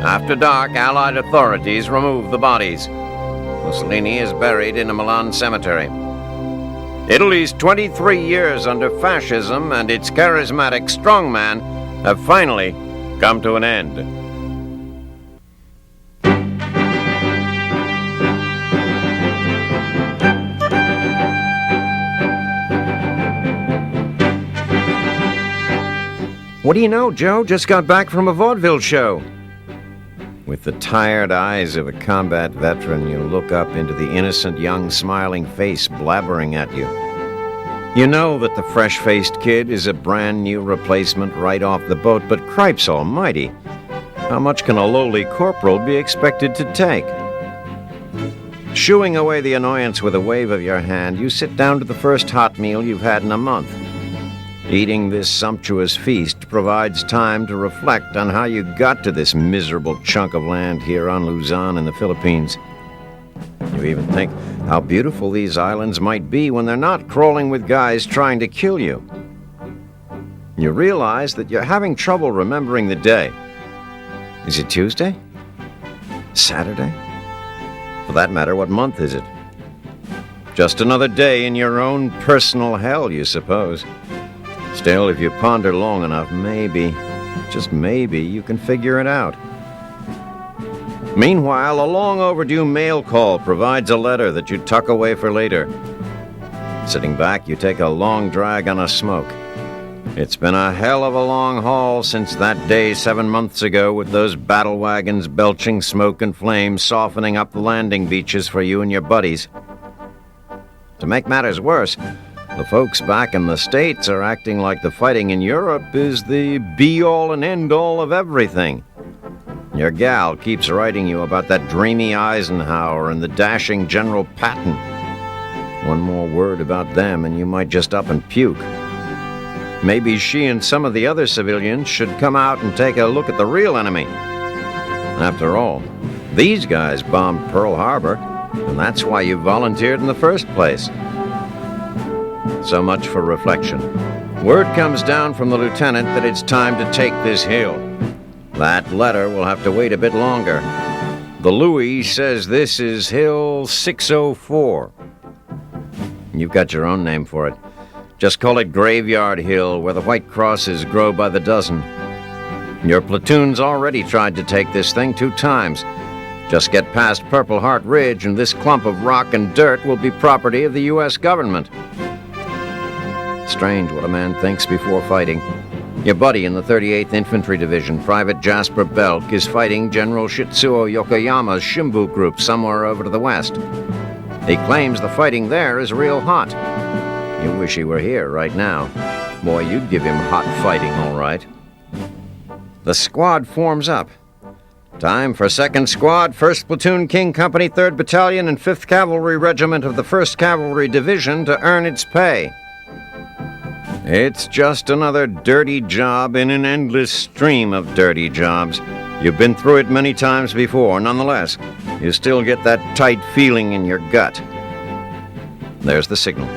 After dark, Allied authorities remove the bodies. Mussolini is buried in a Milan cemetery. Italy's 23 years under fascism and its charismatic strongman have finally come to an end. What do you know, Joe? Just got back from a vaudeville show. With the tired eyes of a combat veteran, you look up into the innocent, young, smiling face blabbering at you. You know that the fresh-faced kid is a brand-new replacement right off the boat, but cripes almighty, how much can a lowly corporal be expected to take? Shooing away the annoyance with a wave of your hand, you sit down to the first hot meal you've had in a month. Eating this sumptuous feast provides time to reflect on how you got to this miserable chunk of land here on Luzon in the Philippines. You even think how beautiful these islands might be when they're not crawling with guys trying to kill you. You realize that you're having trouble remembering the day. Is it Tuesday? Saturday? For that matter, what month is it? Just another day in your own personal hell, you suppose. Still, if you ponder long enough, maybe, just maybe, you can figure it out. Meanwhile, a long overdue mail call provides a letter that you tuck away for later. Sitting back, you take a long drag on a smoke. It's been a hell of a long haul since that day 7 months ago with those battle wagons belching smoke and flames softening up the landing beaches for you and your buddies. To make matters worse, the folks back in the States are acting like the fighting in Europe is the be-all and end-all of everything. Your gal keeps writing you about that dreamy Eisenhower and the dashing General Patton. One more word about them and you might just up and puke. Maybe she and some of the other civilians should come out and take a look at the real enemy. After all, these guys bombed Pearl Harbor, and that's why you volunteered in the first place. So much for reflection. Word comes down from the lieutenant that it's time to take this hill. That letter will have to wait a bit longer. The Louis says this is Hill 604. You've got your own name for it. Just call it Graveyard Hill, where the white crosses grow by the dozen. Your platoon's already tried to take this thing 2 times. Just get past Purple Heart Ridge, and this clump of rock and dirt will be property of the U.S. government. Strange what a man thinks before fighting. Your buddy in the 38th Infantry Division, Private Jasper Belk, is fighting General Shitsuo Yokoyama's Shimbu group somewhere over to the west. He claims the fighting there is real hot. You wish he were here right now. Boy, you'd give him hot fighting, all right. The squad forms up. Time for 2nd Squad, 1st Platoon, King Company, 3rd Battalion, and 5th Cavalry Regiment of the 1st Cavalry Division to earn its pay. It's just another dirty job in an endless stream of dirty jobs. You've been through it many times before. Nonetheless, you still get that tight feeling in your gut. There's the signal.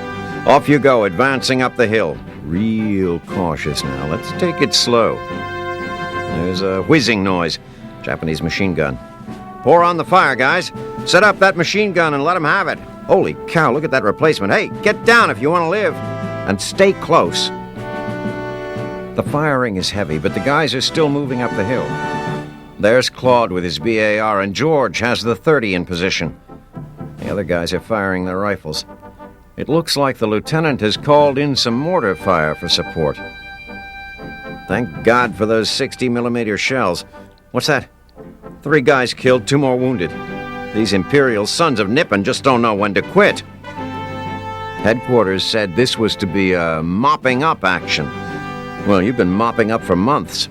Off you go, advancing up the hill. Real cautious now. Let's take it slow. There's a whizzing noise. Japanese machine gun. Pour on the fire, guys. Set up that machine gun and let them have it. Holy cow, look at that replacement. Hey, get down if you want to live. And stay close. The firing is heavy, but the guys are still moving up the hill. There's Claude with his BAR, and George has the 30 in position. The other guys are firing their rifles. It looks like the lieutenant has called in some mortar fire for support. Thank God for those 60mm shells. What's that? 3 guys killed, 2 more wounded. These Imperial sons of Nippon just don't know when to quit. Headquarters said this was to be a mopping up action. Well, you've been mopping up for months.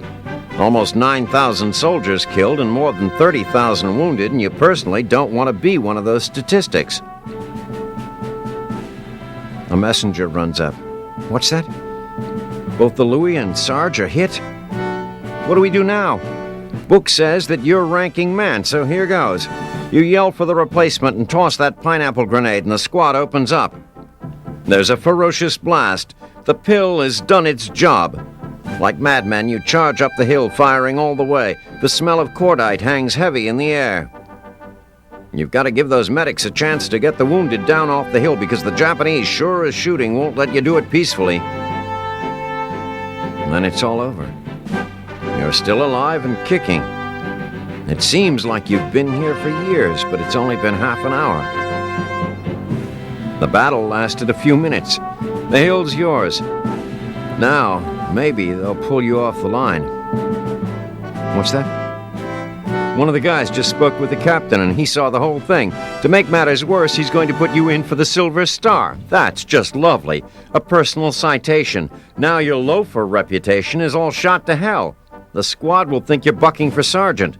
Almost 9,000 soldiers killed and more than 30,000 wounded, and you personally don't want to be one of those statistics. A messenger runs up. What's that? Both the Louis and Sarge are hit? What do we do now? Book says that you're ranking man, so here goes. You yell for the replacement and toss that pineapple grenade, and the squad opens up. There's a ferocious blast. The pill has done its job. Like madmen, you charge up the hill, firing all the way. The smell of cordite hangs heavy in the air. You've got to give those medics a chance to get the wounded down off the hill, because the Japanese, sure as shooting, won't let you do it peacefully. And then it's all over. You're still alive and kicking. It seems like you've been here for years, but it's only been half an hour. The battle lasted a few minutes. The hill's yours. Now, maybe they'll pull you off the line. What's that? One of the guys just spoke with the captain, and he saw the whole thing. To make matters worse, he's going to put you in for the Silver Star. That's just lovely. A personal citation. Now your loafer reputation is all shot to hell. The squad will think you're bucking for sergeant.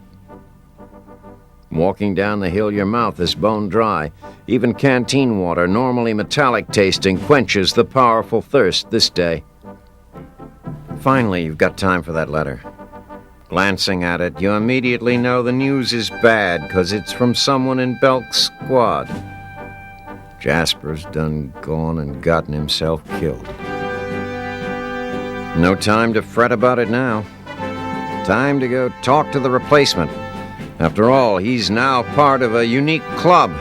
Walking down the hill, your mouth is bone dry. Even canteen water, normally metallic tasting, quenches the powerful thirst this day. Finally, you've got time for that letter. Glancing at it, you immediately know the news is bad, 'cause it's from someone in Belk's squad. Jasper's done gone and gotten himself killed. No time to fret about it now. Time to go talk to the replacement. After all, he's now part of a unique club.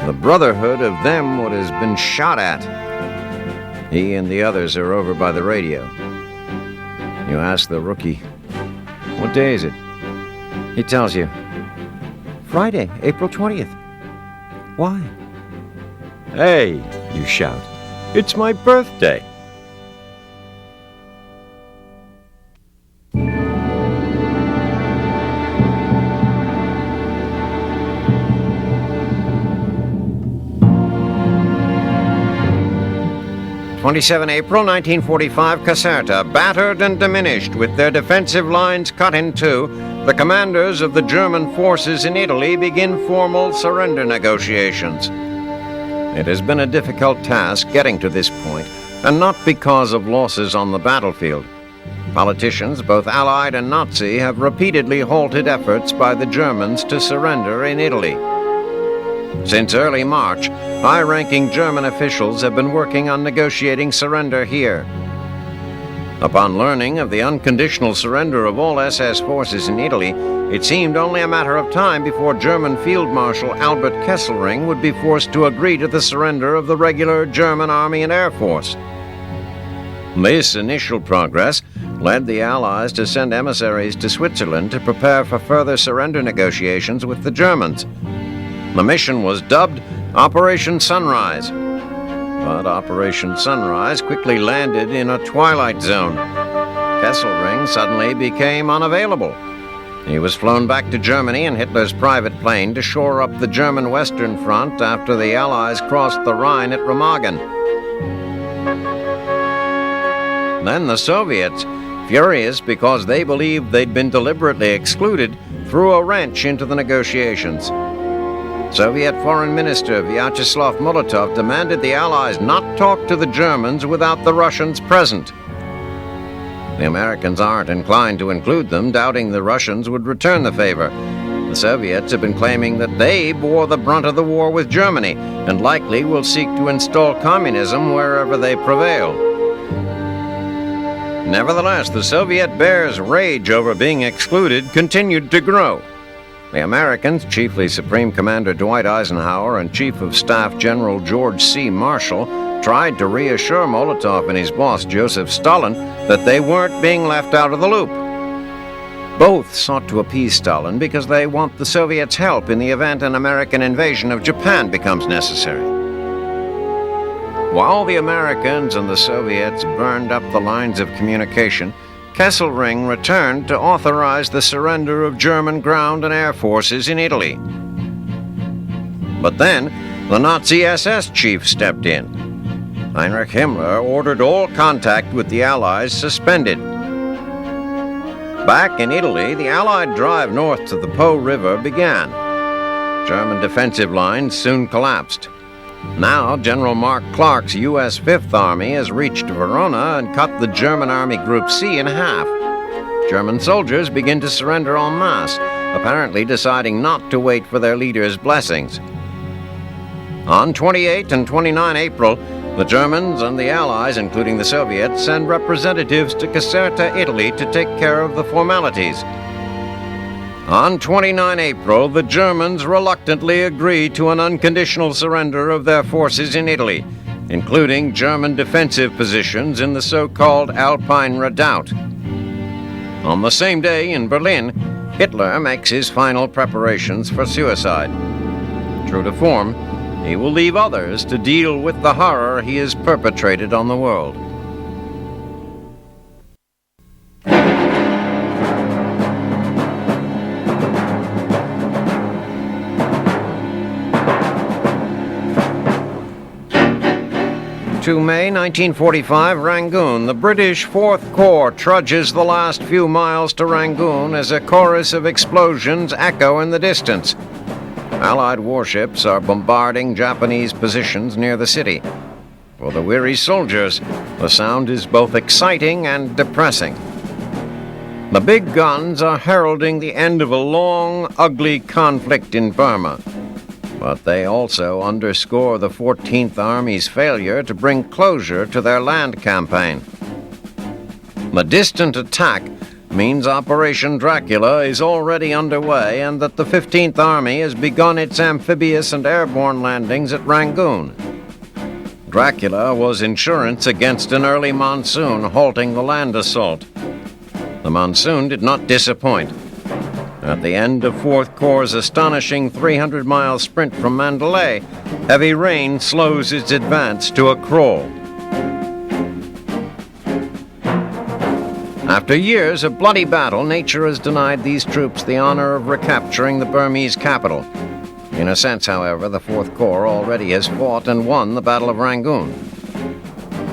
The brotherhood of them what has been shot at. He and the others are over by the radio. You ask the rookie, what day is it? He tells you, Friday, April 20th. Why? Hey, you shout, it's my birthday. April 1945, Caserta, battered and diminished with their defensive lines cut in two, the commanders of the German forces in Italy begin formal surrender negotiations. It has been a difficult task getting to this point, and not because of losses on the battlefield. Politicians, both Allied and Nazi, have repeatedly halted efforts by the Germans to surrender in Italy. Since early March, high-ranking German officials have been working on negotiating surrender here. Upon learning of the unconditional surrender of all SS forces in Italy, it seemed only a matter of time before German Field Marshal Albert Kesselring would be forced to agree to the surrender of the regular German Army and Air Force. This initial progress led the Allies to send emissaries to Switzerland to prepare for further surrender negotiations with the Germans. The mission was dubbed Operation Sunrise. But Operation Sunrise quickly landed in a twilight zone. Kesselring suddenly became unavailable. He was flown back to Germany in Hitler's private plane to shore up the German Western Front after the Allies crossed the Rhine at Remagen. Then the Soviets, furious because they believed they'd been deliberately excluded, threw a wrench into the negotiations. Soviet Foreign Minister Vyacheslav Molotov demanded the Allies not talk to the Germans without the Russians present. The Americans aren't inclined to include them, doubting the Russians would return the favor. The Soviets have been claiming that they bore the brunt of the war with Germany and likely will seek to install communism wherever they prevail. Nevertheless, the Soviet bears' rage over being excluded continued to grow. The Americans, chiefly Supreme Commander Dwight Eisenhower and Chief of Staff General George C. Marshall, tried to reassure Molotov and his boss, Joseph Stalin, that they weren't being left out of the loop. Both sought to appease Stalin because they want the Soviets' help in the event an American invasion of Japan becomes necessary. While the Americans and the Soviets burned up the lines of communication, Kesselring returned to authorize the surrender of German ground and air forces in Italy. But then, the Nazi SS chief stepped in. Heinrich Himmler ordered all contact with the Allies suspended. Back in Italy, the Allied drive north to the Po River began. German defensive lines soon collapsed. Now, General Mark Clark's U.S. Fifth Army has reached Verona and cut the German Army Group C in half. German soldiers begin to surrender en masse, apparently deciding not to wait for their leaders' blessings. On 28 and 29 April, the Germans and the Allies, including the Soviets, send representatives to Caserta, Italy, to take care of the formalities. On 29 April, the Germans reluctantly agreed to an unconditional surrender of their forces in Italy, including German defensive positions in the so-called Alpine Redoubt. On the same day in Berlin, Hitler makes his final preparations for suicide. True to form, he will leave others to deal with the horror he has perpetrated on the world. To May 1945, Rangoon. The British Fourth Corps trudges the last few miles to Rangoon as a chorus of explosions echo in the distance. Allied warships are bombarding Japanese positions near the city. For the weary soldiers, the sound is both exciting and depressing. The big guns are heralding the end of a long, ugly conflict in Burma. But they also underscore the 14th Army's failure to bring closure to their land campaign. The distant attack means Operation Dracula is already underway and that the 15th Army has begun its amphibious and airborne landings at Rangoon. Dracula was insurance against an early monsoon halting the land assault. The monsoon did not disappoint. At the end of Fourth Corps' astonishing 300-mile sprint from Mandalay, heavy rain slows its advance to a crawl. After years of bloody battle, nature has denied these troops the honor of recapturing the Burmese capital. In a sense, however, the Fourth Corps already has fought and won the Battle of Rangoon.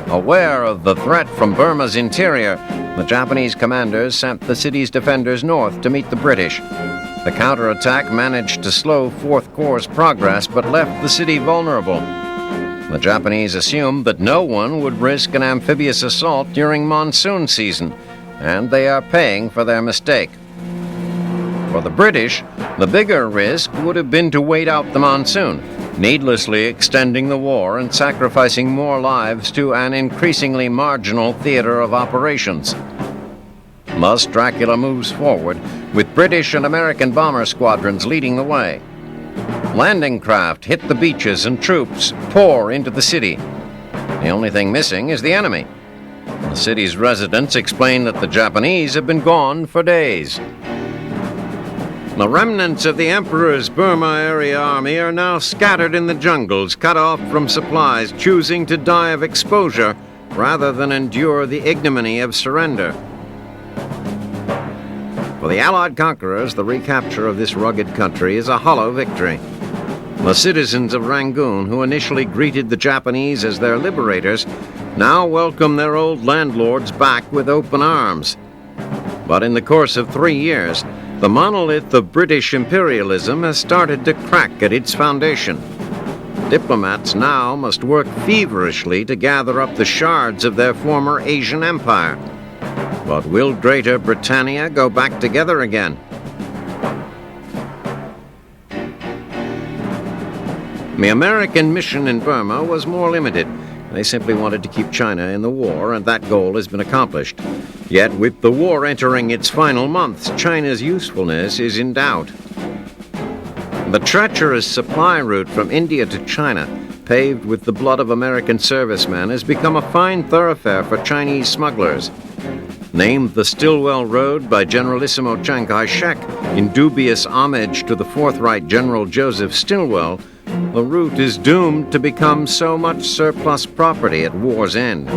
Aware of the threat from Burma's interior, the Japanese commanders sent the city's defenders north to meet the British. The counterattack managed to slow Fourth Corps' progress but left the city vulnerable. The Japanese assumed that no one would risk an amphibious assault during monsoon season, and they are paying for their mistake. For the British, the bigger risk would have been to wait out the monsoon, needlessly extending the war and sacrificing more lives to an increasingly marginal theater of operations. Thus, Dracula moves forward, with British and American bomber squadrons leading the way. Landing craft hit the beaches and troops pour into the city. The only thing missing is the enemy. The city's residents explain that the Japanese have been gone for days. The remnants of the Emperor's Burma Area Army are now scattered in the jungles, cut off from supplies, choosing to die of exposure rather than endure the ignominy of surrender. For the Allied conquerors, the recapture of this rugged country is a hollow victory. The citizens of Rangoon, who initially greeted the Japanese as their liberators, now welcome their old landlords back with open arms. But in the course of 3 years, the monolith of British imperialism has started to crack at its foundation. Diplomats now must work feverishly to gather up the shards of their former Asian empire. But will Greater Britannia go back together again? The American mission in Burma was more limited. They simply wanted to keep China in the war, and that goal has been accomplished. Yet, with the war entering its final months, China's usefulness is in doubt. The treacherous supply route from India to China, paved with the blood of American servicemen, has become a fine thoroughfare for Chinese smugglers. Named the Stilwell Road by Generalissimo Chiang Kai-shek in dubious homage to the forthright General Joseph Stilwell, the route is doomed to become so much surplus property at war's end.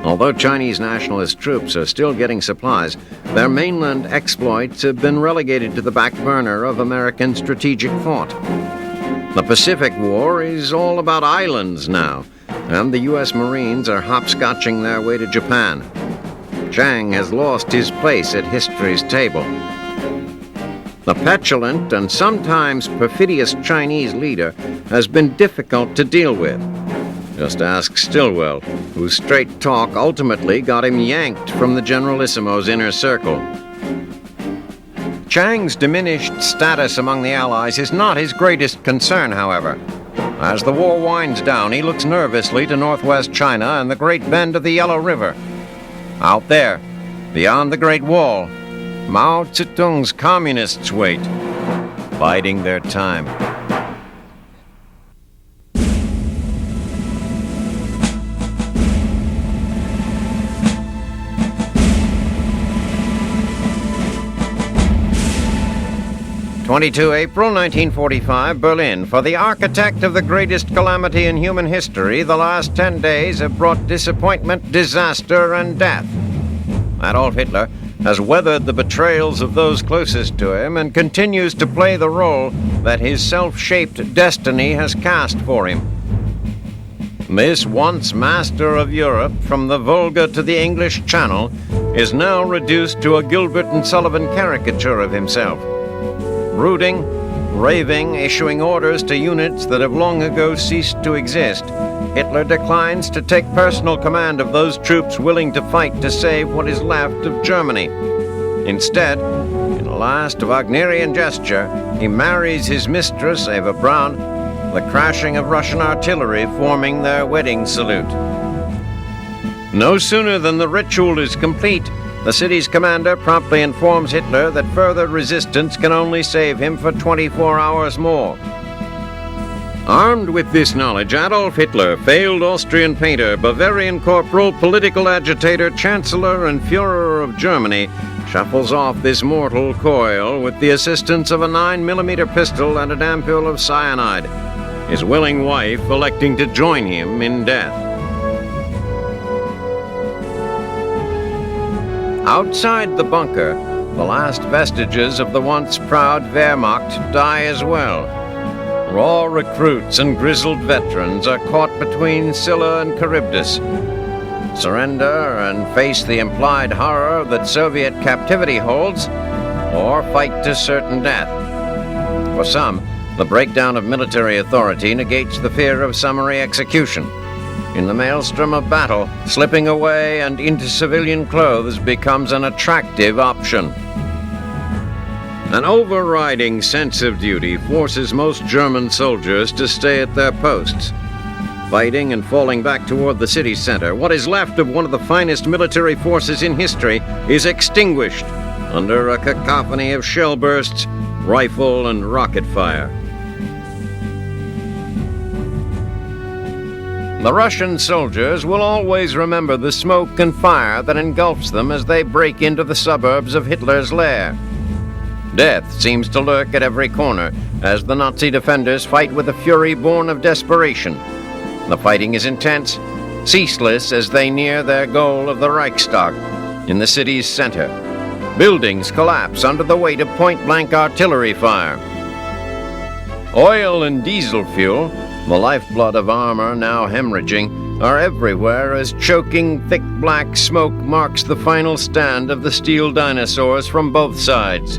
Although Chinese nationalist troops are still getting supplies, their mainland exploits have been relegated to the back burner of American strategic thought. The Pacific War is all about islands now, and the U.S. Marines are hopscotching their way to Japan. Chiang has lost his place at history's table. The petulant and sometimes perfidious Chinese leader has been difficult to deal with. Just ask Stilwell, whose straight talk ultimately got him yanked from the Generalissimo's inner circle. Chiang's diminished status among the Allies is not his greatest concern, however. As the war winds down, he looks nervously to northwest China and the Great Bend of the Yellow River. Out there, beyond the Great Wall, Mao Zedong's communists wait, biding their time. April 1945, Berlin. For the architect of the greatest calamity in human history, the last 10 days have brought disappointment, disaster, and death. Adolf Hitler has weathered the betrayals of those closest to him and continues to play the role that his self-shaped destiny has cast for him. This once master of Europe, from the Volga to the English Channel, is now reduced to a Gilbert and Sullivan caricature of himself. Brooding, raving, issuing orders to units that have long ago ceased to exist, Hitler declines to take personal command of those troops willing to fight to save what is left of Germany. Instead, in a last Wagnerian gesture, he marries his mistress, Eva Braun, the crashing of Russian artillery forming their wedding salute. No sooner than the ritual is complete, the city's commander promptly informs Hitler that further resistance can only save him for 24 hours more. Armed with this knowledge, Adolf Hitler, failed Austrian painter, Bavarian corporal, political agitator, chancellor, and Führer of Germany, shuffles off this mortal coil with the assistance of a 9mm pistol and an ampoule of cyanide, his willing wife electing to join him in death. Outside the bunker, the last vestiges of the once proud Wehrmacht die as well. Raw recruits and grizzled veterans are caught between Scylla and Charybdis. Surrender and face the implied horror that Soviet captivity holds, or fight to certain death. For some, the breakdown of military authority negates the fear of summary execution. In the maelstrom of battle, slipping away and into civilian clothes becomes an attractive option. An overriding sense of duty forces most German soldiers to stay at their posts. Fighting and falling back toward the city center, what is left of one of the finest military forces in history is extinguished under a cacophony of shell bursts, rifle and rocket fire. The Russian soldiers will always remember the smoke and fire that engulfs them as they break into the suburbs of Hitler's lair. Death seems to lurk at every corner as the Nazi defenders fight with a fury born of desperation. The fighting is intense, ceaseless as they near their goal of the Reichstag in the city's center. Buildings collapse under the weight of point-blank artillery fire. Oil and diesel fuel, the lifeblood of armor now hemorrhaging, are everywhere as choking, thick black smoke marks the final stand of the steel dinosaurs from both sides.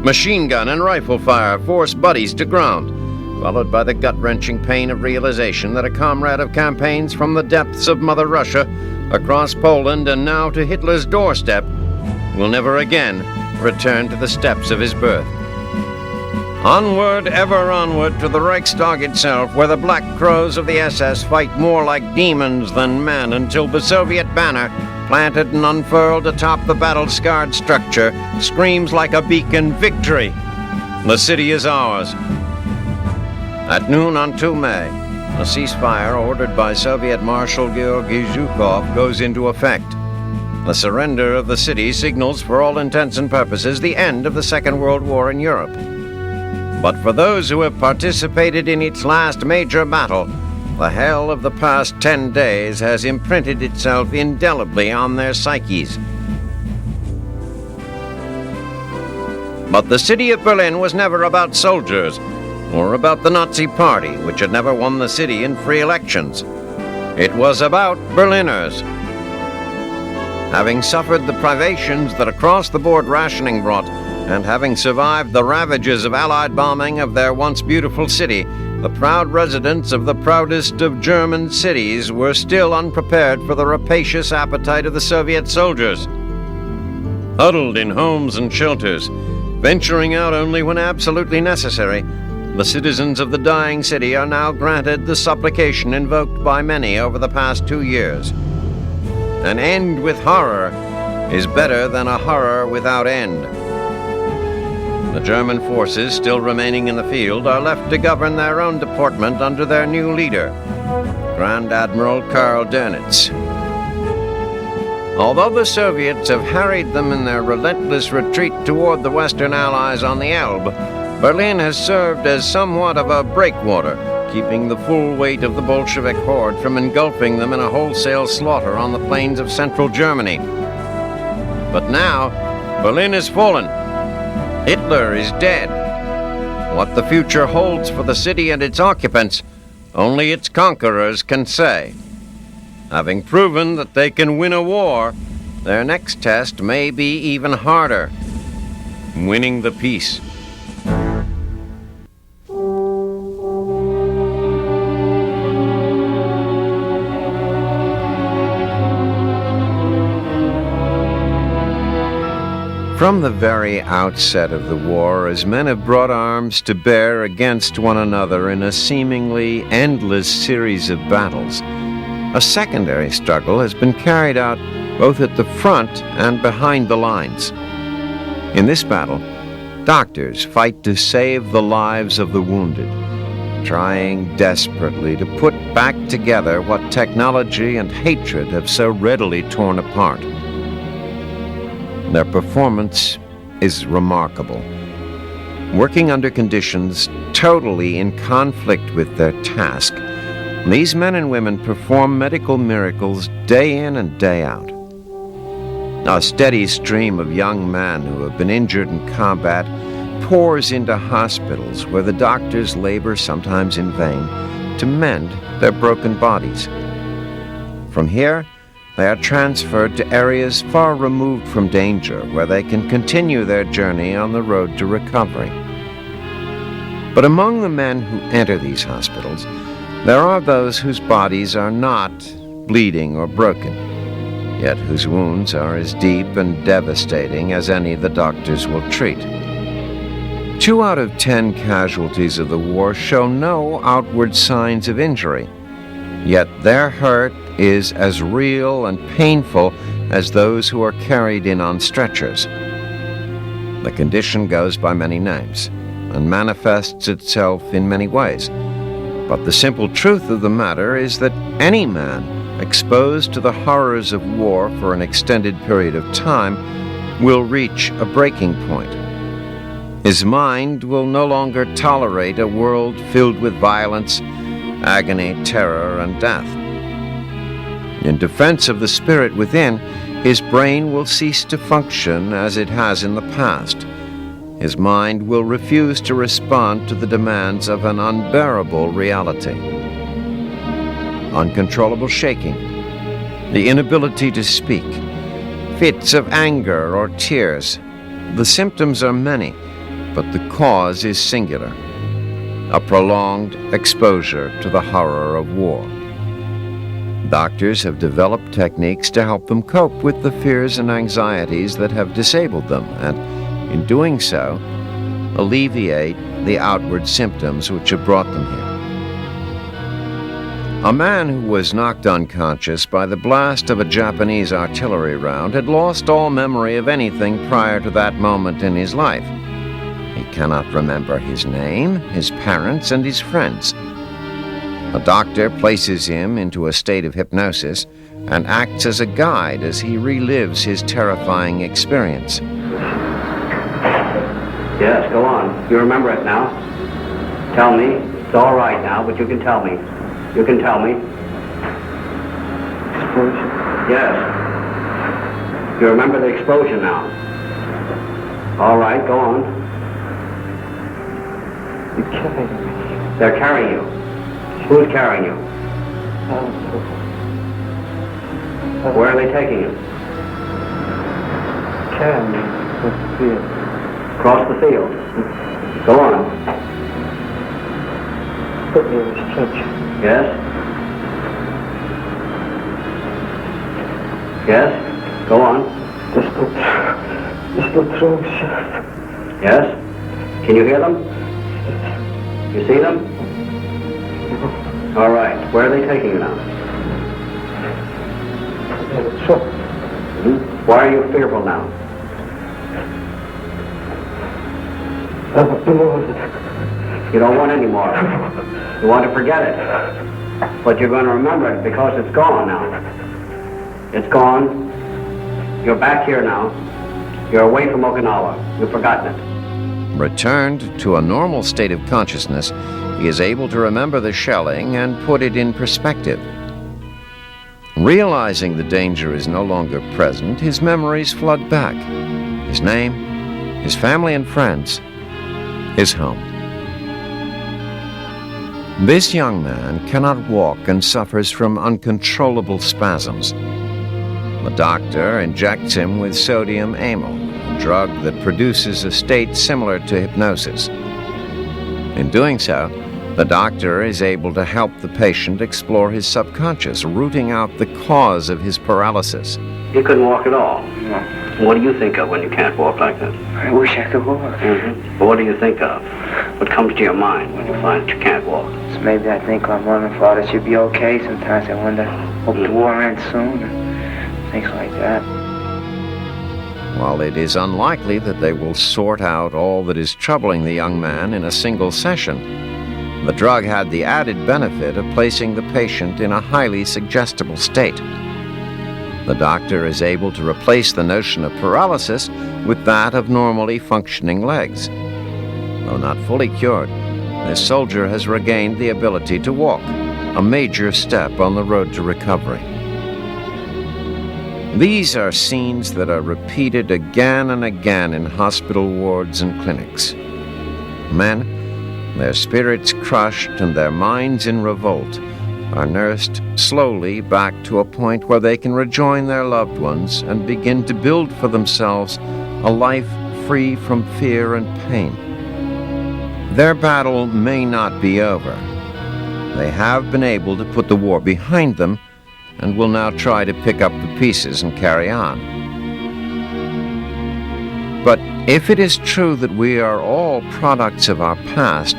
Machine gun and rifle fire force buddies to ground, followed by the gut-wrenching pain of realization that a comrade of campaigns from the depths of Mother Russia, across Poland and now to Hitler's doorstep, will never again return to the steps of his birth. Onward, ever onward, to the Reichstag itself, where the Black Crows of the SS fight more like demons than men until the Soviet banner, planted and unfurled atop the battle-scarred structure, screams like a beacon, victory! The city is ours. At noon on 2 May, a ceasefire ordered by Soviet Marshal Georgy Zhukov goes into effect. The surrender of the city signals, for all intents and purposes, the end of the Second World War in Europe. But for those who have participated in its last major battle, the hell of the past 10 days has imprinted itself indelibly on their psyches. But the city of Berlin was never about soldiers. or about the Nazi Party, which had never won the city in free elections. It was about Berliners. Having suffered the privations that across-the-board rationing brought, and having survived the ravages of Allied bombing of their once beautiful city, the proud residents of the proudest of German cities were still unprepared for the rapacious appetite of the Soviet soldiers. Huddled in homes and shelters, venturing out only when absolutely necessary, the citizens of the dying city are now granted the supplication invoked by many over the past 2 years. An end with horror is better than a horror without end. The German forces still remaining in the field are left to govern their own department under their new leader, Grand Admiral Karl Dönitz. Although the Soviets have harried them in their relentless retreat toward the Western Allies on the Elbe, Berlin has served as somewhat of a breakwater, keeping the full weight of the Bolshevik horde from engulfing them in a wholesale slaughter on the plains of central Germany. But now, Berlin has fallen. Hitler is dead. What the future holds for the city and its occupants, only its conquerors can say. Having proven that they can win a war, their next test may be even harder: winning the peace. From the very outset of the war, as men have brought arms to bear against one another in a seemingly endless series of battles, a secondary struggle has been carried out both at the front and behind the lines. In this battle, doctors fight to save the lives of the wounded, trying desperately to put back together what technology and hatred have so readily torn apart. Their performance is remarkable. Working under conditions totally in conflict with their task, these men and women perform medical miracles day in and day out. A steady stream of young men who have been injured in combat pours into hospitals where the doctors labor, sometimes in vain, to mend their broken bodies. From here, they are transferred to areas far removed from danger, where they can continue their journey on the road to recovery. But among the men who enter these hospitals, there are those whose bodies are not bleeding or broken, yet whose wounds are as deep and devastating as any the doctors will treat. 2 out of 10 casualties of the war show no outward signs of injury, yet their hurt is as real and painful as those who are carried in on stretchers. The condition goes by many names and manifests itself in many ways. But the simple truth of the matter is that any man exposed to the horrors of war for an extended period of time will reach a breaking point. His mind will no longer tolerate a world filled with violence, agony, terror, and death. In defense of the spirit within, his brain will cease to function as it has in the past. His mind will refuse to respond to the demands of an unbearable reality. Uncontrollable shaking, the inability to speak, fits of anger or tears. The symptoms are many, but the cause is singular: a prolonged exposure to the horror of war. Doctors have developed techniques to help them cope with the fears and anxieties that have disabled them, and in doing so, alleviate the outward symptoms which have brought them here. A man who was knocked unconscious by the blast of a Japanese artillery round had lost all memory of anything prior to that moment in his life. He cannot remember his name, his parents, and his friends. A doctor places him into a state of hypnosis and acts as a guide as he relives his terrifying experience. Yes, go on. You remember it now. Tell me. It's all right now, but you can tell me. You can tell me. Explosion? Yes. You remember the explosion now. All right, go on. They're carrying me. They're carrying you. Who's carrying you? Where are they taking you? Carrying me across the field. Across the field. Go on. Put me in a stretcher. Yes? Yes? Go on. There's no throwing shot. Yes? Can you hear them? You see them? All right. Where are they taking you now? In a truck. Why are you fearful now? You don't want any more. You want to forget it. But you're going to remember it because it's gone now. It's gone. You're back here now. You're away from Okinawa. You've forgotten it. Returned to a normal state of consciousness, he is able to remember the shelling and put it in perspective. Realizing the danger is no longer present, his memories flood back. His name, his family and friends, his home. This young man cannot walk and suffers from uncontrollable spasms. The doctor injects him with sodium amyl, a drug that produces a state similar to hypnosis. In doing so, the doctor is able to help the patient explore his subconscious, rooting out the cause of his paralysis. You couldn't walk at all. No. What do you think of when you can't walk like this? I wish I could walk. But what do you think of? What comes to your mind when you find that you can't walk? So maybe I think my mother and father should be okay. Sometimes I wonder, hope the war ends soon, and things like that. While it is unlikely that they will sort out all that is troubling the young man in a single session, the drug had the added benefit of placing the patient in a highly suggestible state. The doctor is able to replace the notion of paralysis with that of normally functioning legs. Though not fully cured, this soldier has regained the ability to walk, a major step on the road to recovery. These are scenes that are repeated again and again in hospital wards and clinics. Men, their spirits crushed and their minds in revolt, are nursed slowly back to a point where they can rejoin their loved ones and begin to build for themselves a life free from fear and pain. Their battle may not be over. They have been able to put the war behind them and will now try to pick up the pieces and carry on. But if it is true that we are all products of our past,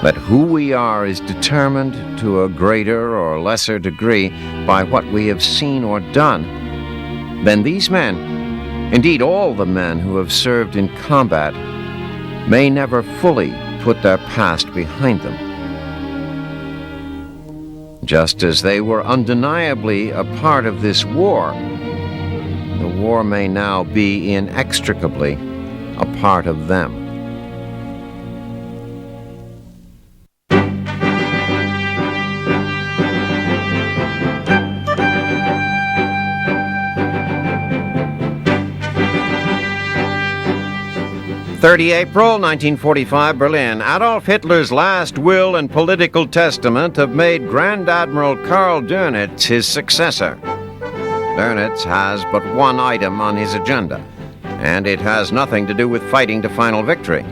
that who we are is determined to a greater or lesser degree by what we have seen or done, then these men, indeed all the men who have served in combat, may never fully put their past behind them. Just as they were undeniably a part of this war, the war may now be inextricably a part of them. April 1945, Berlin. Adolf Hitler's last will and political testament have made Grand Admiral Karl Dönitz his successor. Dönitz has but one item on his agenda, and it has nothing to do with fighting to final victory.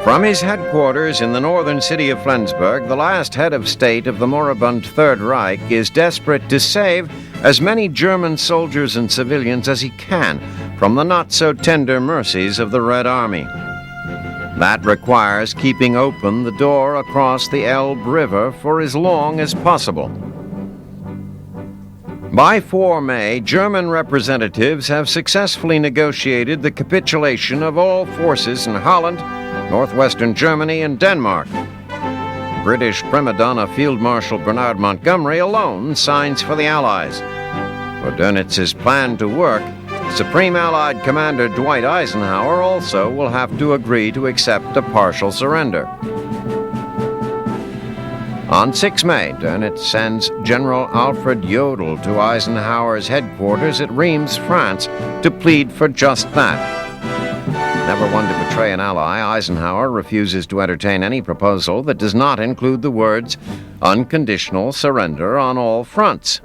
From his headquarters in the northern city of Flensburg, the last head of state of the moribund Third Reich is desperate to save as many German soldiers and civilians as he can from the not-so-tender mercies of the Red Army. That requires keeping open the door across the Elbe River for as long as possible. By 4 May, German representatives have successfully negotiated the capitulation of all forces in Holland, northwestern Germany, and Denmark. British prima donna Field Marshal Bernard Montgomery alone signs for the Allies. For Dönitz's plan to work, Supreme Allied Commander Dwight Eisenhower also will have to agree to accept a partial surrender. On 6 May, Dönitz sends General Alfred Jodl to Eisenhower's headquarters at Reims, France, to plead for just that. Never one to betray an ally, Eisenhower refuses to entertain any proposal that does not include the words unconditional surrender on all fronts.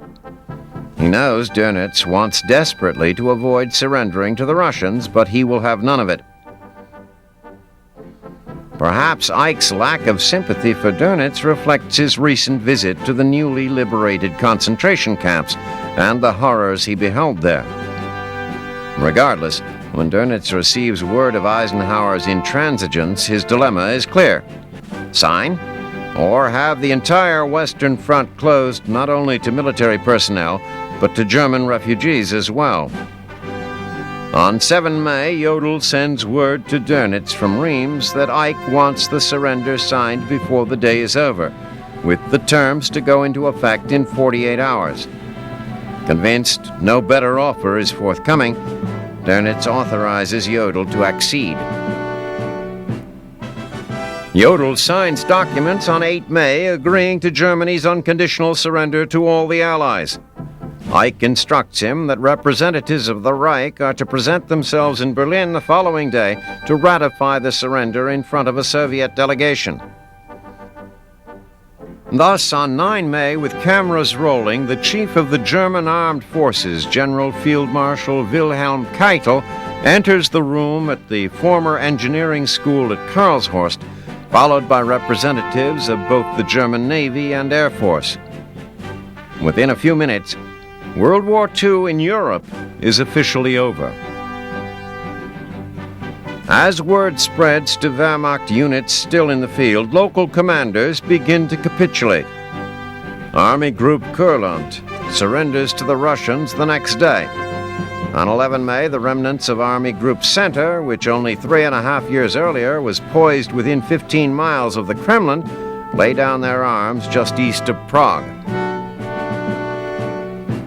He knows Dönitz wants desperately to avoid surrendering to the Russians, but he will have none of it. Perhaps Ike's lack of sympathy for Dönitz reflects his recent visit to the newly liberated concentration camps and the horrors he beheld there. Regardless, when Dönitz receives word of Eisenhower's intransigence, his dilemma is clear. Sign, or have the entire Western Front closed not only to military personnel, but to German refugees as well. On 7 May, Jodl sends word to Dönitz from Reims that Ike wants the surrender signed before the day is over, with the terms to go into effect in 48 hours. Convinced no better offer is forthcoming, Dönitz authorizes Jodl to accede. Jodl signs documents on 8 May agreeing to Germany's unconditional surrender to all the Allies. Ike instructs him that representatives of the Reich are to present themselves in Berlin the following day to ratify the surrender in front of a Soviet delegation. Thus, on 9 May, with cameras rolling, the chief of the German Armed Forces, General Field Marshal Wilhelm Keitel, enters the room at the former engineering school at Karlshorst, followed by representatives of both the German Navy and Air Force. Within a few minutes, World War II in Europe is officially over. As word spreads to Wehrmacht units still in the field, local commanders begin to capitulate. Army Group Kurland surrenders to the Russians the next day. On 11 May, the remnants of Army Group Center, which only 3.5 years earlier was poised within 15 miles of the Kremlin, lay down their arms just east of Prague.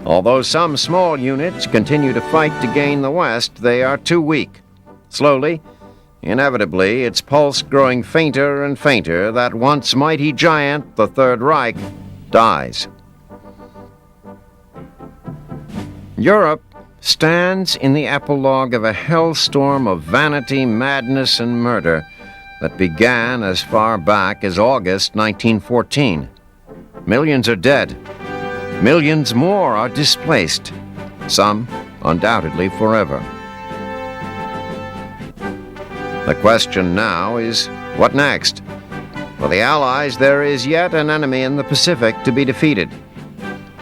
Although some small units continue to fight to gain the West, they are too weak. Slowly, inevitably, its pulse growing fainter and fainter, that once mighty giant, the Third Reich, dies. Europe stands in the epilogue of a hellstorm of vanity, madness, and murder that began as far back as August 1914. Millions are dead. Millions more are displaced, some undoubtedly forever. The question now is, what next? For the Allies, there is yet an enemy in the Pacific to be defeated.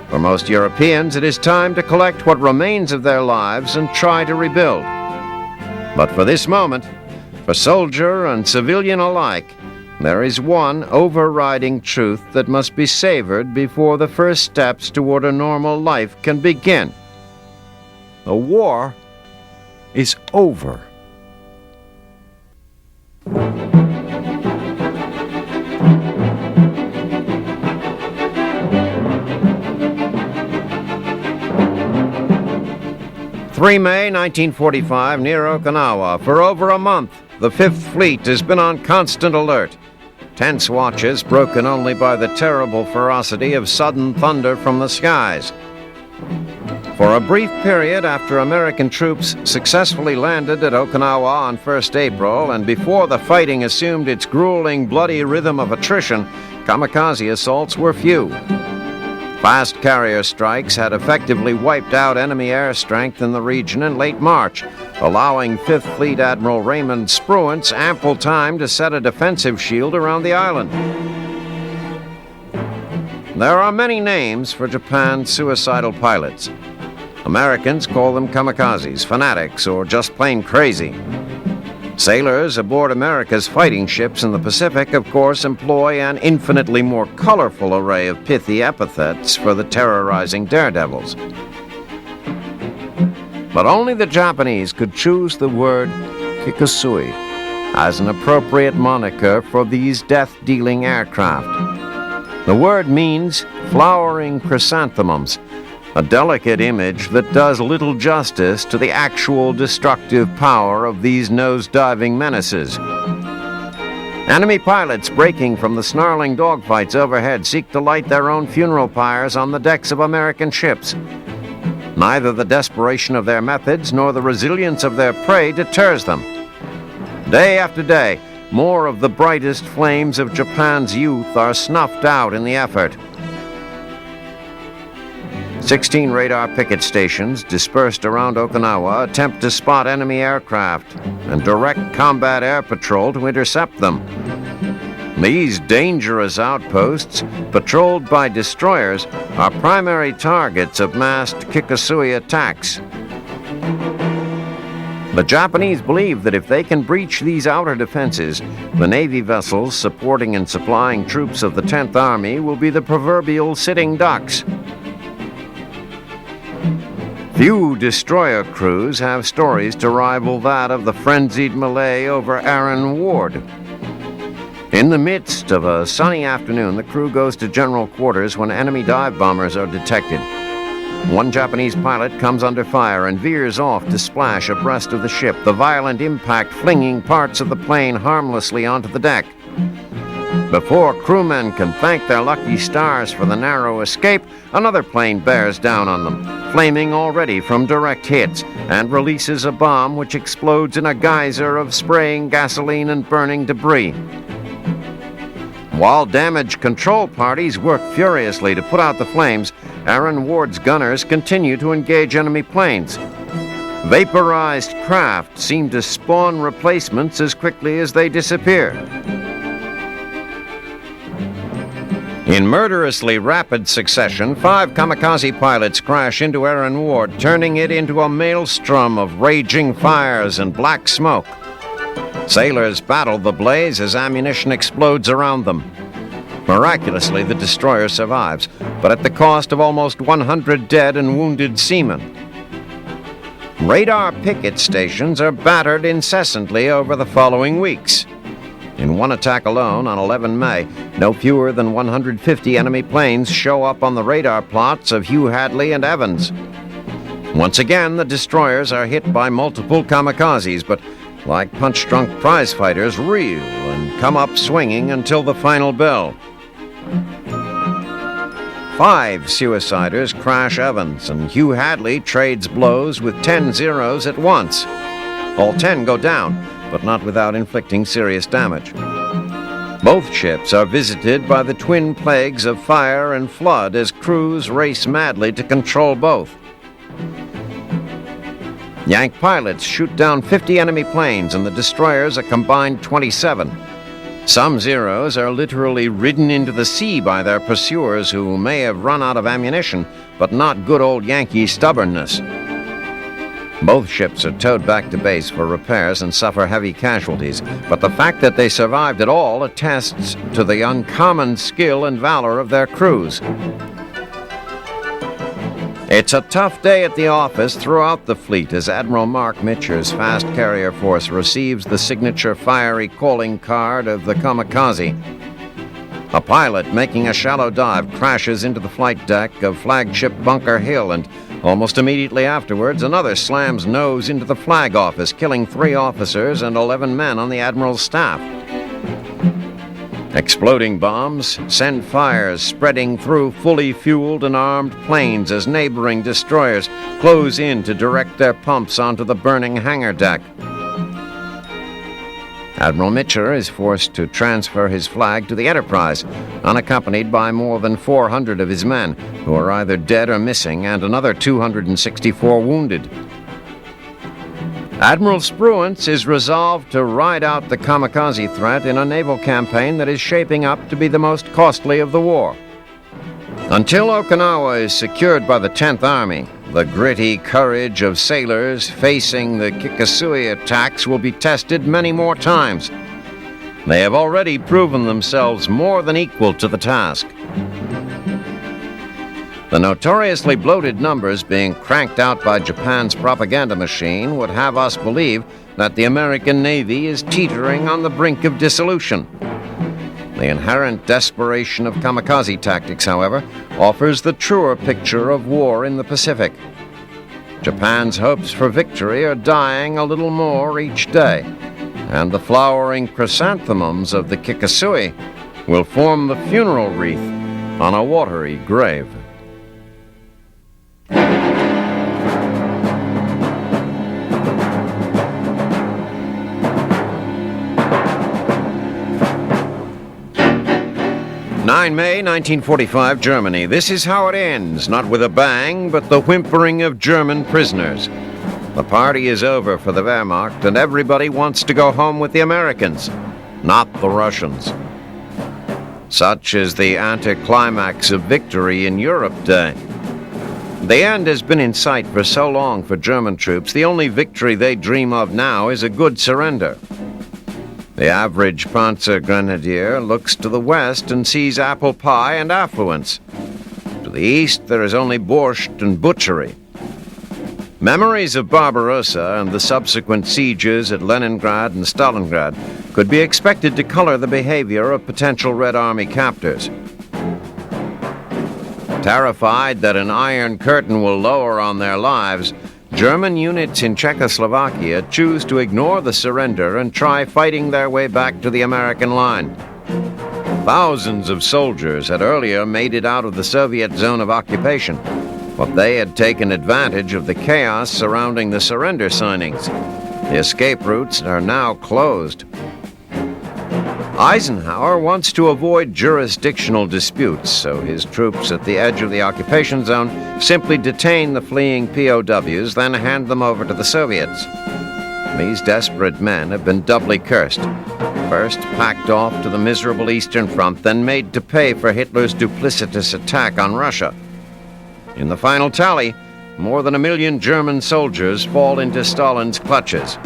For most Europeans, it is time to collect what remains of their lives and try to rebuild. But for this moment, for soldier and civilian alike, there is one overriding truth that must be savored before the first steps toward a normal life can begin. The war is over. May 1945, near Okinawa. For over a month, the Fifth Fleet has been on constant alert. Tense watches broken only by the terrible ferocity of sudden thunder from the skies. For a brief period after American troops successfully landed at Okinawa on 1st April, and before the fighting assumed its grueling, bloody rhythm of attrition, kamikaze assaults were few. Fast carrier strikes had effectively wiped out enemy air strength in the region in late March, allowing 5th Fleet Admiral Raymond Spruance ample time to set a defensive shield around the island. There are many names for Japan's suicidal pilots. Americans call them kamikazes, fanatics, or just plain crazy. Sailors aboard America's fighting ships in the Pacific, of course, employ an infinitely more colorful array of pithy epithets for the terrorizing daredevils. But only the Japanese could choose the word Kikusui as an appropriate moniker for these death-dealing aircraft. The word means flowering chrysanthemums, a delicate image that does little justice to the actual destructive power of these nose-diving menaces. Enemy pilots breaking from the snarling dogfights overhead seek to light their own funeral pyres on the decks of American ships. Neither the desperation of their methods nor the resilience of their prey deters them. Day after day, more of the brightest flames of Japan's youth are snuffed out in the effort. 16 radar picket stations dispersed around Okinawa attempt to spot enemy aircraft and direct combat air patrol to intercept them. These dangerous outposts, patrolled by destroyers, are primary targets of massed Kikasui attacks. The Japanese believe that if they can breach these outer defenses, the Navy vessels supporting and supplying troops of the 10th Army will be the proverbial sitting ducks. Few destroyer crews have stories to rival that of the frenzied Malay over Aaron Ward. In the midst of a sunny afternoon, the crew goes to general quarters when enemy dive bombers are detected. One Japanese pilot comes under fire and veers off to splash abreast of the ship, the violent impact flinging parts of the plane harmlessly onto the deck. Before crewmen can thank their lucky stars for the narrow escape, another plane bears down on them, flaming already from direct hits, and releases a bomb which explodes in a geyser of spraying gasoline and burning debris. While damage control parties work furiously to put out the flames, Aaron Ward's gunners continue to engage enemy planes. Vaporized craft seem to spawn replacements as quickly as they disappear. In murderously rapid succession, 5 kamikaze pilots crash into Aaron Ward, turning it into a maelstrom of raging fires and black smoke. Sailors battle the blaze as ammunition explodes around them. Miraculously, the destroyer survives, but at the cost of almost 100 dead and wounded seamen. Radar picket stations are battered incessantly over the following weeks. In one attack alone, on 11 May, no fewer than 150 enemy planes show up on the radar plots of Hugh Hadley and Evans. Once again, the destroyers are hit by multiple kamikazes, but like punch-drunk prize fighters, reel and come up swinging until the final bell. 5 suiciders crash Evans, and Hugh Hadley trades blows with 10 Zeros at once. All 10 go down, but not without inflicting serious damage. Both ships are visited by the twin plagues of fire and flood as crews race madly to control both. Yank pilots shoot down 50 enemy planes and the destroyers a combined 27. Some Zeros are literally ridden into the sea by their pursuers who may have run out of ammunition, but not good old Yankee stubbornness. Both ships are towed back to base for repairs and suffer heavy casualties, but the fact that they survived at all attests to the uncommon skill and valor of their crews. It's a tough day at the office throughout the fleet as Admiral Mark Mitcher's fast carrier force receives the signature fiery calling card of the kamikaze. A pilot making a shallow dive crashes into the flight deck of flagship Bunker Hill, and almost immediately afterwards, another slams nose into the flag office, killing 3 officers and 11 men on the Admiral's staff. Exploding bombs send fires spreading through fully fueled and armed planes as neighboring destroyers close in to direct their pumps onto the burning hangar deck. Admiral Mitcher is forced to transfer his flag to the Enterprise, unaccompanied by more than 400 of his men, who are either dead or missing, and another 264 wounded. Admiral Spruance is resolved to ride out the kamikaze threat in a naval campaign that is shaping up to be the most costly of the war. Until Okinawa is secured by the 10th Army, the gritty courage of sailors facing the Kikasui attacks will be tested many more times. They have already proven themselves more than equal to the task. The notoriously bloated numbers being cranked out by Japan's propaganda machine would have us believe that the American Navy is teetering on the brink of dissolution. The inherent desperation of kamikaze tactics, however, offers the truer picture of war in the Pacific. Japan's hopes for victory are dying a little more each day, and the flowering chrysanthemums of the Kikasui will form the funeral wreath on a watery grave. 9 May 1945, Germany. This is how it ends, not with a bang, but the whimpering of German prisoners. The party is over for the Wehrmacht, and everybody wants to go home with the Americans, not the Russians. Such is the anticlimax of victory in Europe Day. The end has been in sight for so long for German troops, the only victory they dream of now is a good surrender. The average Panzer Grenadier looks to the west and sees apple pie and affluence. To the east, there is only borscht and butchery. Memories of Barbarossa and the subsequent sieges at Leningrad and Stalingrad could be expected to color the behavior of potential Red Army captors. Terrified that an iron curtain will lower on their lives, German units in Czechoslovakia choose to ignore the surrender and try fighting their way back to the American line. Thousands of soldiers had earlier made it out of the Soviet zone of occupation, but they had taken advantage of the chaos surrounding the surrender signings. The escape routes are now closed. Eisenhower wants to avoid jurisdictional disputes, so his troops at the edge of the occupation zone simply detain the fleeing POWs, then hand them over to the Soviets. These desperate men have been doubly cursed. First packed off to the miserable Eastern Front, then made to pay for Hitler's duplicitous attack on Russia. In the final tally, more than 1 million German soldiers fall into Stalin's clutches.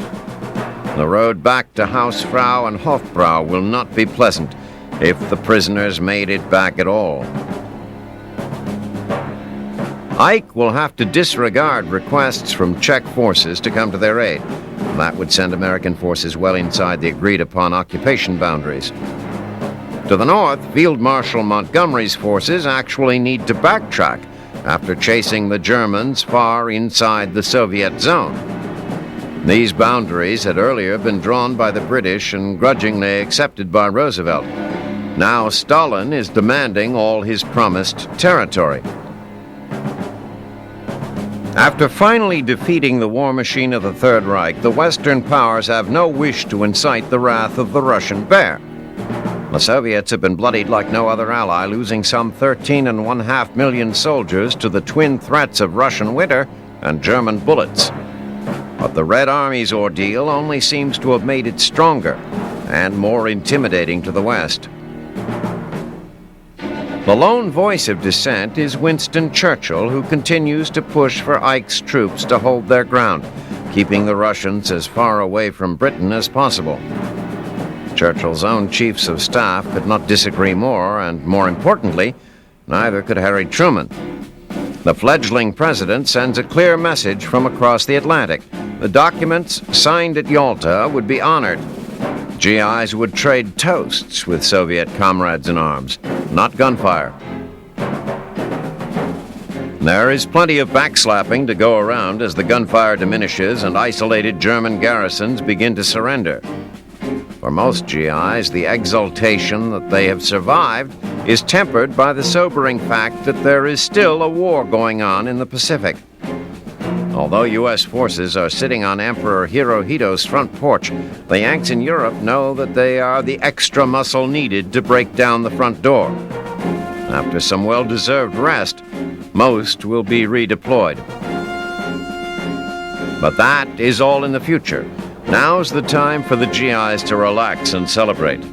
The road back to Hausfrau and Hofbrau will not be pleasant if the prisoners made it back at all. Ike will have to disregard requests from Czech forces to come to their aid. That would send American forces well inside the agreed-upon occupation boundaries. To the north, Field Marshal Montgomery's forces actually need to backtrack after chasing the Germans far inside the Soviet zone. These boundaries had earlier been drawn by the British and grudgingly accepted by Roosevelt. Now Stalin is demanding all his promised territory. After finally defeating the war machine of the Third Reich, the Western powers have no wish to incite the wrath of the Russian bear. The Soviets have been bloodied like no other ally, losing some 13.5 million soldiers to the twin threats of Russian winter and German bullets. But the Red Army's ordeal only seems to have made it stronger and more intimidating to the West. The lone voice of dissent is Winston Churchill, who continues to push for Ike's troops to hold their ground, keeping the Russians as far away from Britain as possible. Churchill's own chiefs of staff could not disagree more, and more importantly, neither could Harry Truman. The fledgling president sends a clear message from across the Atlantic. The documents signed at Yalta would be honored. GIs would trade toasts with Soviet comrades in arms, not gunfire. There is plenty of backslapping to go around as the gunfire diminishes and isolated German garrisons begin to surrender. For most GIs, the exultation that they have survived is tempered by the sobering fact that there is still a war going on in the Pacific. Although U.S. forces are sitting on Emperor Hirohito's front porch, the Yanks in Europe know that they are the extra muscle needed to break down the front door. After some well-deserved rest, most will be redeployed. But that is all in the future. Now's the time for the GIs to relax and celebrate.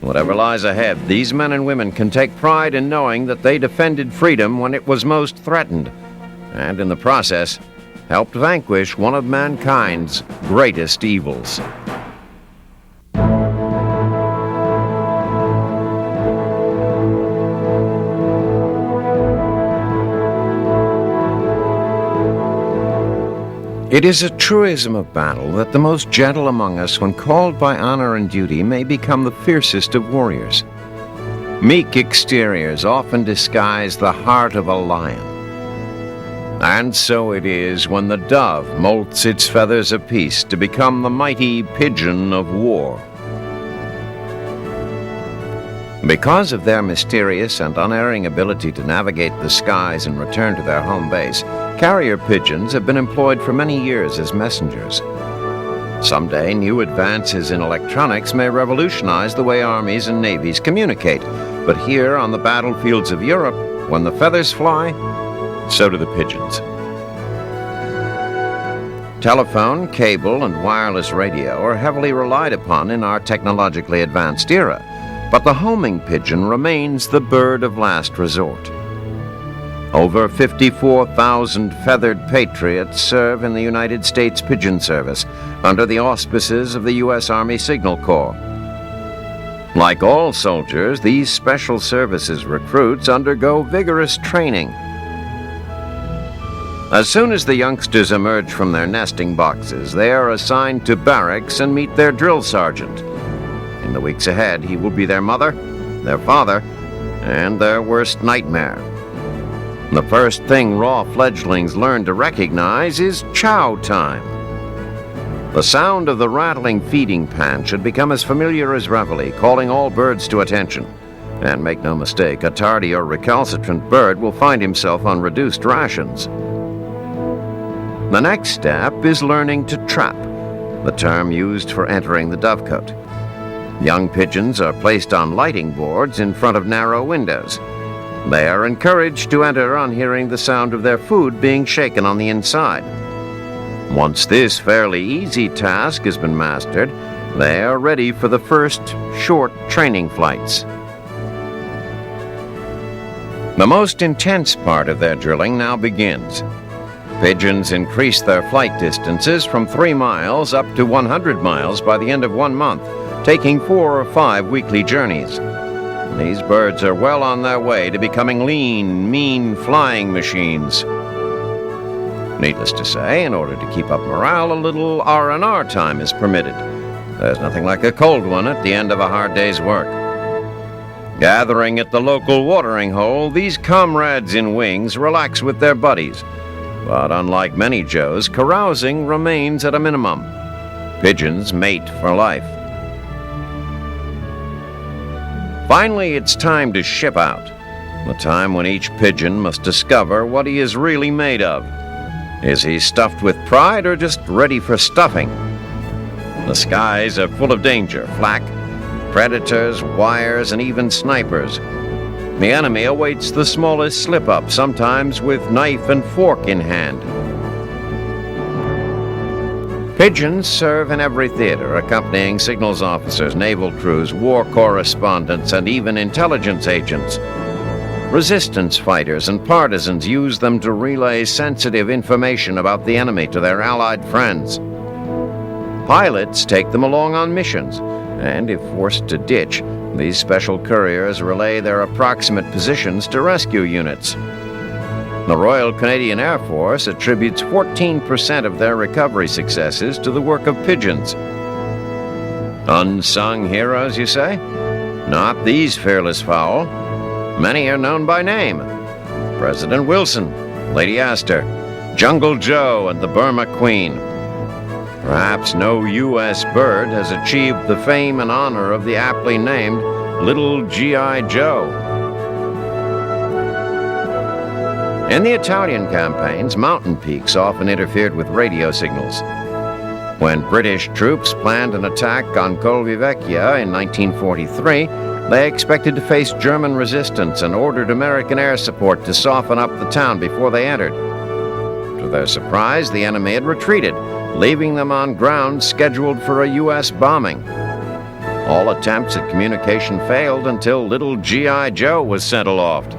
Whatever lies ahead, these men and women can take pride in knowing that they defended freedom when it was most threatened, and in the process, helped vanquish one of mankind's greatest evils. It is a truism of battle that the most gentle among us, when called by honor and duty, may become the fiercest of warriors. Meek exteriors often disguise the heart of a lion. And so it is when the dove molts its feathers of peace to become the mighty pigeon of war. Because of their mysterious and unerring ability to navigate the skies and return to their home base, carrier pigeons have been employed for many years as messengers. Someday, new advances in electronics may revolutionize the way armies and navies communicate. But here on the battlefields of Europe, when the feathers fly, so do the pigeons. Telephone, cable, and wireless radio are heavily relied upon in our technologically advanced era, but the homing pigeon remains the bird of last resort. Over 54,000 feathered patriots serve in the United States Pigeon Service under the auspices of the U.S. Army Signal Corps. Like all soldiers, these special services recruits undergo vigorous training. As soon as the youngsters emerge from their nesting boxes, they are assigned to barracks and meet their drill sergeant. In the weeks ahead, he will be their mother, their father, and their worst nightmare. The first thing raw fledglings learn to recognize is chow time. The sound of the rattling feeding pan should become as familiar as reveille, calling all birds to attention. And make no mistake, a tardy or recalcitrant bird will find himself on reduced rations. The next step is learning to trap, the term used for entering the dovecote. Young pigeons are placed on lighting boards in front of narrow windows. They are encouraged to enter on hearing the sound of their food being shaken on the inside. Once this fairly easy task has been mastered, they are ready for the first short training flights. The most intense part of their drilling now begins. Pigeons increase their flight distances from 3 miles up to 100 miles by the end of 1 month, taking 4 or 5 weekly journeys. These birds are well on their way to becoming lean, mean flying machines. Needless to say, in order to keep up morale, a little R&R time is permitted. There's nothing like a cold one at the end of a hard day's work. Gathering at the local watering hole, these comrades in wings relax with their buddies. But unlike many Joes, carousing remains at a minimum. Pigeons mate for life. Finally, it's time to ship out, the time when each pigeon must discover what he is really made of. Is he stuffed with pride or just ready for stuffing? The skies are full of danger, flak, predators, wires, and even snipers. The enemy awaits the smallest slip-up, sometimes with knife and fork in hand. Pigeons serve in every theater, accompanying signals officers, naval crews, war correspondents, and even intelligence agents. Resistance fighters and partisans use them to relay sensitive information about the enemy to their allied friends. Pilots take them along on missions, and if forced to ditch, these special couriers relay their approximate positions to rescue units. The Royal Canadian Air Force attributes 14% of their recovery successes to the work of pigeons. Unsung heroes, you say? Not these fearless fowl. Many are known by name. President Wilson, Lady Astor, Jungle Joe, and the Burma Queen. Perhaps no U.S. bird has achieved the fame and honor of the aptly named Little G.I. Joe. In the Italian campaigns, mountain peaks often interfered with radio signals. When British troops planned an attack on Colvivecchia in 1943, they expected to face German resistance and ordered American air support to soften up the town before they entered. To their surprise, the enemy had retreated, leaving them on ground scheduled for a U.S. bombing. All attempts at communication failed until Little G.I. Joe was sent aloft.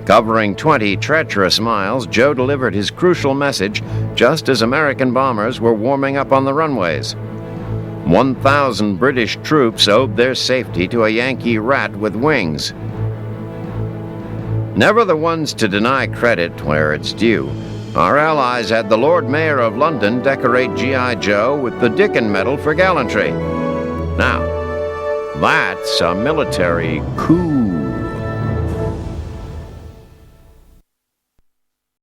Covering 20 treacherous miles, Joe delivered his crucial message just as American bombers were warming up on the runways. 1,000 British troops owed their safety to a Yankee rat with wings. Never the ones to deny credit where it's due, our allies had the Lord Mayor of London decorate G.I. Joe with the Dickin Medal for gallantry. Now, that's a military coup.